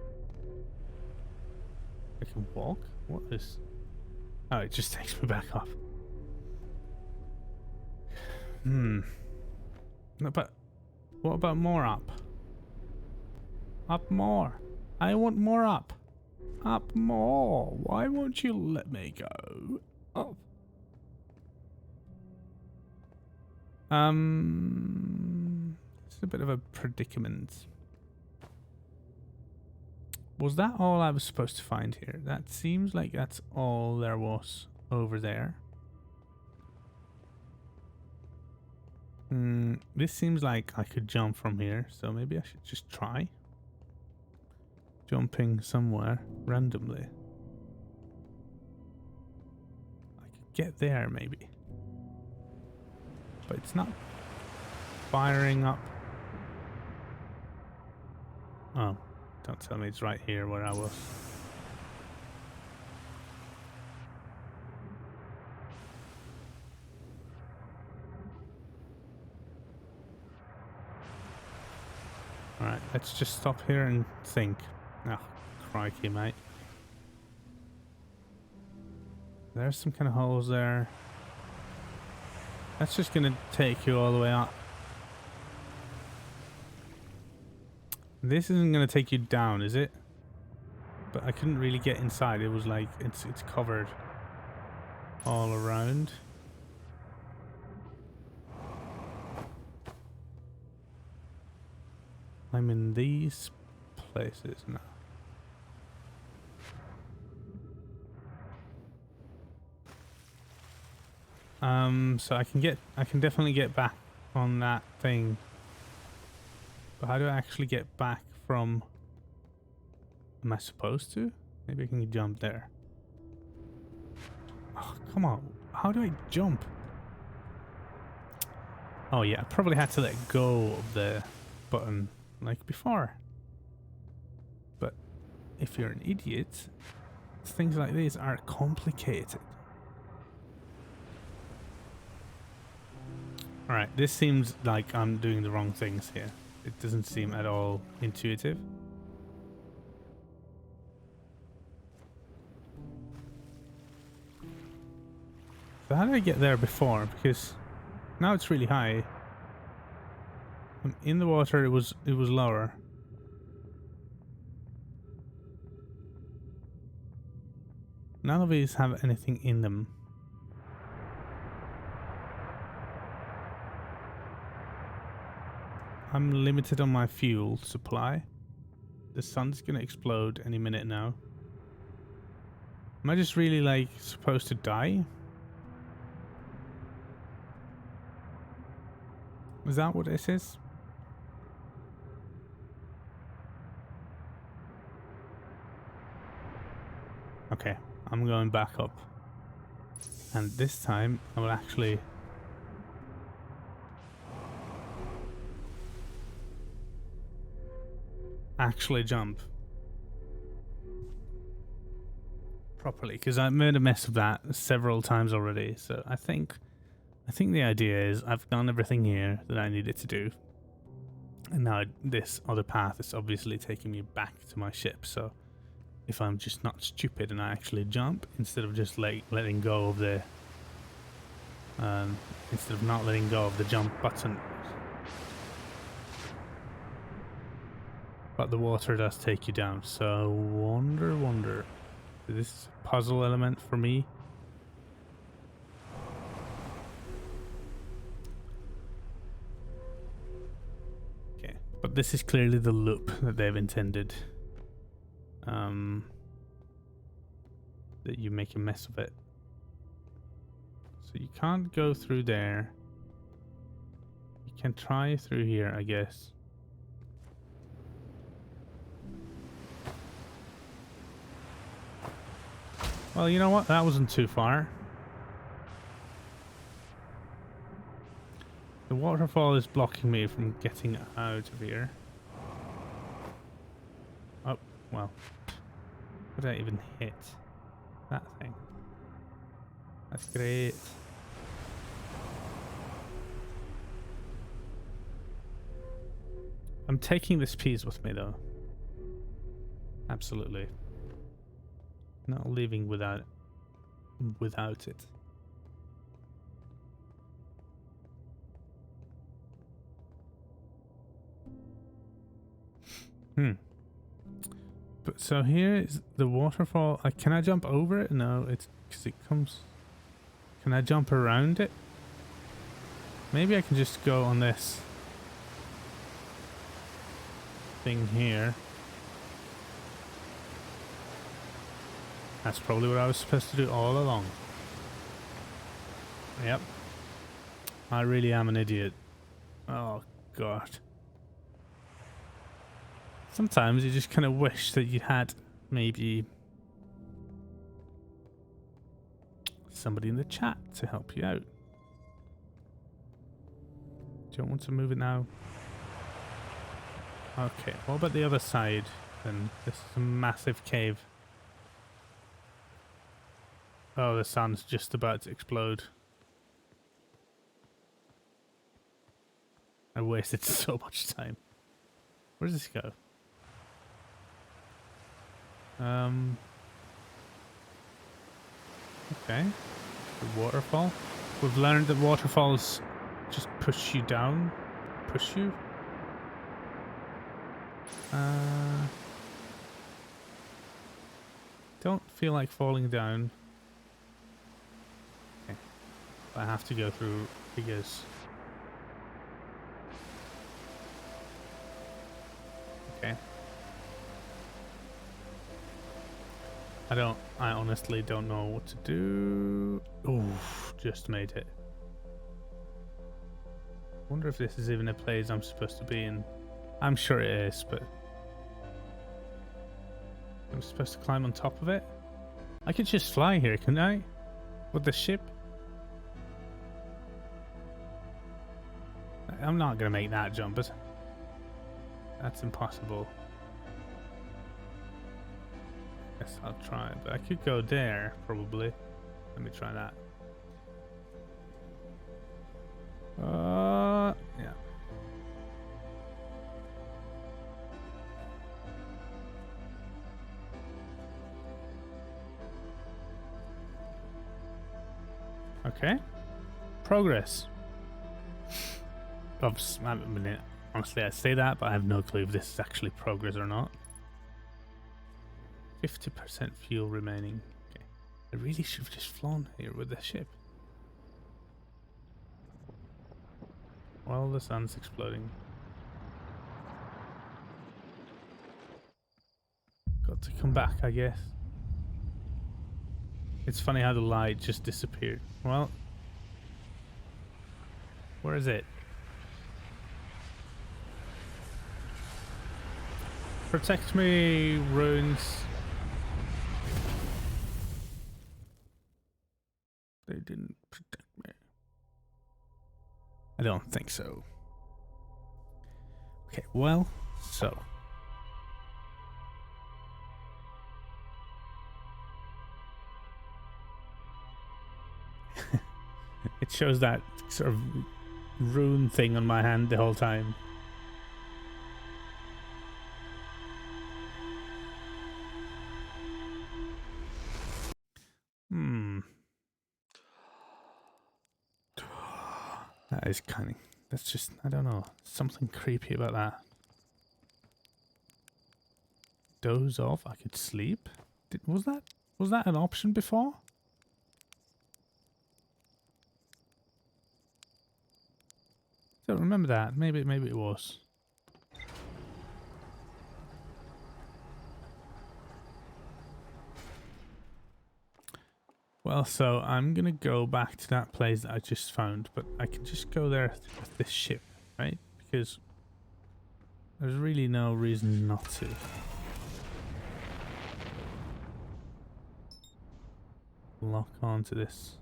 I can walk? What is... Oh, it just takes me back up. No, but what about more up? Up more. I want more up. Up more. Why won't you let me go up? It's a bit of a predicament. Was that all I was supposed to find here? That seems like that's all there was over there. This seems like I could jump from here, so maybe I should just try jumping somewhere randomly. I could get there maybe, but it's not firing up. Oh, don't tell me it's right here where I was. Alright, let's just stop here and think. Oh, crikey, mate. There's some kind of holes there. That's just gonna take you all the way up. This isn't gonna take you down, is it? But I couldn't really get inside. It was like it's covered all around. I'm in these places now. So I can definitely get back on that thing. But how do I actually get back from... Am I supposed to? Maybe I can jump there. Oh, come on. How do I jump? Oh yeah, I probably had to let go of the button like before. But if you're an idiot, things like these are complicated. Alright, this seems like I'm doing the wrong things here. It doesn't seem at all intuitive. So how did I get there before? Because now it's really high. In the water it was lower. None of these have anything in them. I'm limited on my fuel supply. The sun's gonna explode any minute now. Am I just really like supposed to die? Is that what this is? Okay, I'm going back up. And this time I will actually actually jump properly, because I made a mess of that several times already. So I think the idea is I've done everything here that I needed to do, and now this other path is obviously taking me back to my ship. So if I'm just not stupid and I actually jump instead of just letting go of the instead of not letting go of the jump button. But the water does take you down, so wonder. This is a puzzle element for me. Okay, but this is clearly the loop that they've intended. That you make a mess of it. So you can't go through there. You can try through here, I guess. Well, you know what? That wasn't too far. The waterfall is blocking me from getting out of here. Oh, well. How did I even hit that thing? That's great. I'm taking this piece with me, though. Absolutely. Not leaving without it. But so here is the waterfall. Can I jump over it? No, it's because it comes. Can I jump around it? Maybe I can just go on this thing here. That's probably what I was supposed to do all along. Yep. I really am an idiot. Oh, God. Sometimes you just kind of wish that you had maybe somebody in the chat to help you out. Don't want to move it now. Okay, what about the other side? Then this is a massive cave. Oh, the sun's just about to explode. I wasted so much time. Where does this go? Okay. The waterfall. We've learned that waterfalls just push you down. Push you? Don't feel like falling down. Okay. I have to go through because... Okay. I honestly don't know what to do. Oof, just made it. Wonder if this is even a place I'm supposed to be in. I'm sure it is, but... I'm supposed to climb on top of it? I could just fly here, couldn't I? With the ship? I'm not gonna make that jump, but... That's impossible. Guess I'll try, but I could go there, probably. Let me try that. Yeah. Okay. Progress. Honestly, I say that, but I have no clue if this is actually progress or not. 50% fuel remaining. Okay. I really should have just flown here with the ship. Well, the sun's exploding. Got to come back, I guess. It's funny how the light just disappeared. Well, where is it? Protect me, ruins. They didn't protect me. I don't think so. Okay, well, so It shows that sort of rune thing on my hand the whole time. That is kind of... That's just... I don't know. Something creepy about that. Doze off? I could sleep? Was that an option before? Don't remember that. Maybe it was. Well, so I'm gonna go back to that place that I just found, but I can just go there with this ship, right? Because there's really no reason not to. Lock onto this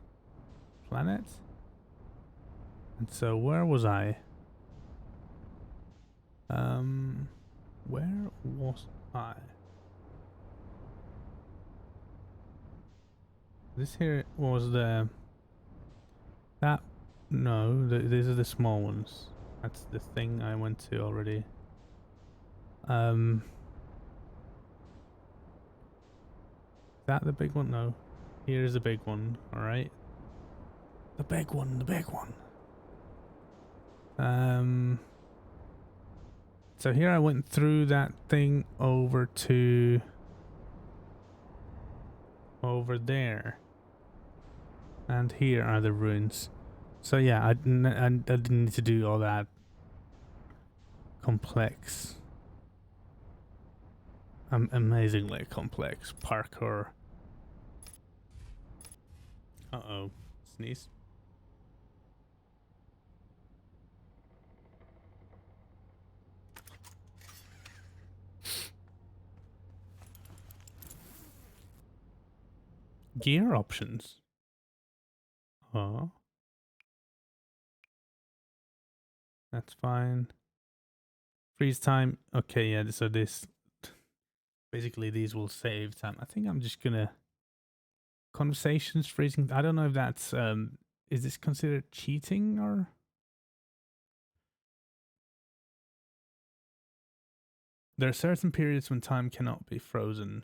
planet. And so where was I? Where was I? This here was the... That... No, these are the small ones. That's the thing I went to already. That the big one? No. Here's the big one, alright. The big one, the big one. So here I went through that thing over to... over there. And here are the ruins. So yeah, I didn't need to do all that complex, amazingly complex parkour. Uh-oh. Sneeze. Gear options. Oh. That's fine. Freeze time. Okay, yeah, so this... Basically, these will save time. I think I'm just gonna... Conversations freezing. I don't know if that's... is this considered cheating or... There are certain periods when time cannot be frozen.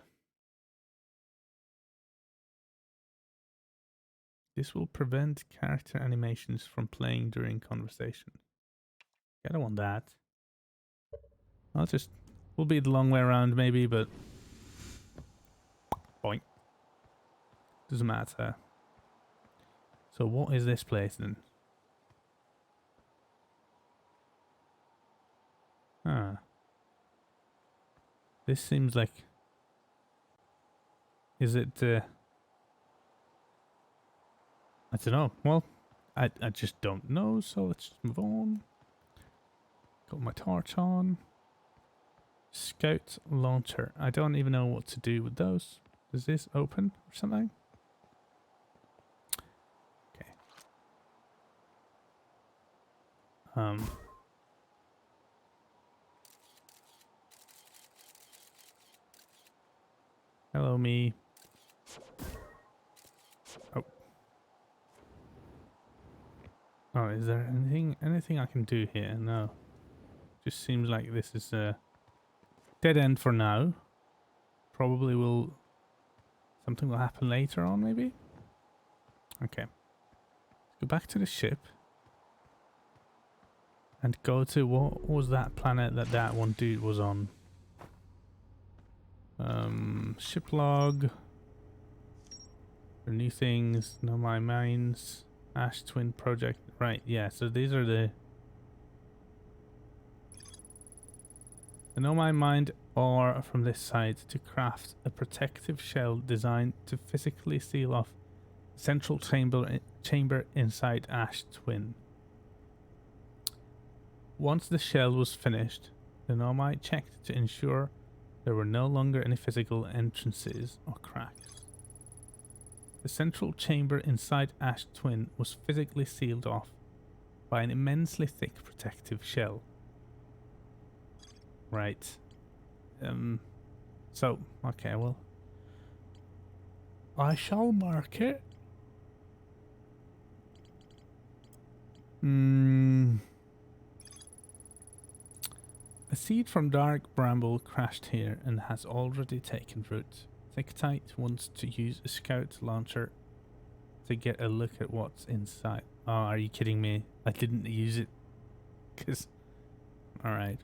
This will prevent character animations from playing during conversation. I don't want that. I'll just... We'll be the long way around maybe, but... Boink. Doesn't matter. So what is this place then? Ah. This seems like... Is it... I don't know. Well, I just don't know, so let's just move on. Got my torch on. Scout launcher. I don't even know what to do with those. Does this open or something? Okay. Hello, me. Oh. Oh, is there anything I can do here? No. Just seems like this is a dead end for now. Probably will... Something will happen later on, maybe? Okay. Let's go back to the ship. And go to... What was that planet that one dude was on? Ship log. New things. Know my mines. Ash Twin Project. Right, yeah, so these are the... Know my mind ore from this site to craft a protective shell designed to physically seal off the central chamber inside Ash Twin. Once the shell was finished, the Nomai checked to ensure there were no longer any physical entrances or cracks. The central chamber inside Ash Twin was physically sealed off by an immensely thick protective shell. Right. So, okay, well, I shall mark it. Hmm. A seed from dark bramble crashed here and has already taken root. Thick Tight wants to use a scout launcher to get a look at what's inside. Oh, are you kidding me? I didn't use it. Cause, alright.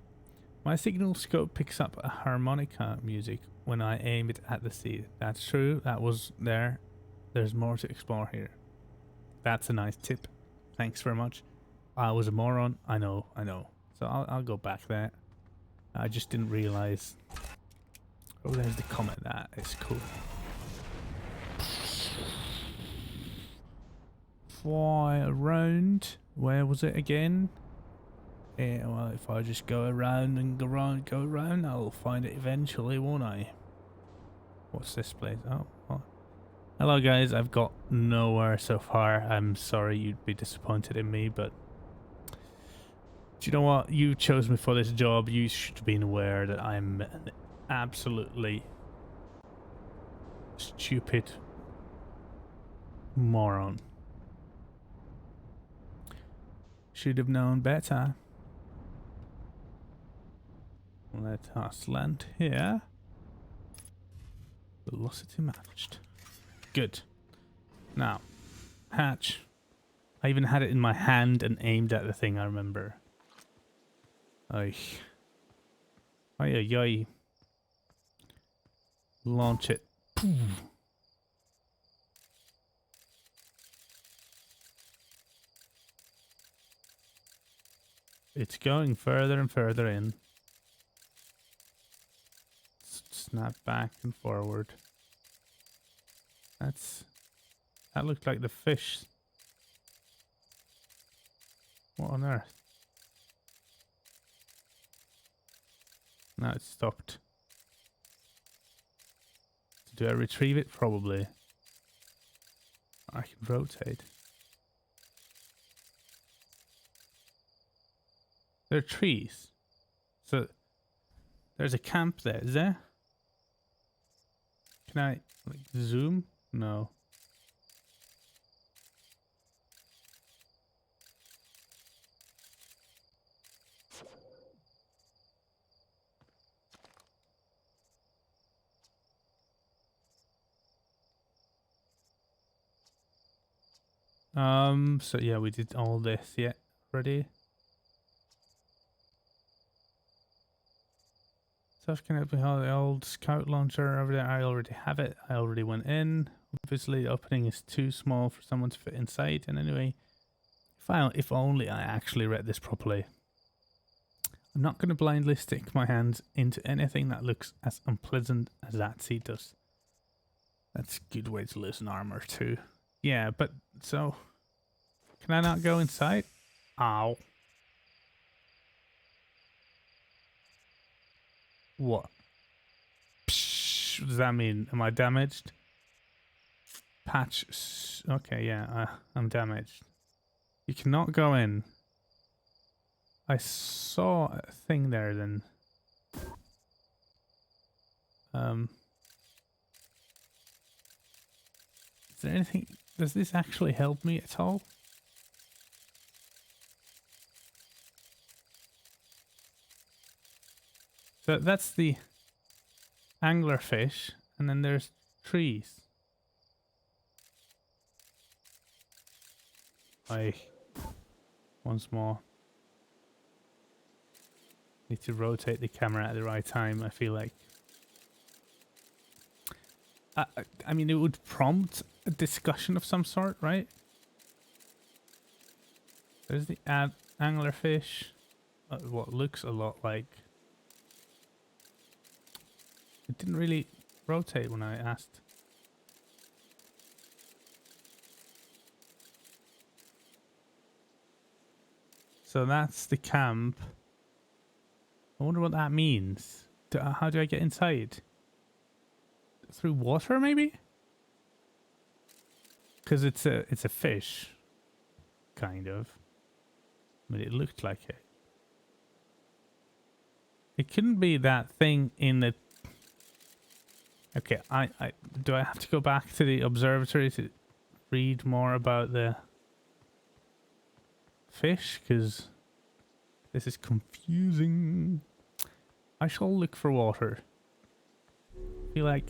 My signal scope picks up a harmonica music when I aim it at the seed. That's true. That was there. There's more to explore here. That's a nice tip. Thanks very much. I was a moron. I know. So I'll go back there. I just didn't realize. Oh, there's the comet. That is cool. Fly around. Where was it again? Yeah, well, if I just go around and go around, I'll find it eventually, won't I? What's this place? Oh, what? Hello guys, I've got nowhere so far. I'm sorry you'd be disappointed in me, but do you know what? You chose me for this job. You should have been aware that I'm an absolutely stupid moron. Should have known better. Let us land here. Velocity matched. Good. Now, hatch. I even had it in my hand and aimed at the thing, I remember. Ay. Ay, ay, ay. Launch it. It's going further and further in. Snap back and forward. That looked like the fish. What on earth? Now it's stopped. Do I retrieve it? Probably. I can rotate. There are trees. So there's a camp there, is there? Can I like zoom? No. So yeah, we did all this. Yeah, ready? Stuff can open the old scout launcher over there. I already have it. I already went in. Obviously, the opening is too small for someone to fit inside. And anyway, if only I actually read this properly. I'm not going to blindly stick my hands into anything that looks as unpleasant as that seed does. That's a good way to loosen armor too. Yeah, but so can I not go inside? Ow. What? Psh, what does that mean? Am I damaged? Patch. Okay, yeah, I'm damaged. You cannot go in. I saw a thing there then. Is there anything? Does this actually help me at all? So that's the anglerfish, and then there's trees. Once more. Need to rotate the camera at the right time, I feel like. I mean, it would prompt a discussion of some sort, right? There's the anglerfish. What looks a lot like... It didn't really rotate when I asked. So that's the camp. I wonder what that means. How do I get inside? Through water, maybe? Because it's a fish, kind of. But it looked like it. It couldn't be that thing in the... Okay, do I have to go back to the observatory to read more about the fish? Because this is confusing. I shall look for water. I feel like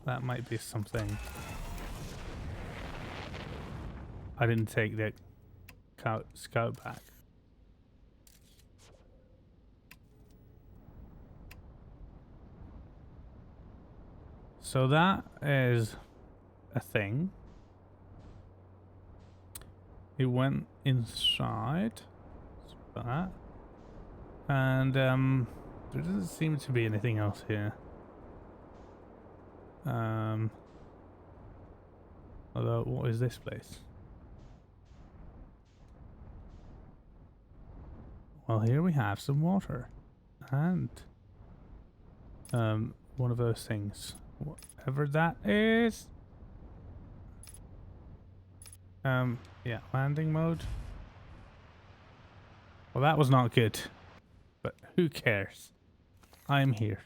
that might be something. I didn't take the scout back. So that is a thing. It went inside. That. And there doesn't seem to be anything else here. Although, what is this place? Well, here we have some water. And one of those things. Whatever that is. Yeah, landing mode. Well, that was not good. But who cares? I'm here.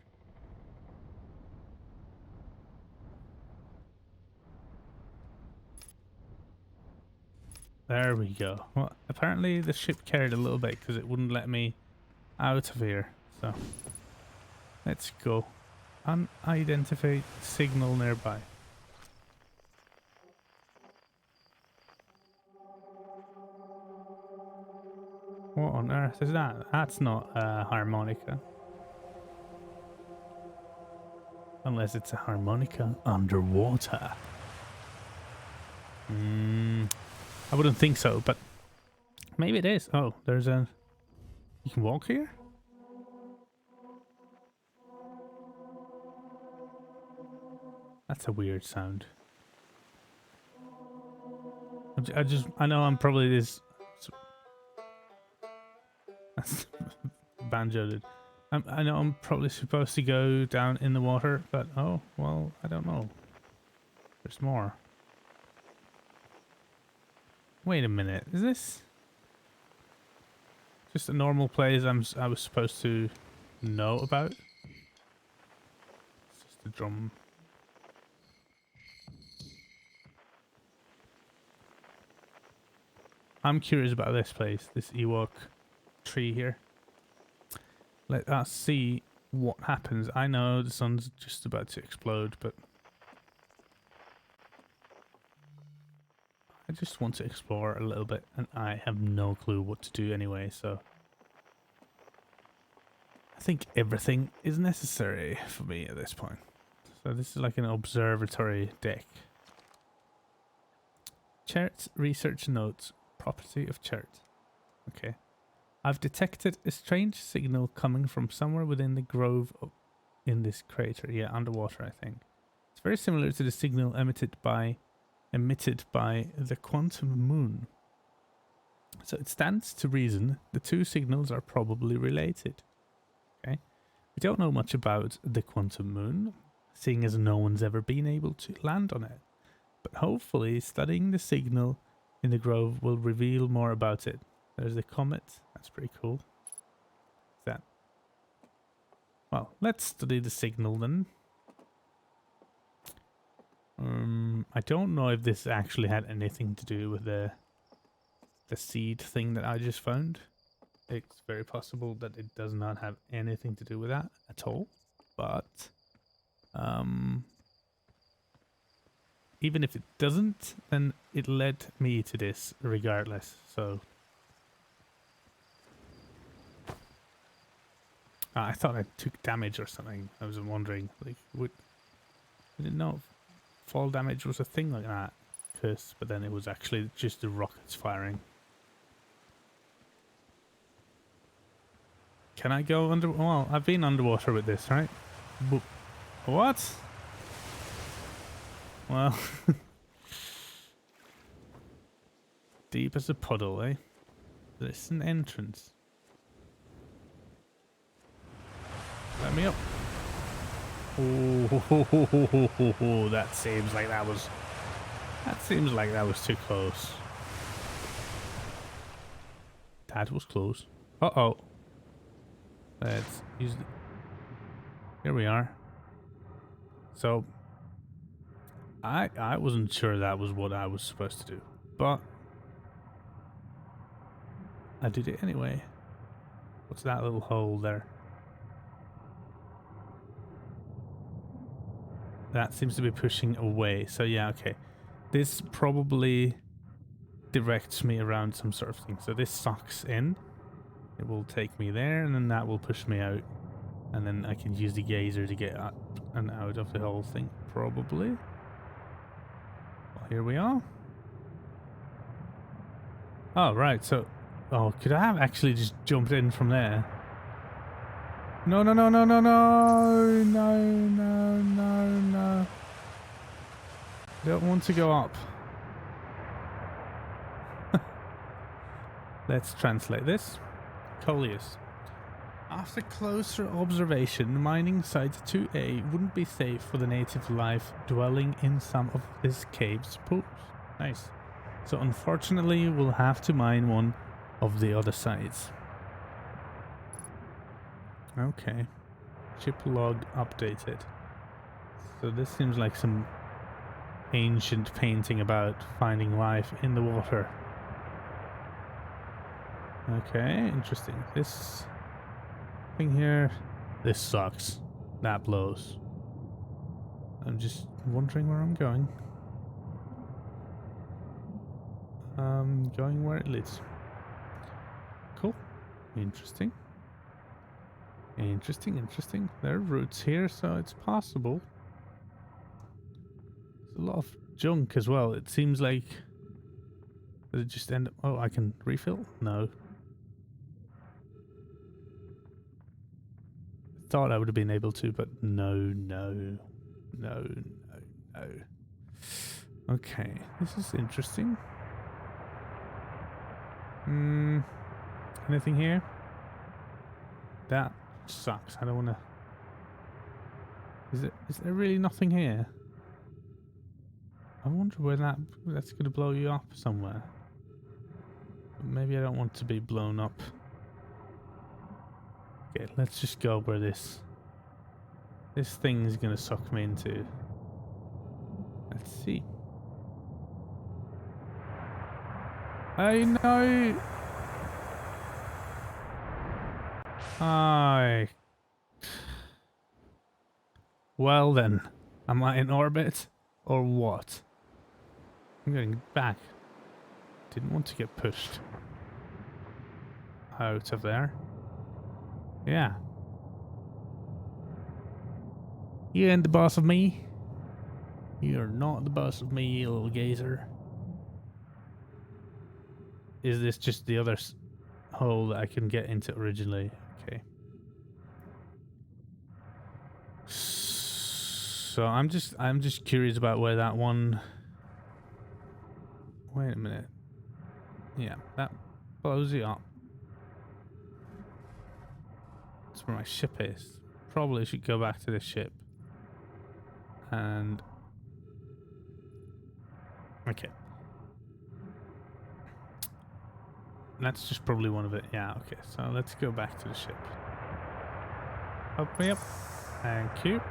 There we go. Well, apparently the ship carried a little bit because it wouldn't let me out of here. So, let's go. Unidentified signal nearby. What on earth is that? That's not a harmonica. Unless it's a harmonica underwater. I wouldn't think so, but maybe it is. Oh, there's a... You can walk here? That's a weird sound. I know I'm probably this... That's banjoed. I know I'm probably supposed to go down in the water, but oh, well, I don't know. There's more. Wait a minute, is this just a normal place I was supposed to know about? It's just a drum. I'm curious about this place, this Ewok tree here. Let us see what happens. I know the sun's just about to explode, but I just want to explore a little bit, and I have no clue what to do anyway, so I think everything is necessary for me at this point. So this is like an observatory deck. Chert research notes. Property of chert. Okay. I've detected a strange signal coming from somewhere within the grove in this crater. Yeah, underwater, I think. It's very similar to the signal emitted by the quantum moon. So it stands to reason the two signals are probably related. Okay. We don't know much about the quantum moon, seeing as no one's ever been able to land on it. But hopefully studying the signal in the grove will reveal more about it. There's the comet. That's pretty cool. What's that? Well, let's study the signal then. I don't know if this actually had anything to do with the seed thing that I just found. It's very possible that it does not have anything to do with that at all. But even if it doesn't, then it led me to this regardless. So I thought I took damage or something. I was wondering, like, I didn't know fall damage was a thing like that. But then it was actually just the rockets firing. Can I go under? Well, I've been underwater with this, right? What? Well, deep as a puddle, eh? There's an entrance. Let me up. Oh, that seems like that was. That seems like that was too close. That was close. Uh-oh. Let's use the... Here we are. So, I wasn't sure that was what I was supposed to do, but I did it anyway. What's that little hole there? That seems to be pushing away. So yeah, okay. This probably directs me around some sort of thing. So this sucks in. It will take me there, and then that will push me out. And then I can use the gazer to get up and out of the whole thing, probably. Well, here we are. Oh, right, so... Oh, could I have actually just jumped in from there? No, no, no, no, no, no, no, no, no, no. Don't want to go up. Let's translate this. Coleus. After closer observation, mining site 2A wouldn't be safe for the native life dwelling in some of this cave's pools. Nice. So unfortunately, we'll have to mine one of the other sides. Okay. Ship log updated. So this seems like some ancient painting about finding life in the water. Okay, interesting. This thing here, this sucks. That blows. I'm just wondering where I'm going. Going where it leads. Cool. Interesting. Interesting, interesting. There are routes here, so it's possible. There's a lot of junk as well. It seems like... Did it just end up... Oh, I can refill? No. Thought I would have been able to, but no, no. No, no, no. Okay, this is interesting. Anything here? That sucks. I don't want to... Is there really nothing here? I wonder where that's going to blow you up somewhere. But maybe I don't want to be blown up. Okay, let's just go where this thing is going to suck me into. Let's see. I know. Well then, am I in orbit or what? I'm getting back. Didn't want to get pushed out of there. Yeah. You ain't the boss of me. You're not the boss of me, you little gazer. Is this just the other hole that I can get into originally? Okay. So I'm just curious about where that one... Wait a minute. Yeah, that blows you up. That's where my ship is. Probably should go back to the ship. And... Okay. That's just probably one of it. Yeah, okay. So let's go back to the ship. Help me up. Thank you.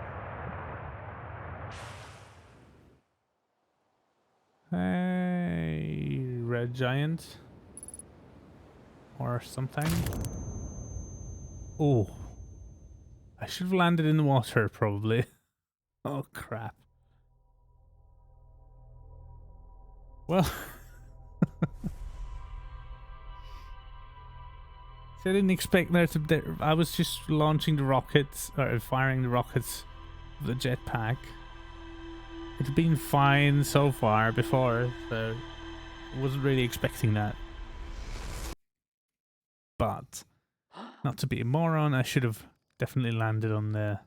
Hey, red giant. Or something. Oh. I should have landed in the water, probably. Oh, crap. Well... I didn't expect there to be... I was just launching the rockets, or firing the rockets of the jetpack. It's been fine so far before, so I wasn't really expecting that. But, not to be a moron, I should have definitely landed on the...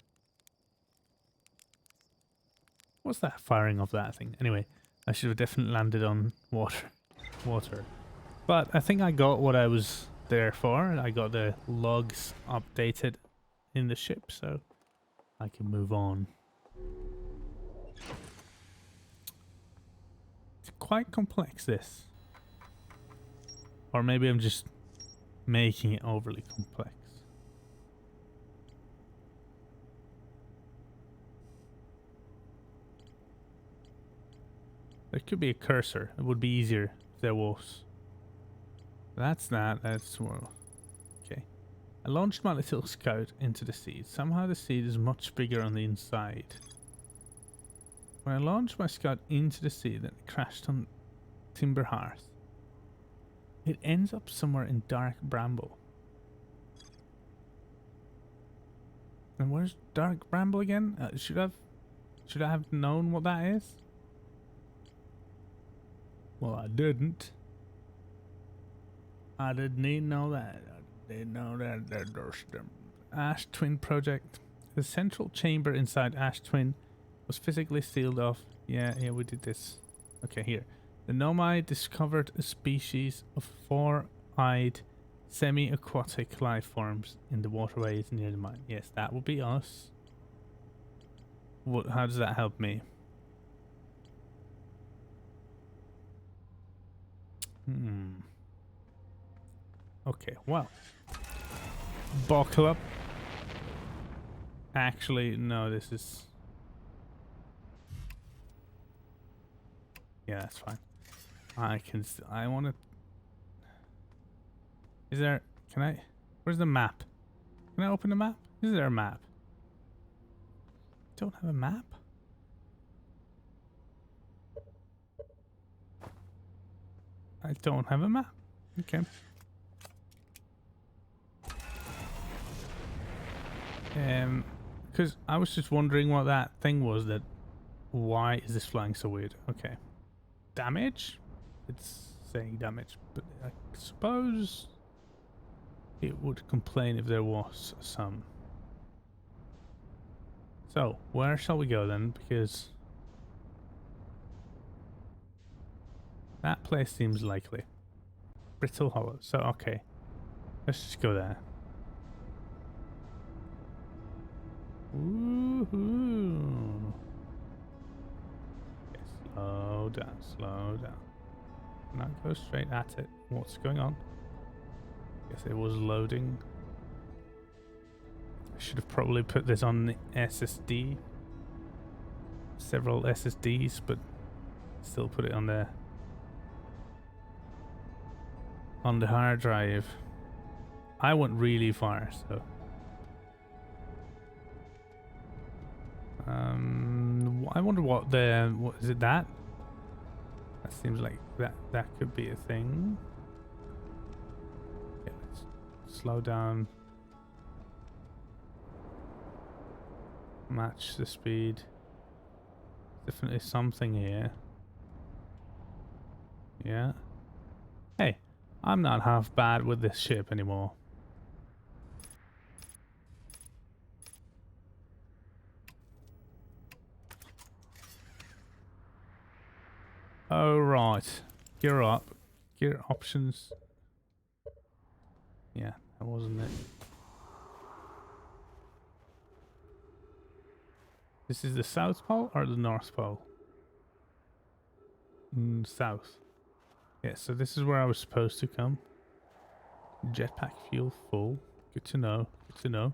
What's that firing of that thing? Anyway, I should have definitely landed on water. But I think I got what I was there for. I got the logs updated in the ship, so I can move on. It's quite complex, this. Or maybe I'm just making it overly complex. There could be a cursor. It would be easier if there was. That's that. That's well. Okay. I launched my little scout into the seed. Somehow the seed is much bigger on the inside. When I launched my scout into the seed, it crashed on Timber Hearth. It ends up somewhere in Dark Bramble. And where's Dark Bramble again? Should I have known what that is? Well, I didn't. I didn't even know that. I didn't know that there's the Ash Twin project. The central chamber inside Ash Twin was physically sealed off. Yeah, we did this. Okay, here. The Nomai discovered a species of four-eyed semi-aquatic life forms in the waterways near the mine. Yes, that would be us. How does that help me? Okay, well. Buckle up. Actually, no, this is... Yeah, that's fine. I want to... Is there... Can I... Where's the map? Can I open the map? Is there a map? Don't have a map? I don't have a map. Okay. Because I was just wondering what that thing was that... Why is this flying so weird? Okay. Damage? It's saying damage, but I suppose it would complain if there was some. So, where shall we go then? Because that place seems likely. Brittle Hollow. So, okay. Let's just go there. Woohoo! Okay, slow down, slow down. Not go straight at it. What's going on? Guess it was loading. I should have probably put this on the SSD. Several SSDs, but still put it on the hard drive. I went really far, so I wonder what is it that? That seems like that could be a thing. Okay, let's slow down. Match the speed. Definitely something here. Yeah. Hey, I'm not half bad with this ship anymore. Oh, right. Gear up. Gear options. Yeah, that wasn't it. This is the South Pole or the North Pole? South. Yeah, so this is where I was supposed to come. Jetpack fuel full. Good to know. Good to know.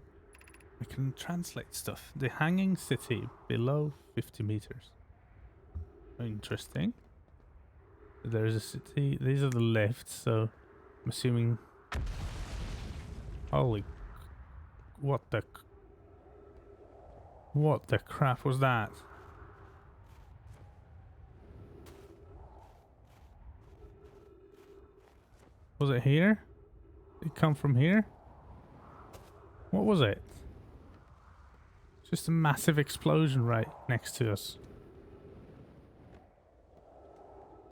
I can translate stuff. The hanging city below 50 meters. Interesting. There's a city. These are the lifts, so I'm assuming... Holy... What the crap was that? Was it here? Did it come from here? What was it? Just a massive explosion right next to us.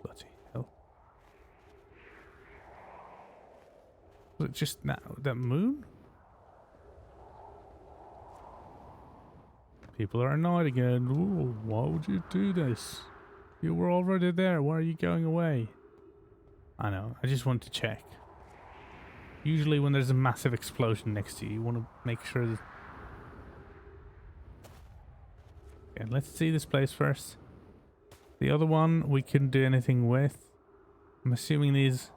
Bloody hell. Was it just that moon? People are annoyed again. Ooh, why would you do this? You were already there. Why are you going away? I know. I just want to check. Usually when there's a massive explosion next to you, you want to make sure that... Okay, let's see this place first. The other one we couldn't do anything with. I'm assuming these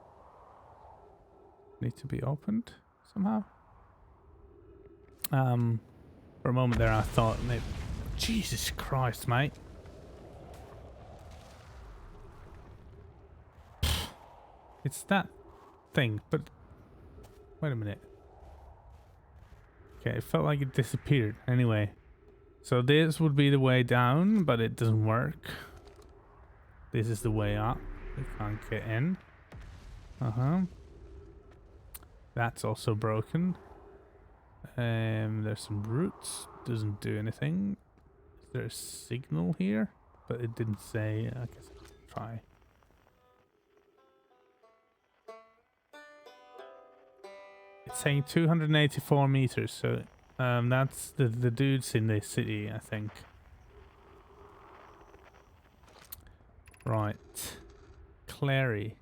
need to be opened somehow. For a moment there I thought maybe... Jesus Christ, mate. It's that thing, but wait a minute. Okay, it felt like it disappeared. Anyway, so this would be the way down, but it doesn't work. This is the way up. We can't get in. That's also broken. There's some roots. Doesn't do anything. Is there a signal here? But it didn't say. I guess I'll try. It's saying 284 meters, so that's the dudes in the city, I think. Right. Clary.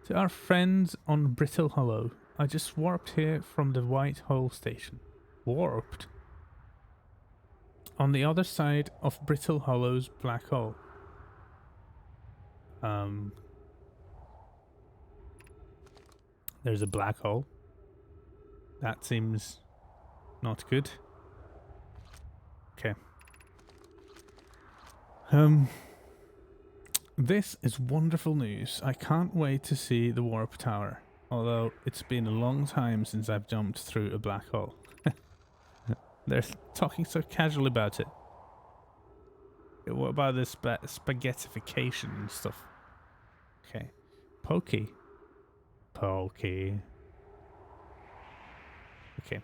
To our friends on Brittle Hollow, I just warped here from the White Hole station. Warped? On the other side of Brittle Hollow's black hole. There's a black hole. That seems not good. Okay. This is wonderful news. I can't wait to see the warp tower. Although it's been a long time since I've jumped through a black hole. They're talking so casually about it. What about the spaghettification and stuff? Okay. Pokey. Pokey. Okay.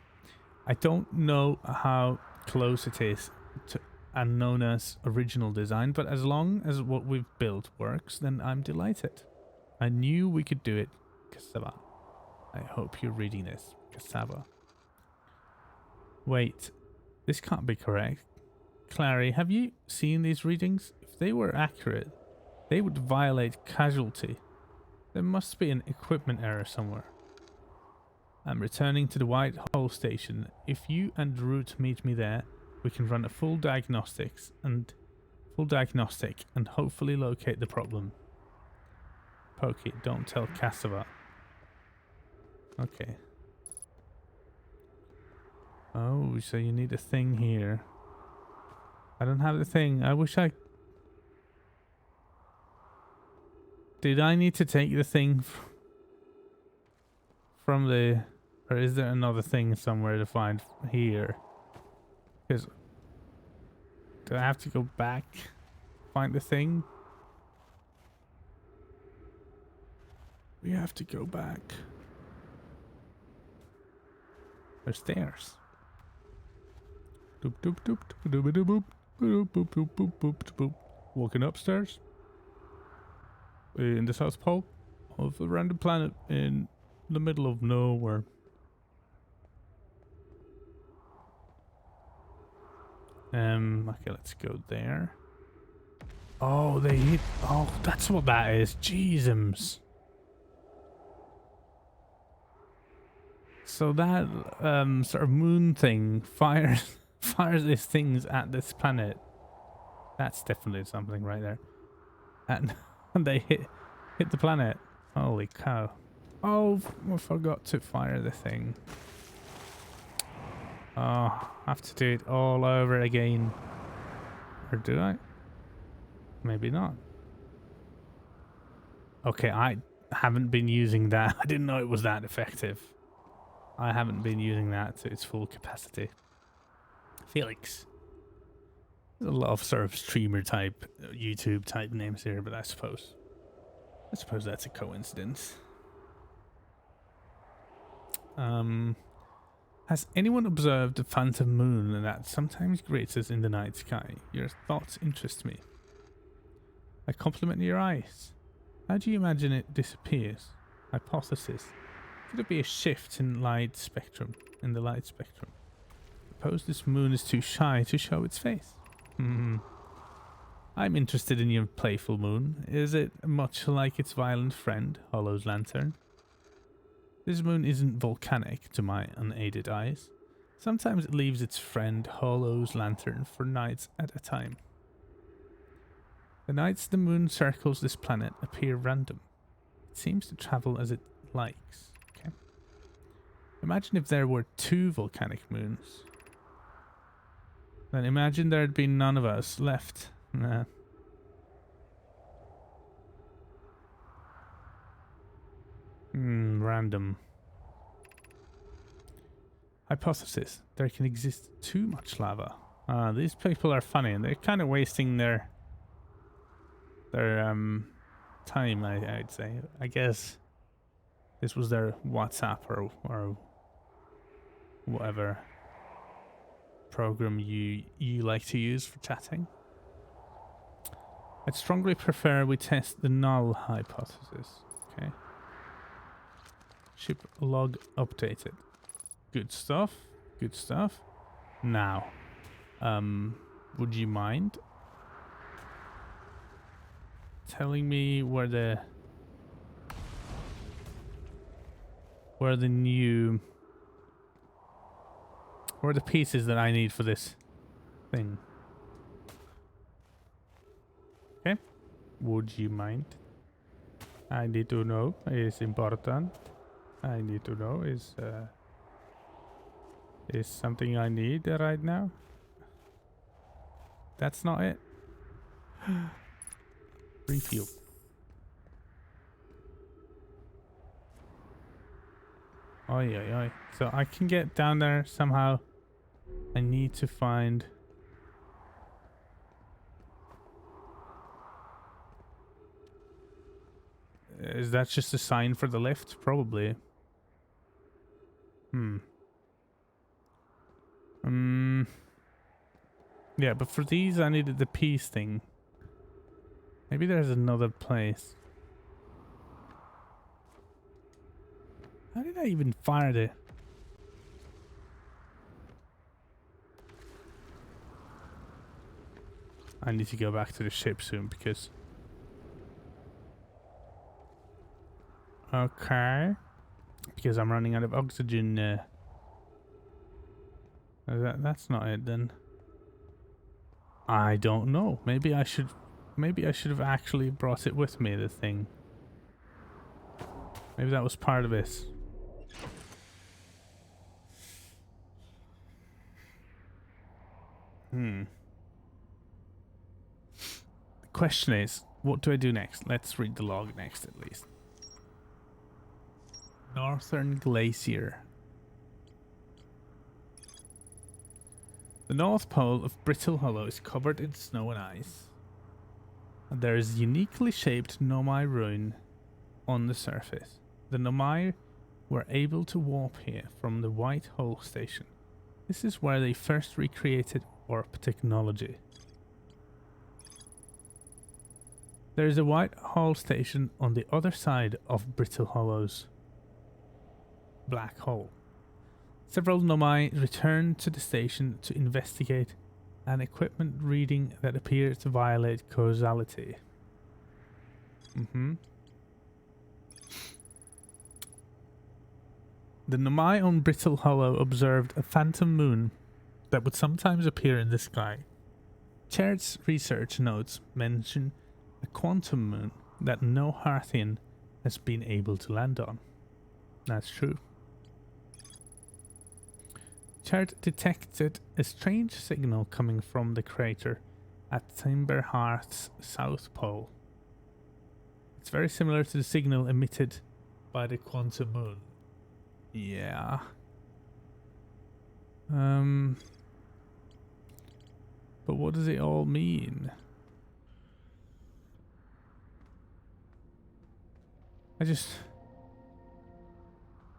I don't know how close it is to Annona's original design, but as long as what we've built works, then I'm delighted. I knew we could do it, Cassava. I hope you're reading this, Cassava. Wait, this can't be correct. Clary, have you seen these readings? If they were accurate, they would violate casualty. There must be an equipment error somewhere. I'm returning to the White Hole station. If you and Root meet me there, we can run a full diagnostic and hopefully locate the problem. Pokey, don't tell Cassava. Okay. Oh, so you need a thing here. I don't have the thing. I wish I... Did I need to take the thing from the... Or is there another thing somewhere to find here? Because... Do I have to go back? Find the thing? We have to go back. There's stairs. Doop doop doop doop doop boop boop boop boop boop boop boop. Walking upstairs in the South Pole of a random planet in the middle of nowhere. Okay, let's go there. Oh, they hit. Oh, that's what that is. Jeezums. So that sort of moon thing fires these things at this planet. That's definitely something right there. And they hit the planet. Holy cow. Oh, I forgot to fire the thing. Oh, I have to do it all over again. Or do I? Maybe not. Okay, I haven't been using that. I didn't know it was that effective. I haven't been using that to its full capacity. Felix. There's a lot of sort of streamer type, YouTube type names here, but I suppose that's a coincidence. Has anyone observed the phantom moon that sometimes glitters in the night sky? Your thoughts interest me. I compliment your eyes. How do you imagine it disappears? Hypothesis. Could it be a shift in light spectrum? Suppose this moon is too shy to show its face. I'm interested in your playful moon. Is it much like its violent friend, Hollow's lantern? This moon isn't volcanic to my unaided eyes. Sometimes it leaves its friend Hollow's lantern for nights at a time. The nights the moon circles this planet appear random. It seems to travel as it likes. Okay. Imagine if there were 2 volcanic moons. Then imagine there'd be none of us left. Nah. Random. Hypothesis. There can exist too much lava. These people are funny and they're kind of wasting their time, I'd say. I guess this was their WhatsApp or whatever program you like to use for chatting. I'd strongly prefer we test the null hypothesis. Okay. Ship log updated. Good stuff. Good stuff. Now, would you mind telling me where the pieces that I need for this thing? Okay. Would you mind? I need to know. It's important. I need to know is something I need right now. That's not it. Refuel. Oi, oi, oi. So I can get down there somehow. I need to find... Is that just a sign for the lift? Probably. Yeah, but for these I needed the piece thing. Maybe there's another place. How did I even fire the... I need to go back to the ship soon because... Okay. Because I'm running out of oxygen. That's not it then. I don't know. Maybe I should have actually brought it with me, the thing. Maybe that was part of it. The question is, what do I do next? Let's read the log next at least. Northern Glacier. The North Pole of Brittle Hollow is covered in snow and ice. And there is a uniquely shaped Nomai ruin on the surface. The Nomai were able to warp here from the White Hole Station. This is where they first recreated warp technology. There is a White Hole Station on the other side of Brittle Hollow's black hole. Several Nomai returned to the station to investigate an equipment reading that appeared to violate causality. The Nomai on Brittle Hollow observed a phantom moon that would sometimes appear in the sky. Chaird's research notes mention a quantum moon that no Harthian has been able to land on. That's true. Chart detected a strange signal coming from the crater at Timberhearth's south pole. It's very similar to the signal emitted by the quantum moon. Yeah. But what does it all mean?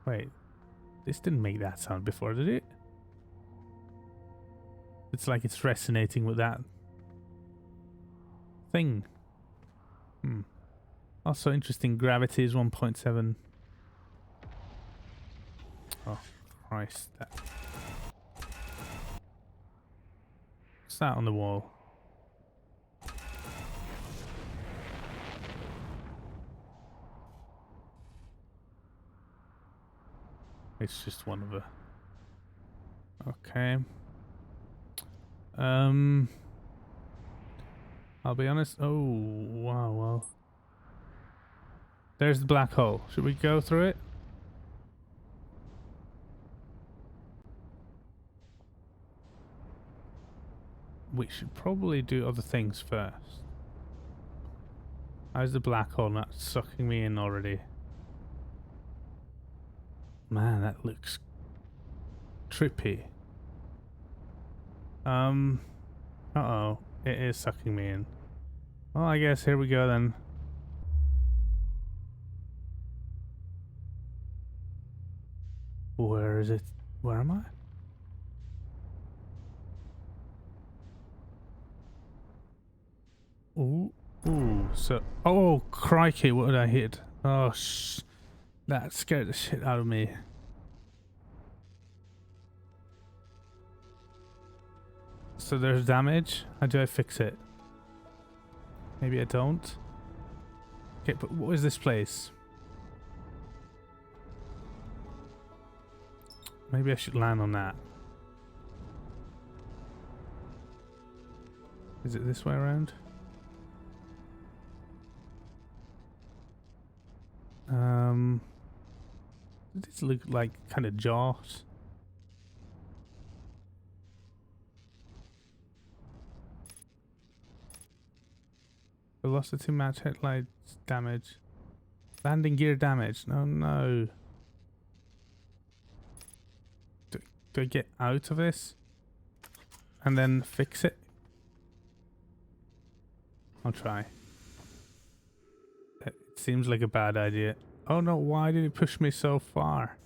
Wait. This didn't make that sound before, did it? It's like it's resonating with that thing. Also interesting, gravity is 1.7. Oh, Christ. What's that on the wall? It's just one of the... Okay. I'll be honest. Oh, wow, well. There's the black hole. Should we go through it? We should probably do other things first. How's the black hole not sucking me in already? Man, that looks trippy. Uh-oh. It is sucking me in. Well, I guess here we go then. Where is it? Where am I? Ooh. Ooh. So... Oh, crikey, what did I hit? Oh, that scared the shit out of me. So there's damage. How do I fix it? Maybe I don't. Okay, but what is this place? Maybe I should land on that. Is it this way around? Does this look like kind of Jaws? Velocity match, headlights damage. Landing gear damage. No, no. Do I get out of this? And then fix it? I'll try. It seems like a bad idea. Oh no, why did it push me so far?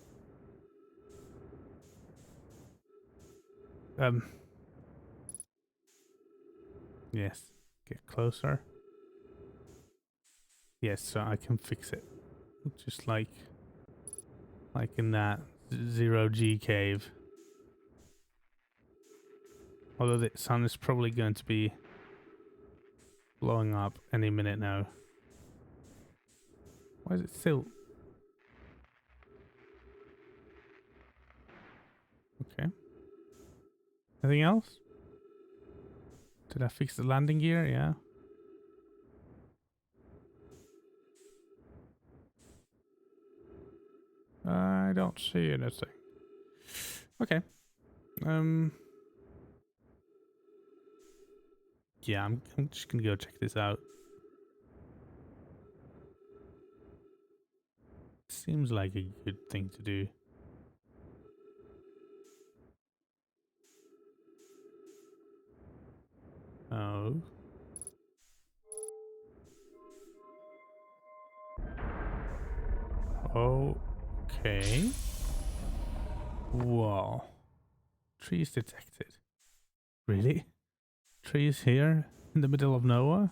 Yes. Get closer. Yes, so I can fix it. Just like in that 0G cave. Although the sun is probably going to be blowing up any minute now. Why is it still? Okay. Anything else? Did I fix the landing gear? Yeah. I don't see anything. Okay. Yeah, I'm just gonna go check this out. Seems like a good thing to do. Oh. Okay. Whoa. Trees detected. Really? Trees here in the middle of nowhere?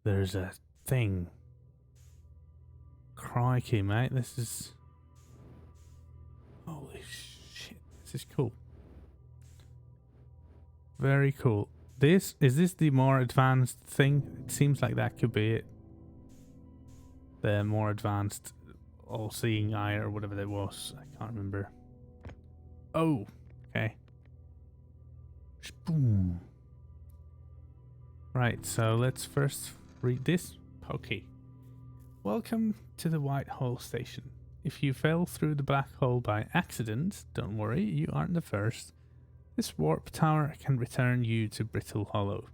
There's a thing. Crikey, mate. This is... Holy shit. This is cool. Very cool. Is this the more advanced thing? It seems like that could be it. The more advanced all-seeing eye or whatever that was. I can't remember. Oh, okay. Boom. Right, so let's first read this. Okay. Welcome to the White Hole Station. If you fell through the black hole by accident, don't worry, you aren't the first. This warp tower can return you to Brittle Hollow.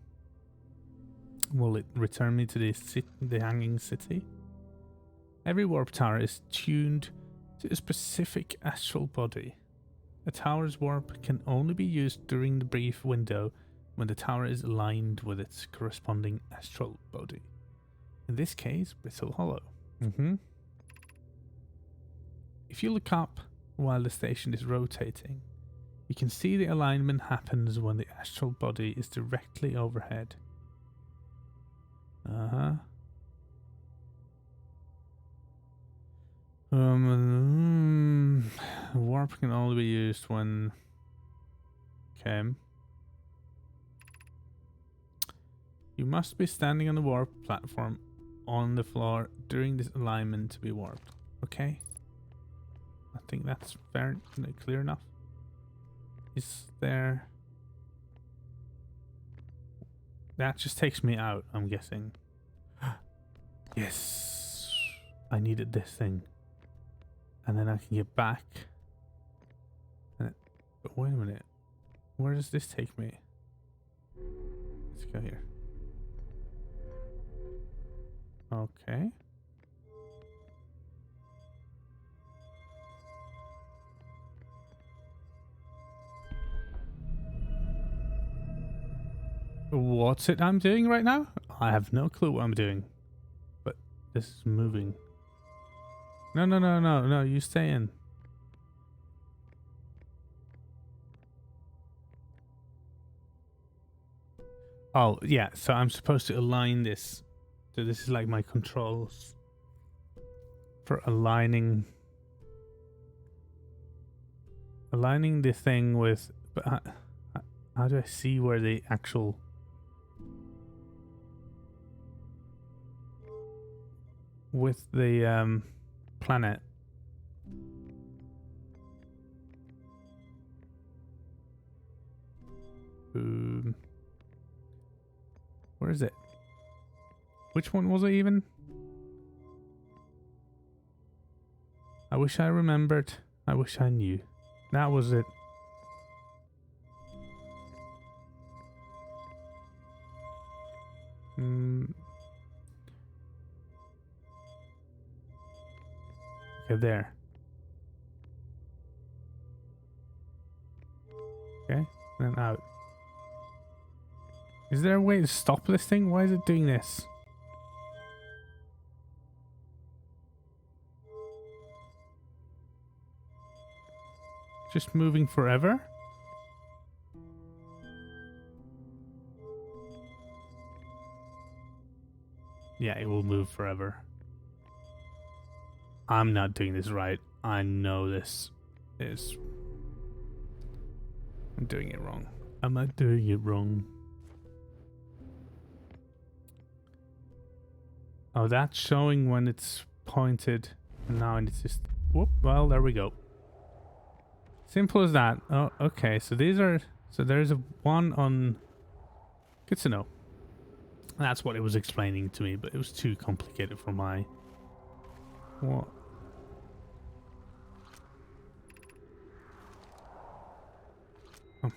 Will it return me to the Hanging City? Every warp tower is tuned to a specific astral body. A tower's warp can only be used during the brief window when the tower is aligned with its corresponding astral body. In this case, Brittle Hollow. If you look up while the station is rotating, you can see the alignment happens when the astral body is directly overhead. Warp can only be used when... Okay. You must be standing on the warp platform on the floor during this alignment to be warped. Okay. I think that's fair, clear enough. Is there... That just takes me out, I'm guessing. Yes! I needed this thing. And then I can get back. But wait a minute. Where does this take me? Let's go here. Okay. What's it I'm doing right now? I have no clue what I'm doing. But this is moving. No, no, no, no, no, you stay in. Oh, yeah, so I'm supposed to align this. So this is like my controls for aligning the thing with, but how do I see where the actual with the planet? Where is it? Which one was it even? I wish I remembered. I wish I knew. That was it. Okay, there. Okay, then out. Is there a way to stop this thing? Why is it doing this? Just moving forever? Yeah, it will move forever. I'm not doing this right. I know this is... I'm doing it wrong. Am I doing it wrong? Oh, that's showing when it's pointed. And now it's just... Whoop, well, there we go. Simple as that. Oh, okay. So these are... So there's a one on... Good to know. That's what it was explaining to me, but it was too complicated for my... What? Oh.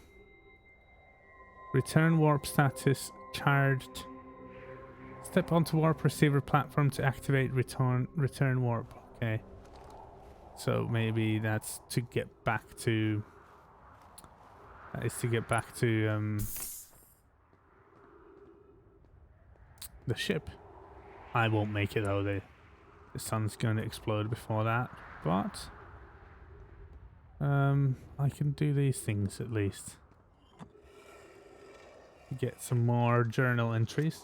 Return warp status charged. Step onto warp receiver platform to activate return warp. Okay. So maybe that's to get back to... That is to get back to the ship. I won't make it though. The sun's going to explode before that. But I can do these things at least. Get some more journal entries.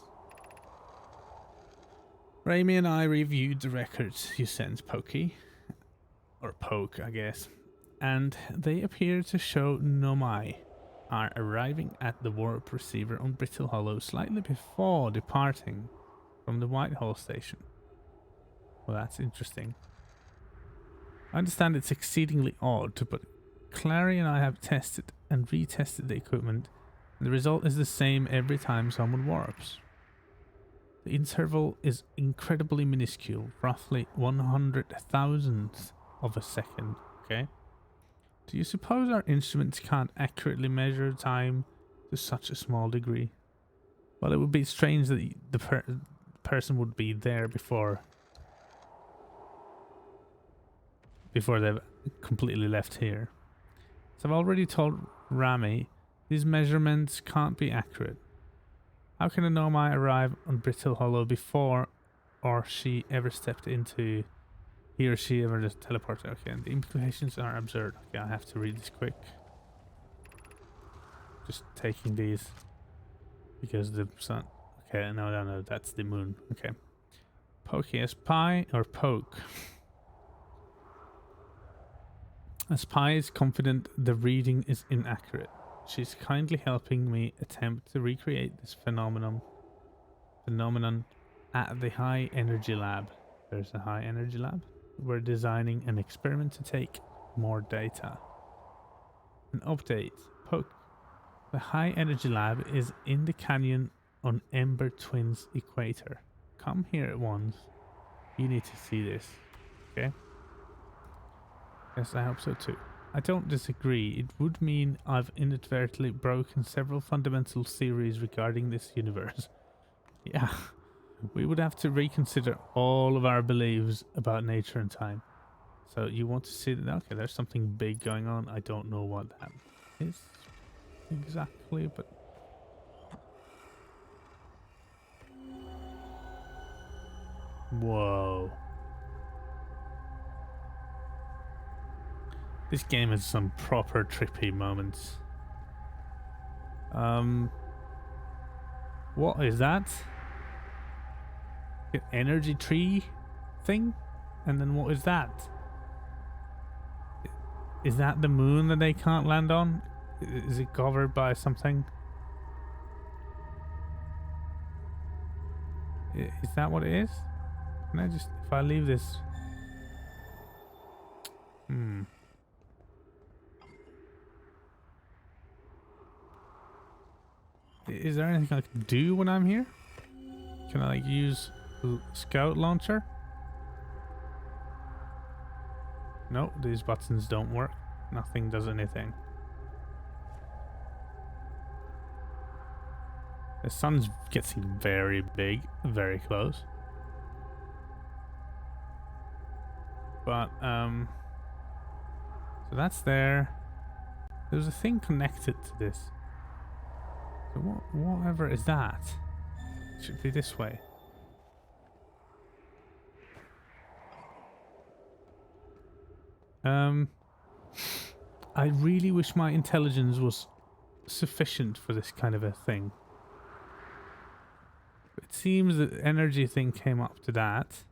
Raimi and I reviewed the records you sent Pokey. Or Poke, I guess. And they appear to show Nomai are arriving at the warp receiver on Brittle Hollow slightly before departing from the Whitehall station. Well, that's interesting. I understand it's exceedingly odd, but Clary and I have tested and retested the equipment, and the result is the same every time someone warps. The interval is incredibly minuscule, roughly 100,000th of a second, okay? Do you suppose our instruments can't accurately measure time to such a small degree? Well, it would be strange that the person would be there before they've completely left here. So I've already told Rami these measurements can't be accurate. How can a Nomai arrive on Brittle Hollow before or she ever stepped into... He or she ever just teleported? Okay, and the implications are absurd. Okay, I have to read this quick. Just taking these because the sun... Okay, no, that's the moon. Okay. Pokey as Pi or Poke. As Pi is confident the reading is inaccurate. She's kindly helping me attempt to recreate this phenomenon at the High Energy Lab. There's a High Energy Lab. We're designing an experiment to take more data. An update. Poke. The High Energy Lab is in the canyon on Ember Twins Equator. Come here at once. You need to see this. Okay? Yes, I hope so too. I don't disagree. It would mean I've inadvertently broken several fundamental theories regarding this universe. Yeah. We would have to reconsider all of our beliefs about nature and time. So you want to see that? Okay, there's something big going on. I don't know what that is exactly, but Whoa. This game has some proper trippy moments. What is that? An energy tree thing? And then what is that? Is that the moon that they can't land on? Is it covered by something? Is that what it is? Can I just, if I leave this? Is there anything I can do when I'm here? Can I like use scout launcher? No, these buttons don't work. Nothing does anything. The sun's getting very big, very close. But so that's there. There's a thing connected to this. So whatever is that? It should be this way. I really wish my intelligence was sufficient for this kind of a thing. It seems that the energy thing came up to that.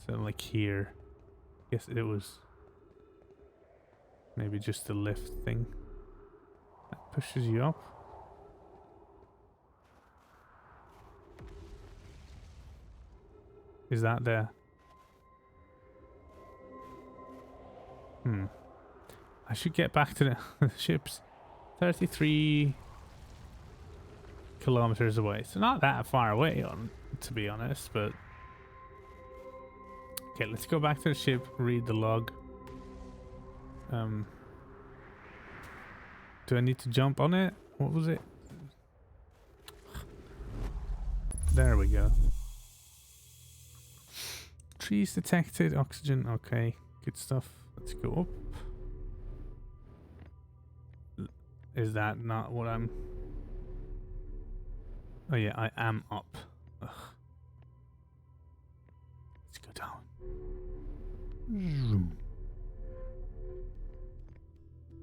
So like here. Guess it was maybe just the lift thing that pushes you up. Is that there? I should get back to the ships. 33 kilometers away. So not that far away, to be honest, but... Okay, let's go back to the ship, read the log. Do I need to jump on it? What was it? There we go. Trees detected, oxygen, okay, good stuff. Let's go up. Is that not what I'm... Oh yeah, I am up. Ugh. Let's go down.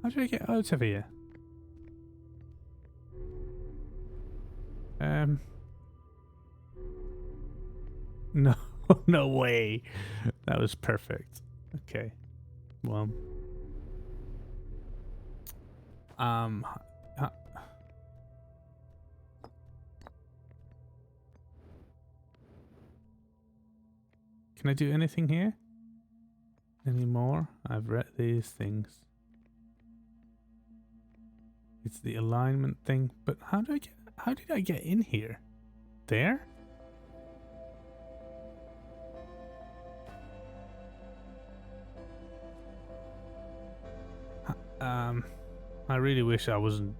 How do I get out of here? No, no way. That was perfect. Okay. Well. Can I do anything here? Any more? I've read these things. It's the alignment thing, but how did I get in here? There? I really wish I wasn't.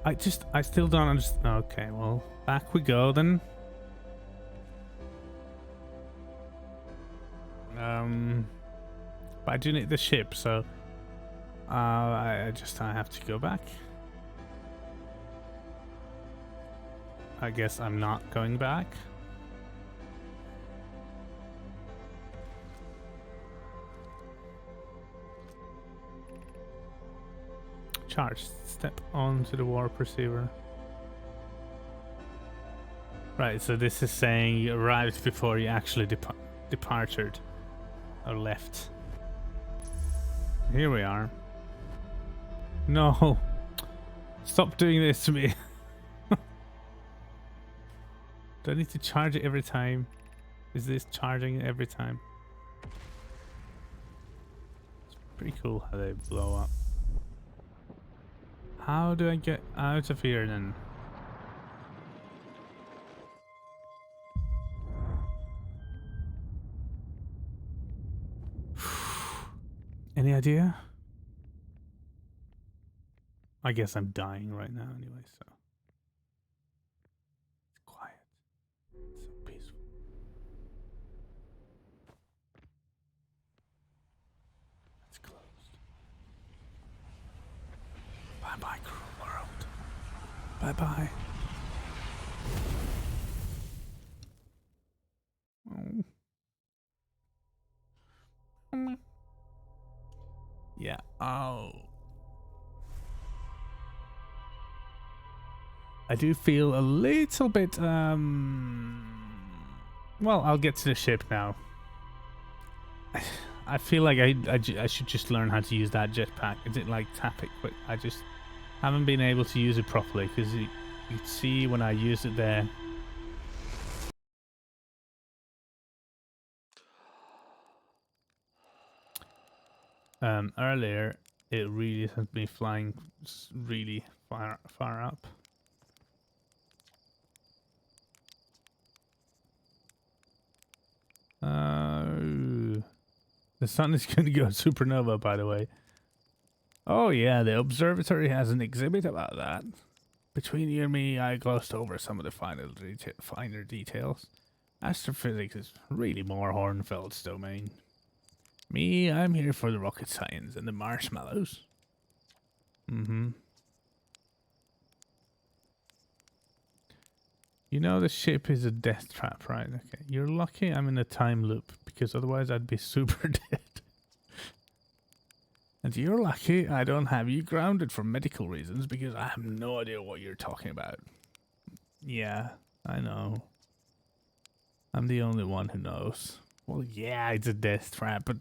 I still don't understand. Okay, well, back we go then. But I do need the ship, so I have to go back. I guess I'm not going back. Charge. Step onto the warp receiver. Right, so this is saying you arrived before you actually departed or left. Here we are. No. Stop doing this to me. Do I need to charge it every time? Is this charging it every time? It's pretty cool how they blow up. How do I get out of here then? Any idea? I guess I'm dying right now anyway, so. It's quiet. It's so peaceful. Bye-bye. Oh. Yeah. Oh. I do feel a little bit, well, I'll get to the ship now. I feel like I should just learn how to use that jetpack. Is it like tap it quick? I just haven't been able to use it properly because you can see when I use it there. Earlier, it really has been flying really far up. The sun is going to go supernova, by the way. Oh yeah, the observatory has an exhibit about that. Between you and me, I glossed over some of the finer details. Astrophysics is really more Hornfeld's domain. Me, I'm here for the rocket science and the marshmallows. Mm-hmm. You know the ship is a death trap, right? Okay, you're lucky I'm in a time loop, because otherwise I'd be super dead. And you're lucky I don't have you grounded for medical reasons, because I have no idea what you're talking about. Yeah, I know. I'm the only one who knows. Well, yeah, it's a death trap, but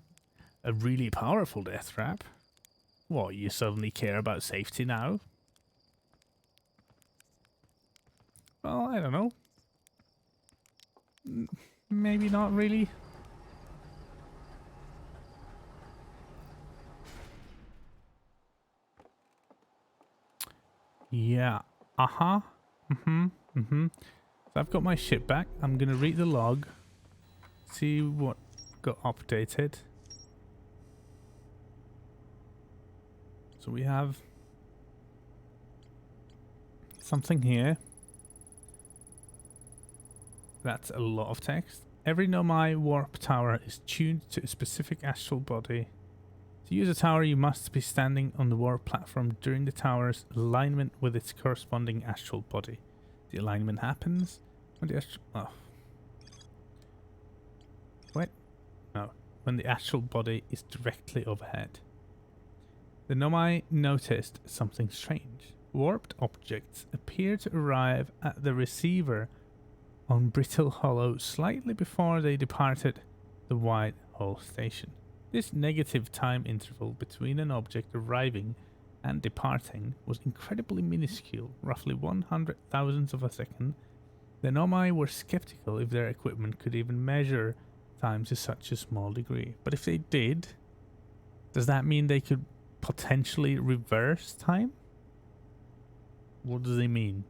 a really powerful death trap. What, you suddenly care about safety now? Well, I don't know. Maybe not really. Yeah. Uh-huh. Mm-hmm. Mm-hmm. So I've got my ship back. I'm gonna read the log. See what got updated. So we have something here. That's a lot of text. Every Nomai warp tower is tuned to a specific astral body. To use a tower, you must be standing on the warp platform during the tower's alignment with its corresponding astral body. The alignment happens when the astral... Oh. What? No. When the astral body is directly overhead. The Nomai noticed something strange. Warped objects appear to arrive at the receiver on Brittle Hollow slightly before they departed the White Hole Station. This negative time interval between an object arriving and departing was incredibly minuscule, roughly 100,000th of a second. The Nomai were skeptical if their equipment could even measure time to such a small degree. But if they did, does that mean they could potentially reverse time? What does it mean?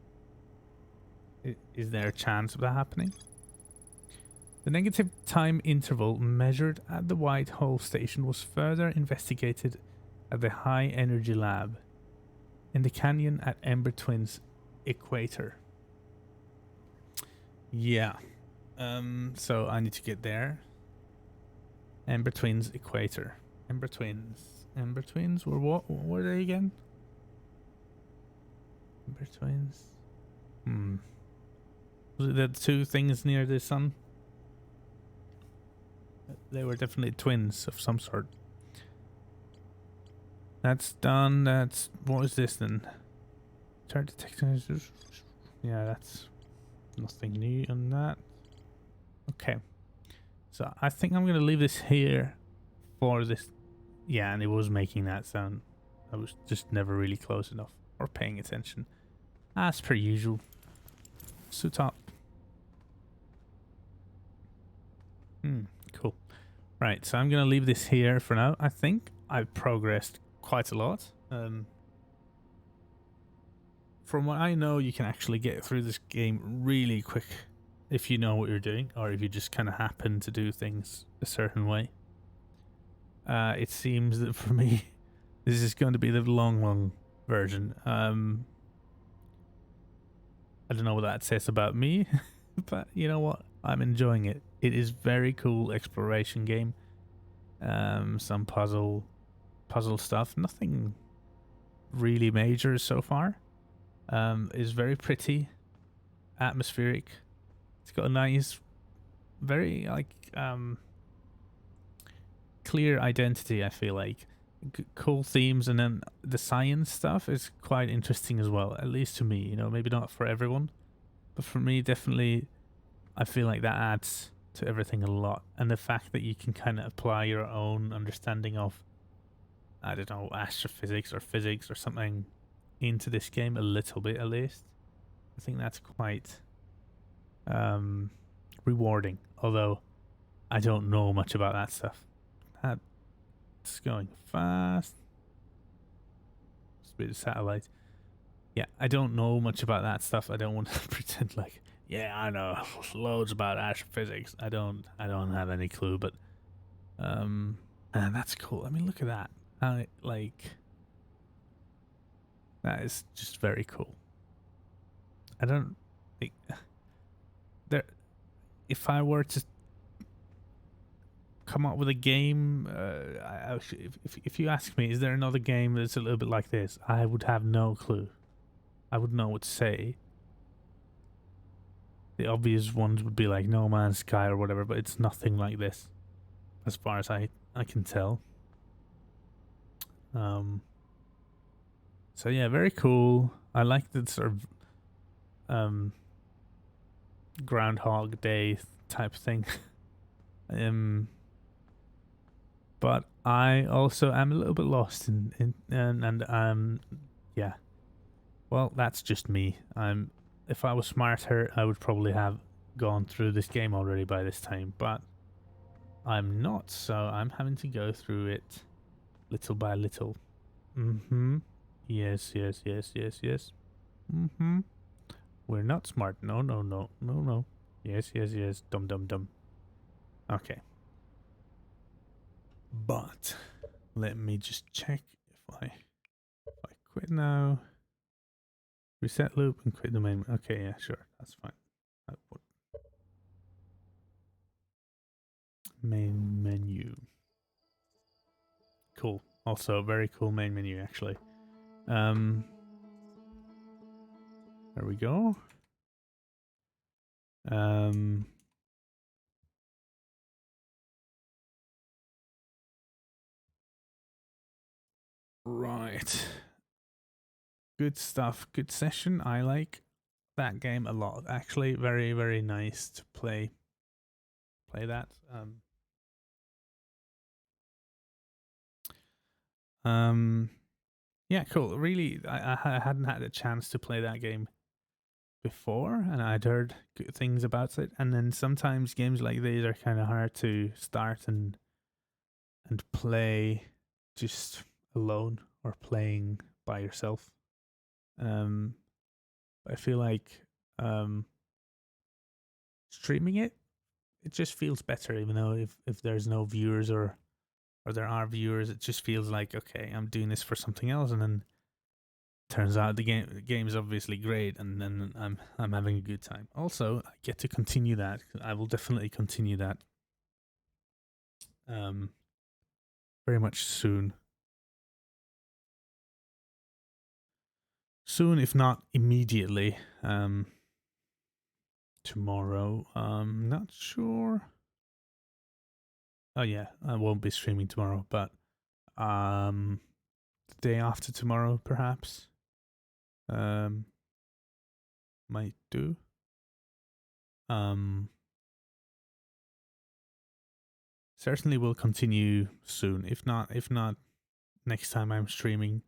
Is there a chance of that happening? The negative time interval measured at the White Hole Station was further investigated at the High Energy Lab in the canyon at Ember Twins Equator. Yeah. So I need to get there. Ember Twins Equator. Ember Twins. Ember Twins were what? What were they again? Ember Twins. Was it the two things near the sun? They were definitely twins of some sort. That's done. That's... What is this then? Turn detectors. Yeah, that's nothing new on that. Okay. So I think I'm going to leave this here for this. Yeah, and it was making that sound. I was just never really close enough or paying attention. As per usual. Suit up. Cool. Right, so I'm going to leave this here for now. I think I've progressed quite a lot. From what I know, you can actually get through this game really quick if you know what you're doing, or if you just kind of happen to do things a certain way. It seems that for me, this is going to be the long version. I don't know what that says about me, but you know what? I'm enjoying it. It is very cool exploration game. Some puzzle stuff. Nothing really major so far. is very pretty, atmospheric. It's got a nice, very like clear identity. I feel like cool themes, and then the science stuff is quite interesting as well. At least to me, you know, maybe not for everyone, but for me, definitely, I feel like that adds to everything a lot. And the fact that you can kind of apply your own understanding of, I don't know, astrophysics or physics or something into this game a little bit at least. I think that's quite rewarding. Although I don't know much about that stuff. That's going fast. It's a bit of satellite. Yeah, I don't know much about that stuff. I don't want to pretend like, yeah, I know loads about astrophysics. I don't have any clue, but and that's cool. I mean, look at that. Like that is just very cool. I don't think there. If I were to come up with a game, if you ask me, is there another game that's a little bit like this? I would have no clue. I wouldn't know what to say. The obvious ones would be like No Man's Sky or whatever, but it's nothing like this, as far as I can tell. So yeah, very cool. I like the sort of Groundhog Day type thing. But I also am a little bit lost and yeah. Well, that's just me. If I was smarter, I would probably have gone through this game already by this time, but I'm not, so I'm having to go through it little by little. Yes. We're not smart. No. Yes. Dum. Okay. But let me just check if I quit now. Reset loop and quit the main. Okay, yeah, sure. That's fine. Main menu. Cool. Also, very cool main menu, actually. There we go. Right. Good stuff. Good session. I like that game a lot. Actually, very, very nice to play that. Yeah, cool. Really, I hadn't had a chance to play that game before, and I'd heard good things about it. And then sometimes games like these are kind of hard to start and play just alone or playing by yourself. I feel like streaming it just feels better, even though if there's no viewers or there are viewers, it just feels like, okay, I'm doing this for something else, and then turns out the game's obviously great, and then I'm having a good time. Also, I get to continue that. I will definitely continue that very much soon. Soon, if not immediately. Tomorrow, not sure. Oh yeah, I won't be streaming tomorrow, but the day after tomorrow, perhaps. Might do. Certainly will continue soon. If not next time I'm streaming,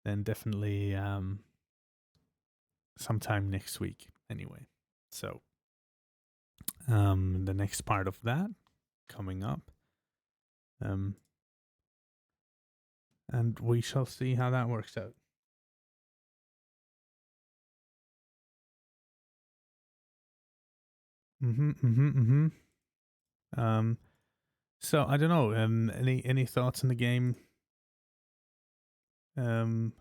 then definitely sometime next week anyway. So the next part of that coming up. And we shall see how that works out. So I don't know. Any thoughts on the game? Don't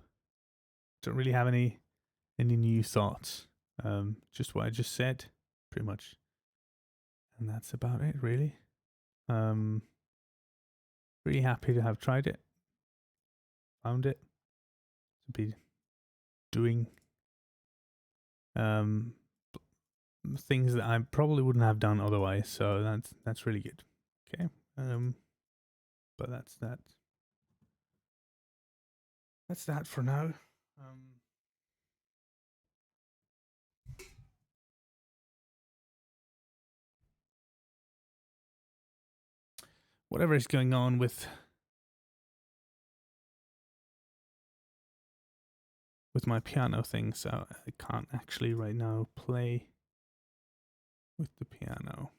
really have any new thoughts. Just what I just said, pretty much, and that's about it, really. Really happy to have tried it, found it, to be doing things that I probably wouldn't have done otherwise. So that's really good. Okay. But that's that. That's that for now. Whatever is going on with my piano thing, so I can't actually right now play with the piano.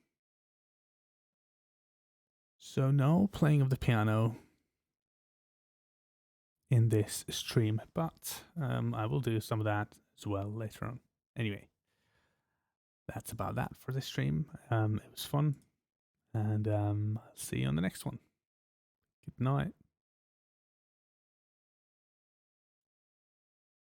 So no playing of the piano in this stream, but I will do some of that as well later on. Anyway, that's about that for this stream. It was fun, and I'll see you on the next one. Good night.